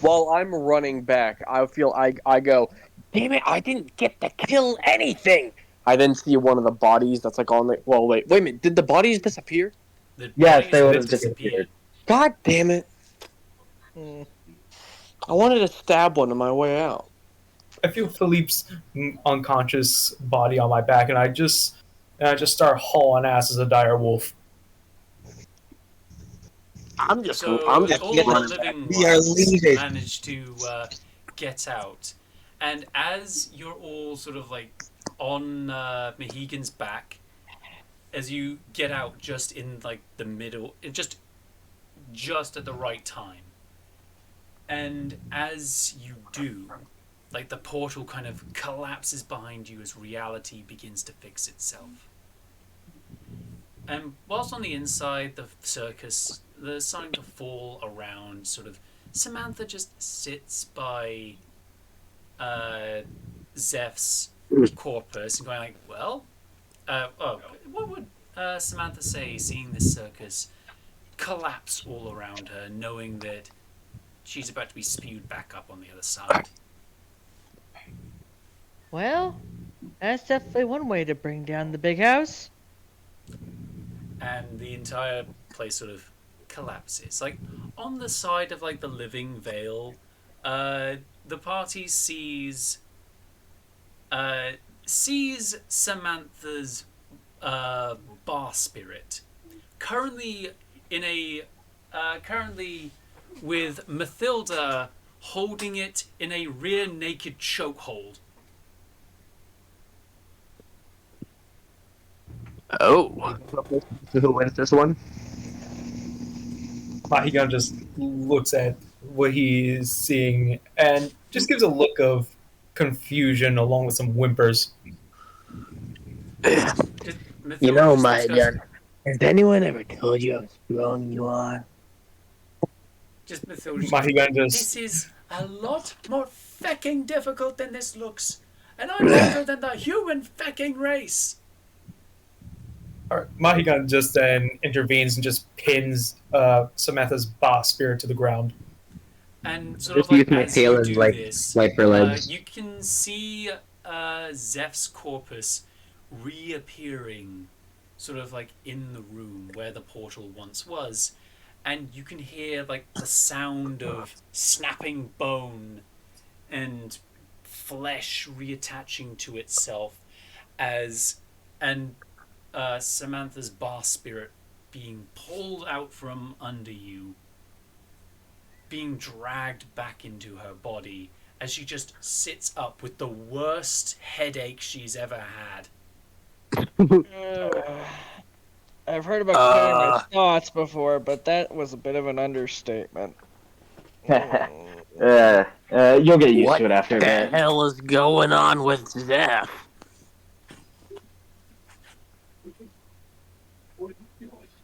While I'm running back, I feel I go, damn it, I didn't get to kill anything. I then see one of the bodies that's like on the. Well, wait a minute. Did the bodies disappear? The Yes, bodies they would have disappeared. disappeared. God damn it! Hmm. I wanted to stab one on my way out. I feel Philippe's unconscious body on my back, and I just start hauling ass as a dire wolf. I'm just So running all the back. living We are ones leaving. managed to get out, and as you're all sort of like on Mohegan's back, as you get out just in like the middle, just at the right time, and as you do, like the portal kind of collapses behind you as reality begins to fix itself. And whilst on the inside, the circus, there's starting to fall around. Sort of, Samantha just sits by Zeph's corpus and going like, "Well, what would Samantha say seeing this circus collapse all around her, knowing that she's about to be spewed back up on the other side?" Well, that's definitely one way to bring down the big house. And the entire place sort of collapses. Like on the side of like the living veil, the party sees Samantha's bar spirit currently with Mathilda holding it in a rear naked chokehold. Oh. Who wins this one? Mahigan just looks at what he's seeing and just gives a look of confusion along with some whimpers. You know, Mathilda my just gun. Has anyone ever told you how strong you are? Just Mathilda just Mahigan This just is a lot more fecking difficult than this looks. And I'm better than the human fecking race. Mahigan just then intervenes and just pins Samantha's boss spirit to the ground. And sort Just of like use my as tail you and do like this, wipe her legs. you can see Zeph's corpus reappearing sort of like in the room where the portal once was. And you can hear like the sound of snapping bone and flesh reattaching to itself and Samantha's bar spirit being pulled out from under you, being dragged back into her body as she just sits up with the worst headache she's ever had. I've heard about clearing my thoughts before, but that was a bit of an understatement. You'll get used What to it after a the bit. hell is going on with Zeph?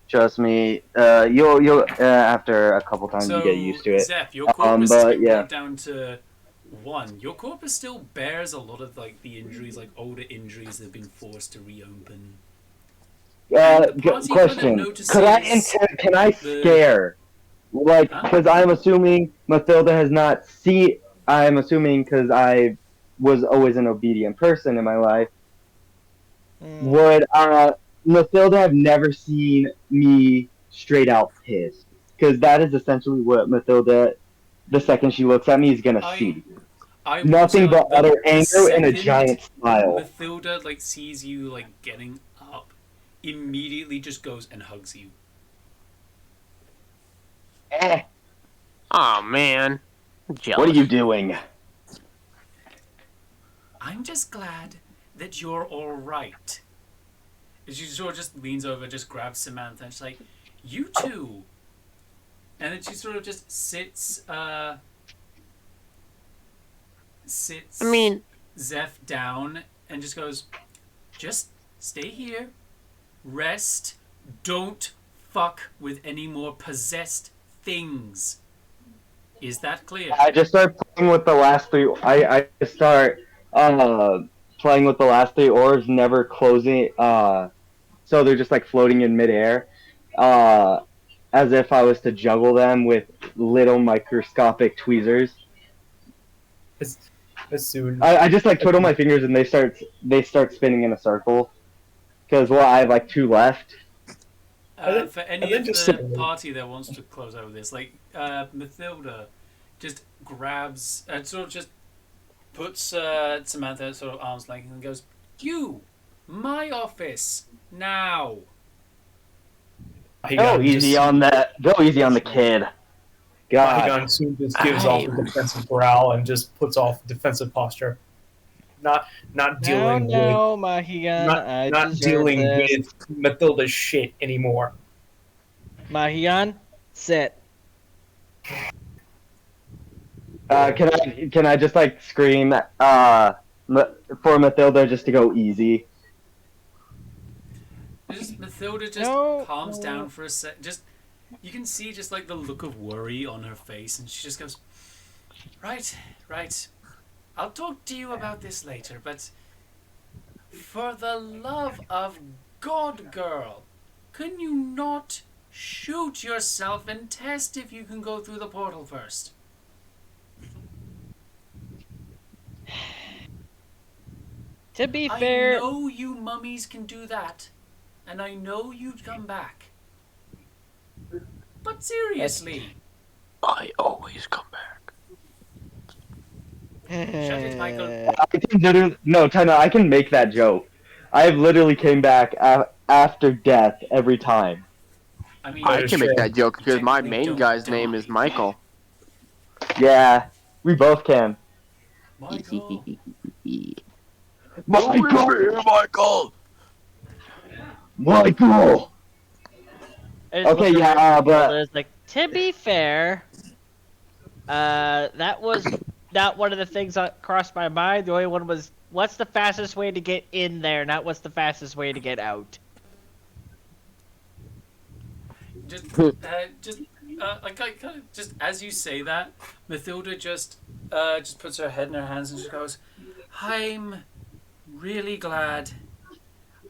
Trust me, you'll after a couple times So, you get used to it. Zeph, your corpus but has been yeah. brought down to One, your corpus still bears a lot of like the injuries, like older injuries that have been forced to reopen. And the party kind of Question: notices Can I the scare? Like, huh? because I'm assuming Mathilda has not seen. I'm assuming because I was always an obedient person in my life. Would Mathilda have never seen me straight out pissed? Because that is essentially what Mathilda, the second she looks at me, is gonna I see. I will say Nothing like but utter the anger and a second giant smile. Mathilda like sees you like getting up, immediately just goes and hugs you. Eh, Oh man, I'm what are jealous. you doing? I'm just glad that you're all right. And she sort of just leans over, just grabs Samantha, and she's like, "You too." And then she sort of just I sits mean, Zeph down and just goes, "Just stay here, rest, don't fuck with any more possessed things." Is that clear? I just start playing with the last three. I just start playing with the last three orbs, never closing. So they're just like floating in midair, uh, as if I was to juggle them with little microscopic tweezers. As soon I just like twiddle my fingers and they start spinning in a circle. Because I have like two left. For and any then of just sit the party that wants to close out with this, like Mathilda just grabs, sort of just puts Samantha sort of arm's length and goes, "You, my office now." Go easy on that. Go easy on the kid. God. Mahigan soon just gives off a defensive growl and just puts off defensive posture. Not Now, dealing with now, Mahigan, I not deserve dealing this. with Mathilda's shit anymore. Mahigan, sit. Can I just like scream for Mathilda just to go easy? Just Mathilda just No, calms no. down for a sec. Just you can see just like the look of worry on her face, and she just goes, "Right, right. I'll talk to you about this later, but for the love of God, girl, can you not shoot yourself and test if you can go through the portal first?" To be I fair, know you mummies can do that, and I know you'd come back. But seriously, I always come back. shut it, Michael. I can literally no, China. I can make that joke. I've literally came back after death every time. I mean, I is can make true. that joke because my technically main don't guy's name die. is Michael. Yeah, we both can. Michael. Michael, Michael. Michael. I just Okay, look yeah, over at but- Matilda, it's like, to be fair, that was not one of the things that crossed my mind. The only one was, what's the fastest way to get in there, not what's the fastest way to get out. Just as you say that, Mathilda just puts her head in her hands and just goes, "I'm really glad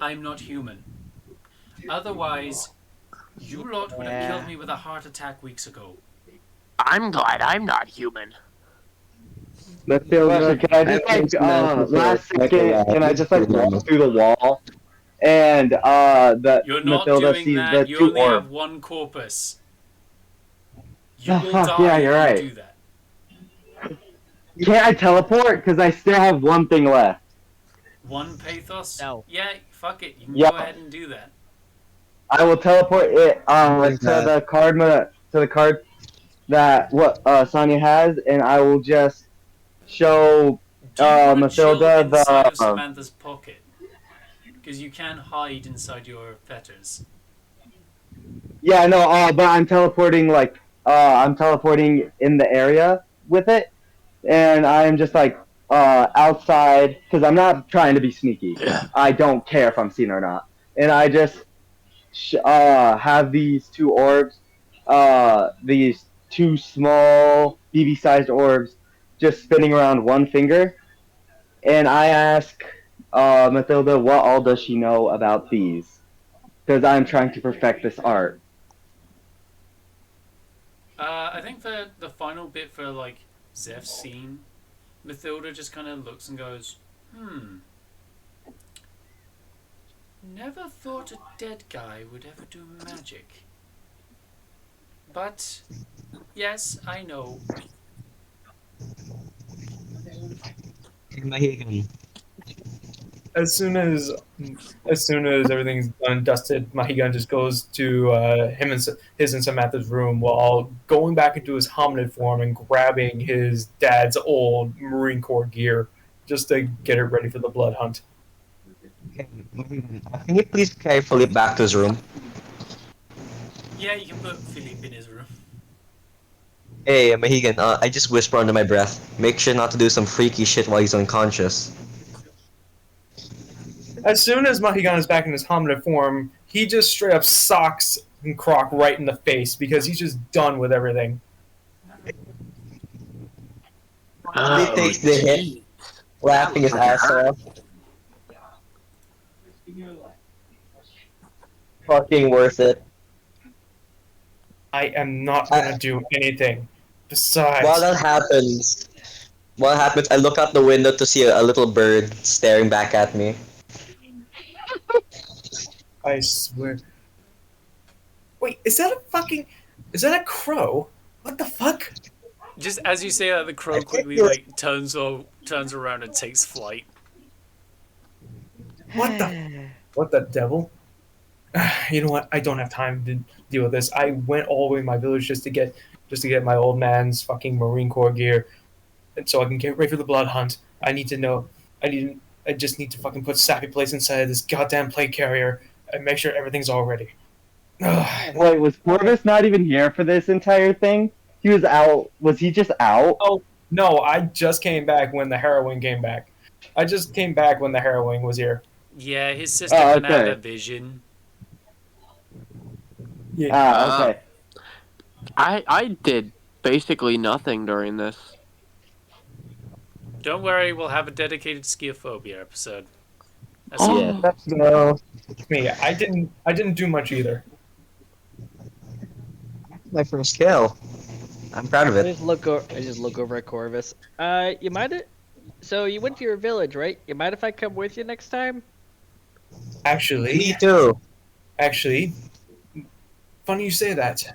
I'm not human. Otherwise, you lot would have killed me with a heart attack weeks ago." I'm glad I'm not human. Question, can I just like last second? Can I just like walk through the wall and that You're not Mathilda doing sees that. the You two only have orbs? one corpus. You Oh, will fuck, die yeah, if you're you right. do that. Can't I teleport? Because I still have one thing left. One pathos? No. Yeah, fuck it. You can Yeah. go ahead and do that. I will teleport it Where's to that? the card that Sonya has, and I will just show Do you want to chill Mathilda inside of the. Samantha's pocket? Because you can hide inside your fetters. Yeah, no, but I'm teleporting I'm teleporting in the area with it, and I'm just like outside because I'm not trying to be sneaky. I don't care if I'm seen or not, and I just have these two orbs, these two small BB-sized orbs, just spinning around one finger, and I ask Mathilda what all does she know about these, because I'm trying to perfect this art. I think for the final bit for like Zeph's scene, Mathilda just kind of looks and goes, never thought a dead guy would ever do magic. But, yes, I know. Mahigan. As soon as everything's done and dusted, Mahigan just goes to his and Samantha's room while going back into his hominid form and grabbing his dad's old Marine Corps gear just to get it ready for the blood hunt. Okay, Mahigan, can you please carry Philip back to his room? Yeah, you can put Philippe in his room. Hey, Mahigan, I just whisper under my breath. Make sure not to do some freaky shit while he's unconscious. As soon as Mahigan is back in his hominid form, he just straight up socks Croc right in the face because he's just done with everything. He takes the hit, laughing his ass off. Fucking worth it. I am not gonna do anything. Besides, While that happens, I look out the window to see a little bird staring back at me. I swear. Wait, is that a crow? What the fuck? Just as you say that, the crow quickly like turns around and takes flight. What the devil? You know what? I don't have time to deal with this. I went all the way to my village just to get my old man's fucking Marine Corps gear, and so I can get ready for the blood hunt. I need to know. I just need to fucking put Sappy Place inside of this goddamn plate carrier and make sure everything's all ready. Wait, was Corvus not even here for this entire thing? He was out. Was he just out? Oh no! I just came back when the Harrowing came back. I just came back when the Harrowing was here. Yeah, his sister can have okay. a vision. Yeah. Okay. I did basically nothing during this. Don't worry, we'll have a dedicated Skiophobia episode. Yeah. Let's go. Me, I didn't do much either. My first kill. I'm proud of I it. just look over at Corvus. You mind it? So you went to your village, right? You mind if I come with you next time? Actually, Me too. funny you say that.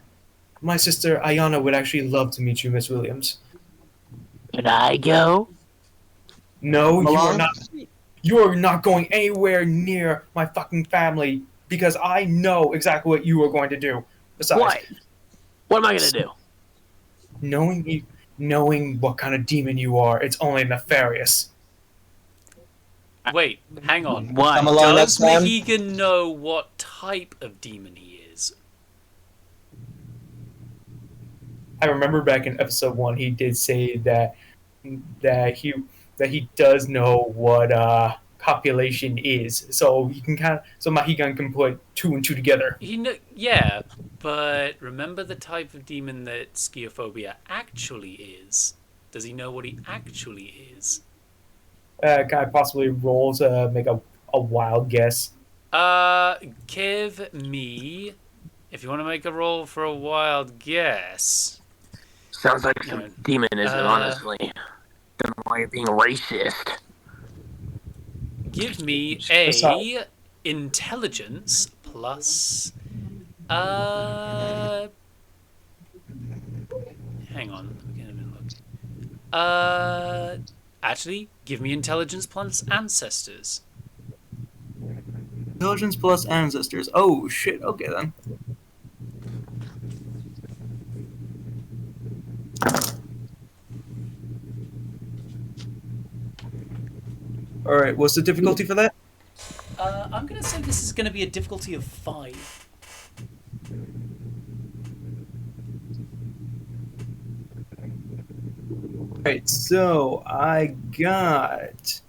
My sister Ayana would actually love to meet you, Miss Williams. Can I go? No, you are Malone? not. You are not going anywhere near my fucking family because I know exactly what you are going to do. Besides, What? What am I gonna do? knowing what kind of demon you are, it's only nefarious. Wait, hang on. What? Come along Does next time. Mahigan know what type of demon he is? I remember back in episode 1, he did say that he does know what copulation is, so he can Mahigan can put 2 and 2 together. Yeah, but remember the type of demon that Skiophobia actually is? Does he know what he actually is? Can I possibly roll to make a wild guess? Give me, if you want to make a roll for a wild guess. Sounds like some demonism, honestly. Don't know why you're being racist. Give me a intelligence plus. Hang on. Actually, give me intelligence plus ancestors. Intelligence plus ancestors. Oh shit. Okay then. All right. What's the difficulty for that? I'm gonna say this is gonna be a difficulty of 5. Right, so I got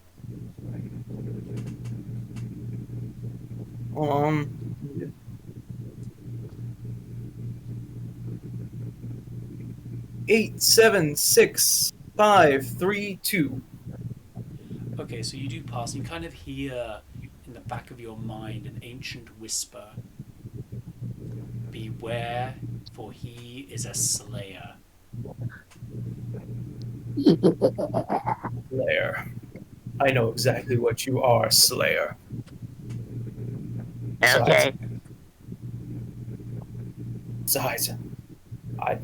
8, 7, 6, 5, 3, 2. Okay, so you do pass, and you kind of hear in the back of your mind an ancient whisper. Beware, for he is a slayer. Slayer. I know exactly what you are, Slayer. Besides, Okay. besides, I,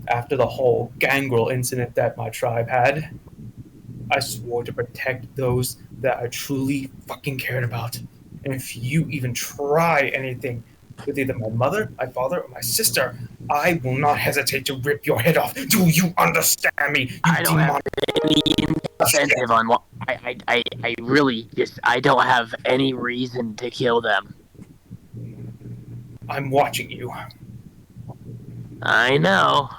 after the whole gangrel incident that my tribe had, I swore to protect those that I truly fucking cared about. And if you even try anything with either my mother, my father, or my sister, I will not hesitate to rip your head off. Do you understand me, you I don't have demonic any shit? incentive on what. I really just. I don't have any reason to kill them. I'm watching you. I know.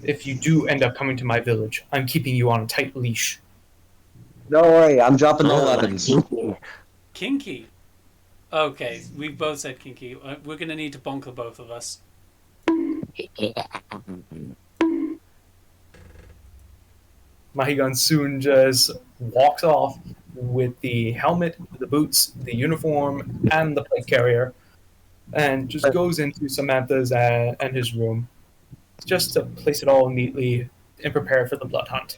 If you do end up coming to my village, I'm keeping you on a tight leash. Don't worry, I'm dropping No the weapons. Kinky. Okay, we've both said kinky. We're gonna need to bonk both of us. Mahigan soon just walks off with the helmet, the boots, the uniform, and the plate carrier, and just goes into Samantha's and his room, just to place it all neatly and prepare for the blood hunt.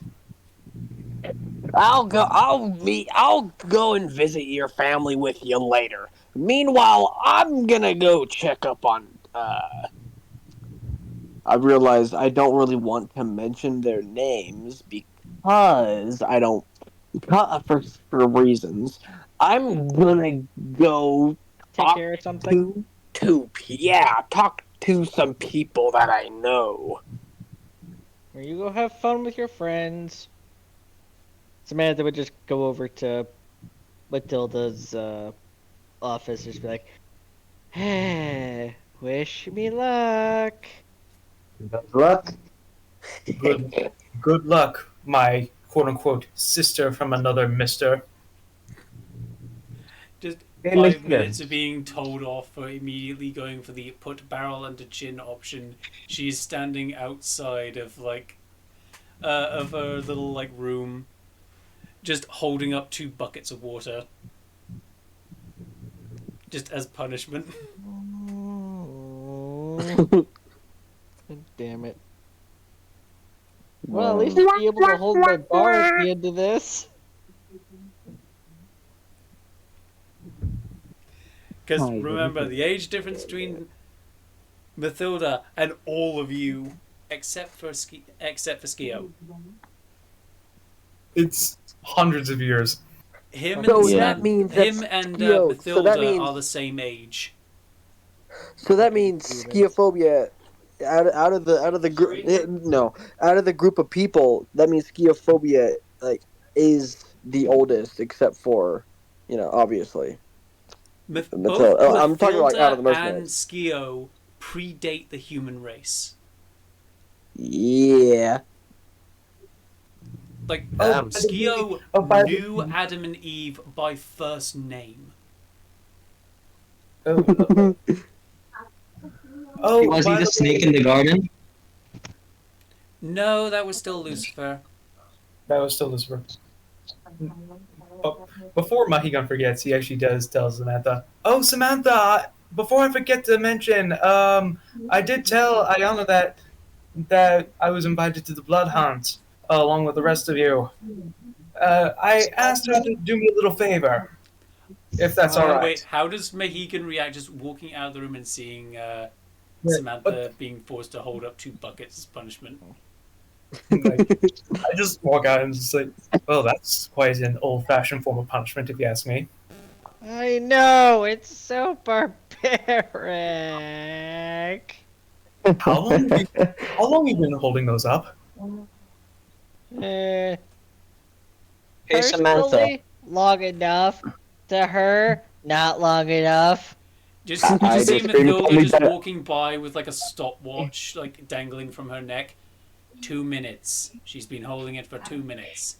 I'll go. I'll go and visit your family with you later. Meanwhile, I'm gonna go check up on. I realized I don't really want to mention their names because I don't. For reasons. I'm gonna go Take talk care of something. talk to some people that I know. Or you go have fun with your friends. Samantha would just go over to Matilda's office, just be like, "Hey, wish me luck." Good luck. Good luck, my quote unquote sister from another mister. Just Hey, 5 minutes of being told off for immediately going for the put barrel under chin option. She's standing outside of of her little room, just holding up 2 buckets of water, just as punishment. Damn it. Well, at least I'll be able to hold my bar at the end of this. Because remember, the age difference between Mathilda and all of you, except for Skio. It's hundreds of years. Him So and that means that Skio- so Mathilda that means- are the same age. So that means skiophobia out of the group. No, out of the group of people, that means skiophobia is the oldest, except for obviously. Both I'm talking Mathilda out of the and mercenaries. Skio predate the human race. Yeah. Skio knew Adam and Eve by first name. Was he the snake in the garden? No, that was still Lucifer. That was still Lucifer. Oh, before Mahigan forgets, he actually does tell Samantha, "Oh, Samantha, before I forget to mention, I did tell Ayana that I was invited to the blood hunt along with the rest of you. I asked her to do me a little favor, if that's all right." Wait, how does Mahigan react just walking out of the room and seeing Samantha being forced to hold up 2 buckets as punishment? I just walk out and just say, "Well, that's quite an old-fashioned form of punishment, if you ask me." I know, it's so barbaric. How long have you been holding those up? Hey, Samantha. long enough. To her, not long enough. You I just see just Mathilda think- just walking by with a stopwatch dangling from her neck. 2 minutes. She's been holding it for 2 minutes.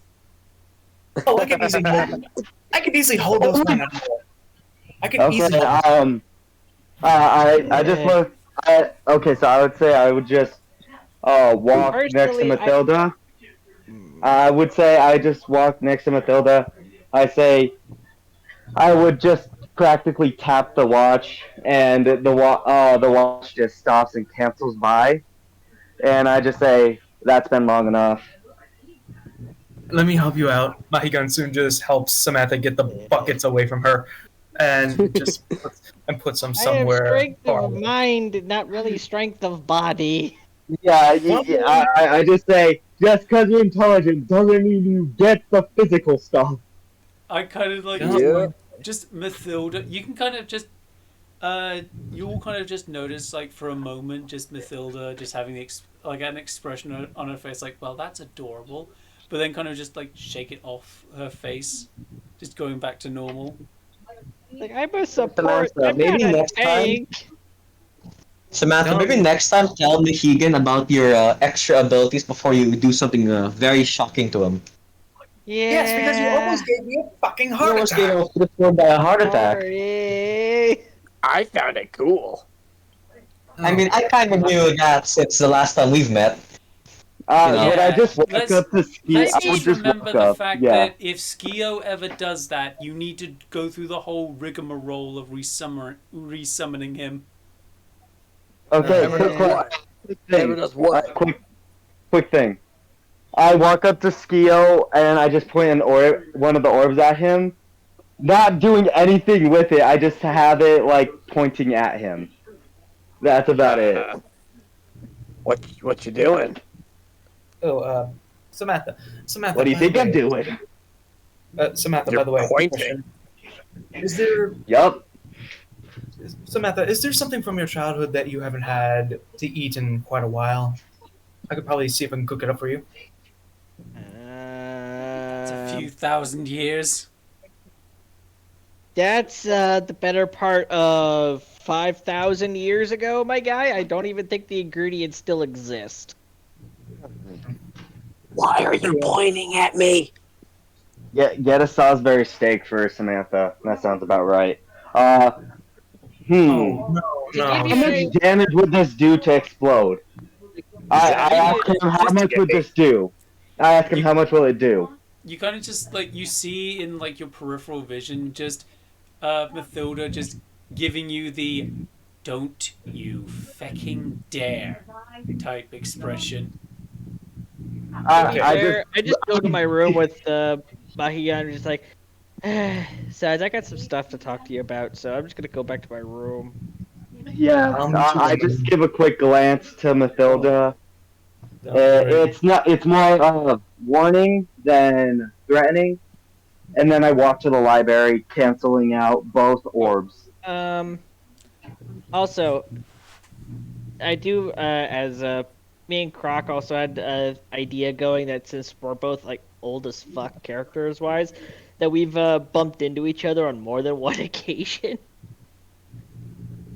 Oh, I could easily hold those for an hour. I can Okay. easily. I just look. Okay, so I would say I would just walk next to Personally, Mathilda. I would say I just walk next to Mathilda. I say I would just practically tap the watch, and the watch just stops and cancels by, and I just say that's been long enough. Let me help you out. Mahigan soon just helps Samantha get the buckets away from her, and puts them I have somewhere strength far of away. mind, not really strength of body. Yeah, Well, I just say just because you're intelligent doesn't mean you get the physical stuff. I kind of like Yeah. just Mathilda. You can kind of just you all kind of just notice like for a moment just Mathilda just having like an expression on her face like, well, that's adorable, but then kind of just like shake it off her face, just going back to normal. Like, I'm a support. Samantha, I'm maybe not a next time. tank. Samantha, maybe don't. next time tell Mahigan about your extra abilities before you do something very shocking to him. Yes, because you Yeah. almost gave me a fucking You heart almost gave him attack. a flip forward by a heart attack. Sorry. I found it cool. I mean, I kind of knew that since the last time we've met. You know. Would I Yeah, just walk let's up to ski? let's I would just just remember walk the up. fact Yeah. that if Skio ever does that, you need to go through the whole rigmarole of resummoning him. Okay. Ever does what? Quick Ever thing. does what? Quick thing. I walk up to Skio and I just point one of the orbs at him. Not doing anything with it. I just have it like pointing at him. That's about it. What you doing? Oh, Samantha. Samantha. What do you by think the I'm way- doing? Samantha, You're by the way, quick pointing. question. Is there Yup. Samantha? Is there something from your childhood that you haven't had to eat in quite a while? I could probably see if I can cook it up for you. It's a few thousand years. That's the better part of 5,000 years ago, my guy. I don't even think the ingredients still exist. Why are you pointing at me? Get a Salisbury steak for Samantha. That sounds about right. Oh no, To give How you much a, damage would this do to explode? I asked him how Just- much would this do. I asked him how much will it do. You kind of just like you see in like your peripheral vision just Mathilda just giving you the "don't you fecking dare" type expression. I I just go to my room with Mahiya and just like, Saz, I got some stuff to talk to you about, so I'm just gonna go back to my room. Yeah, I just give a quick glance to Mathilda. It's not. It's more warning than threatening. And then I walk to the library, canceling out both orbs. Also, I do as me and Croc also had an idea going that since we're both like old as fuck characters wise, that we've bumped into each other on more than one occasion.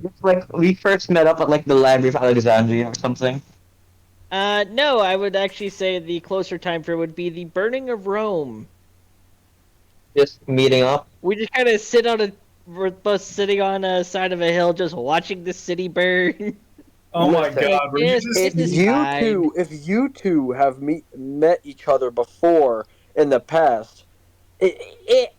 It's like we first met up at like the Library of Alexandria or something. No, I would actually say the closer time frame would be the burning of Rome. Just meeting up. We just kind of we're both sitting on a side of a hill, just watching the city burn. Oh my Listen, god, were you Yes, just it is If you two have met each other before in the past, it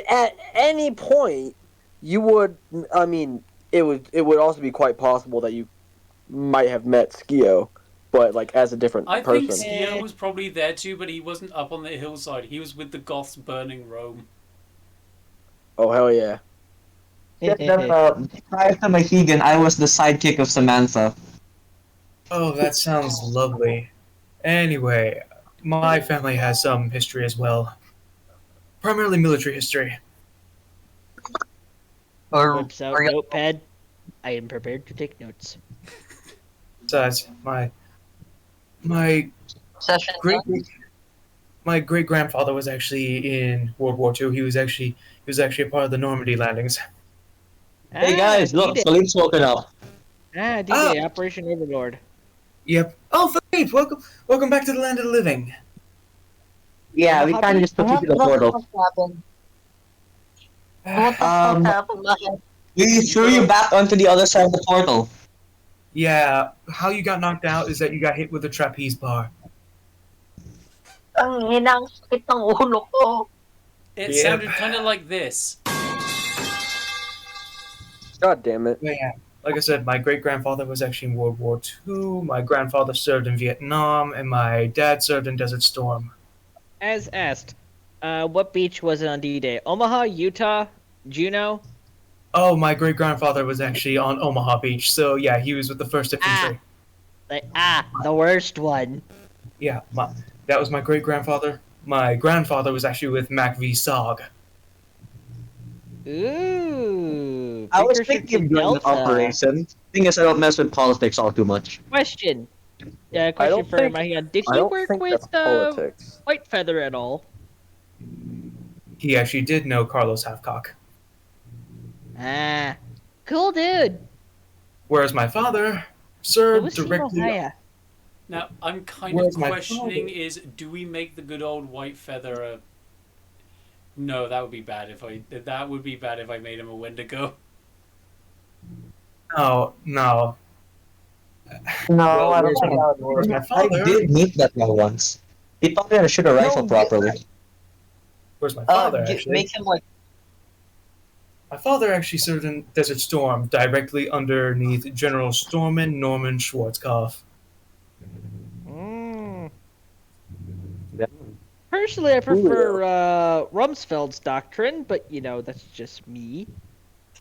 at any point you would. I mean, it would also be quite possible that you might have met Skio, but like as a different I think person. Skio was probably there too, but he wasn't up on the hillside. He was with the Goths burning Rome. Oh hell yeah! Prior to Mahigan, I was the sidekick of Samantha. Oh, that sounds lovely. Anyway, my family has some history as well. Primarily military history. Whips out notepad. I am prepared to take notes. Besides, my Session great done? my great grandfather was actually in World War II. He was actually a part of the Normandy landings. Hey guys, look, D-Day. Philippe's woken up. D-Day, Operation Overlord. Yep. Oh, Philippe, welcome back to the land of the living. Yeah, we kind of just took you to the portal. What the fuck happened, man? We threw you back onto the other side of the portal. Yeah, how you got knocked out is that you got hit with a trapeze bar. Ang inang sakit ng ulo ko. It Yep. sounded kind of like this. God damn it. Yeah, like I said, my great grandfather was actually in World War II. My grandfather served in Vietnam, and my dad served in Desert Storm. As asked, what beach was it on D-Day? Omaha, Utah, Juneau? Oh, my great grandfather was actually on Omaha Beach, so yeah, he was with the First Infantry. The worst one. Yeah, that was my great grandfather. My grandfather was actually with Mac V Sog. Ooh. I was precursor thinking to of doing an Delta. operation. Thing is, I don't mess with politics all too much. Question. I Question don't for think- Mahian. Did I he don't work think with that's politics. White Feather at all? He actually did know Carlos Halfcock. Ah. Cool dude. Whereas my father It served was directly. Maya. Now, I'm kind Where's of my questioning father? is, do we make the good old white feather a... No, that would be bad if I... That would be bad if I made him a Wendigo. No, no. No, Well, I don't where's think my- that would work. where's my I father? did meet that guy once. He taught me how to shoot a rifle properly. Where's my father, Make actually? him like My father actually served in Desert Storm, directly underneath General Storman Norman Schwarzkopf. Personally, I prefer Rumsfeld's doctrine, but that's just me.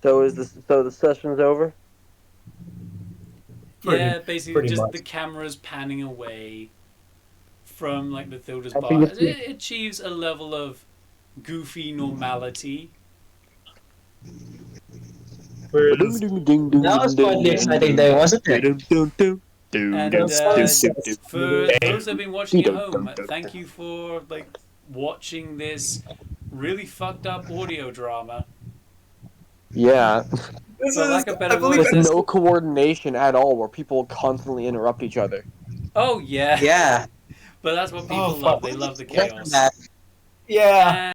So the session's over? Yeah, basically pretty just much. the camera's panning away from like Mathilda's I bar. think it's- It achieves a level of goofy normality. Whereas, That was quite the exciting day, wasn't it? And for those that have been watching at home, thank you for like watching this really fucked up audio drama. Yeah. this For lack is, of better I believe words, With that's no coordination at all, where people constantly interrupt each other. Oh yeah, Yeah. but that's what people Oh, love. fuck. They love the Less than chaos. that. yeah.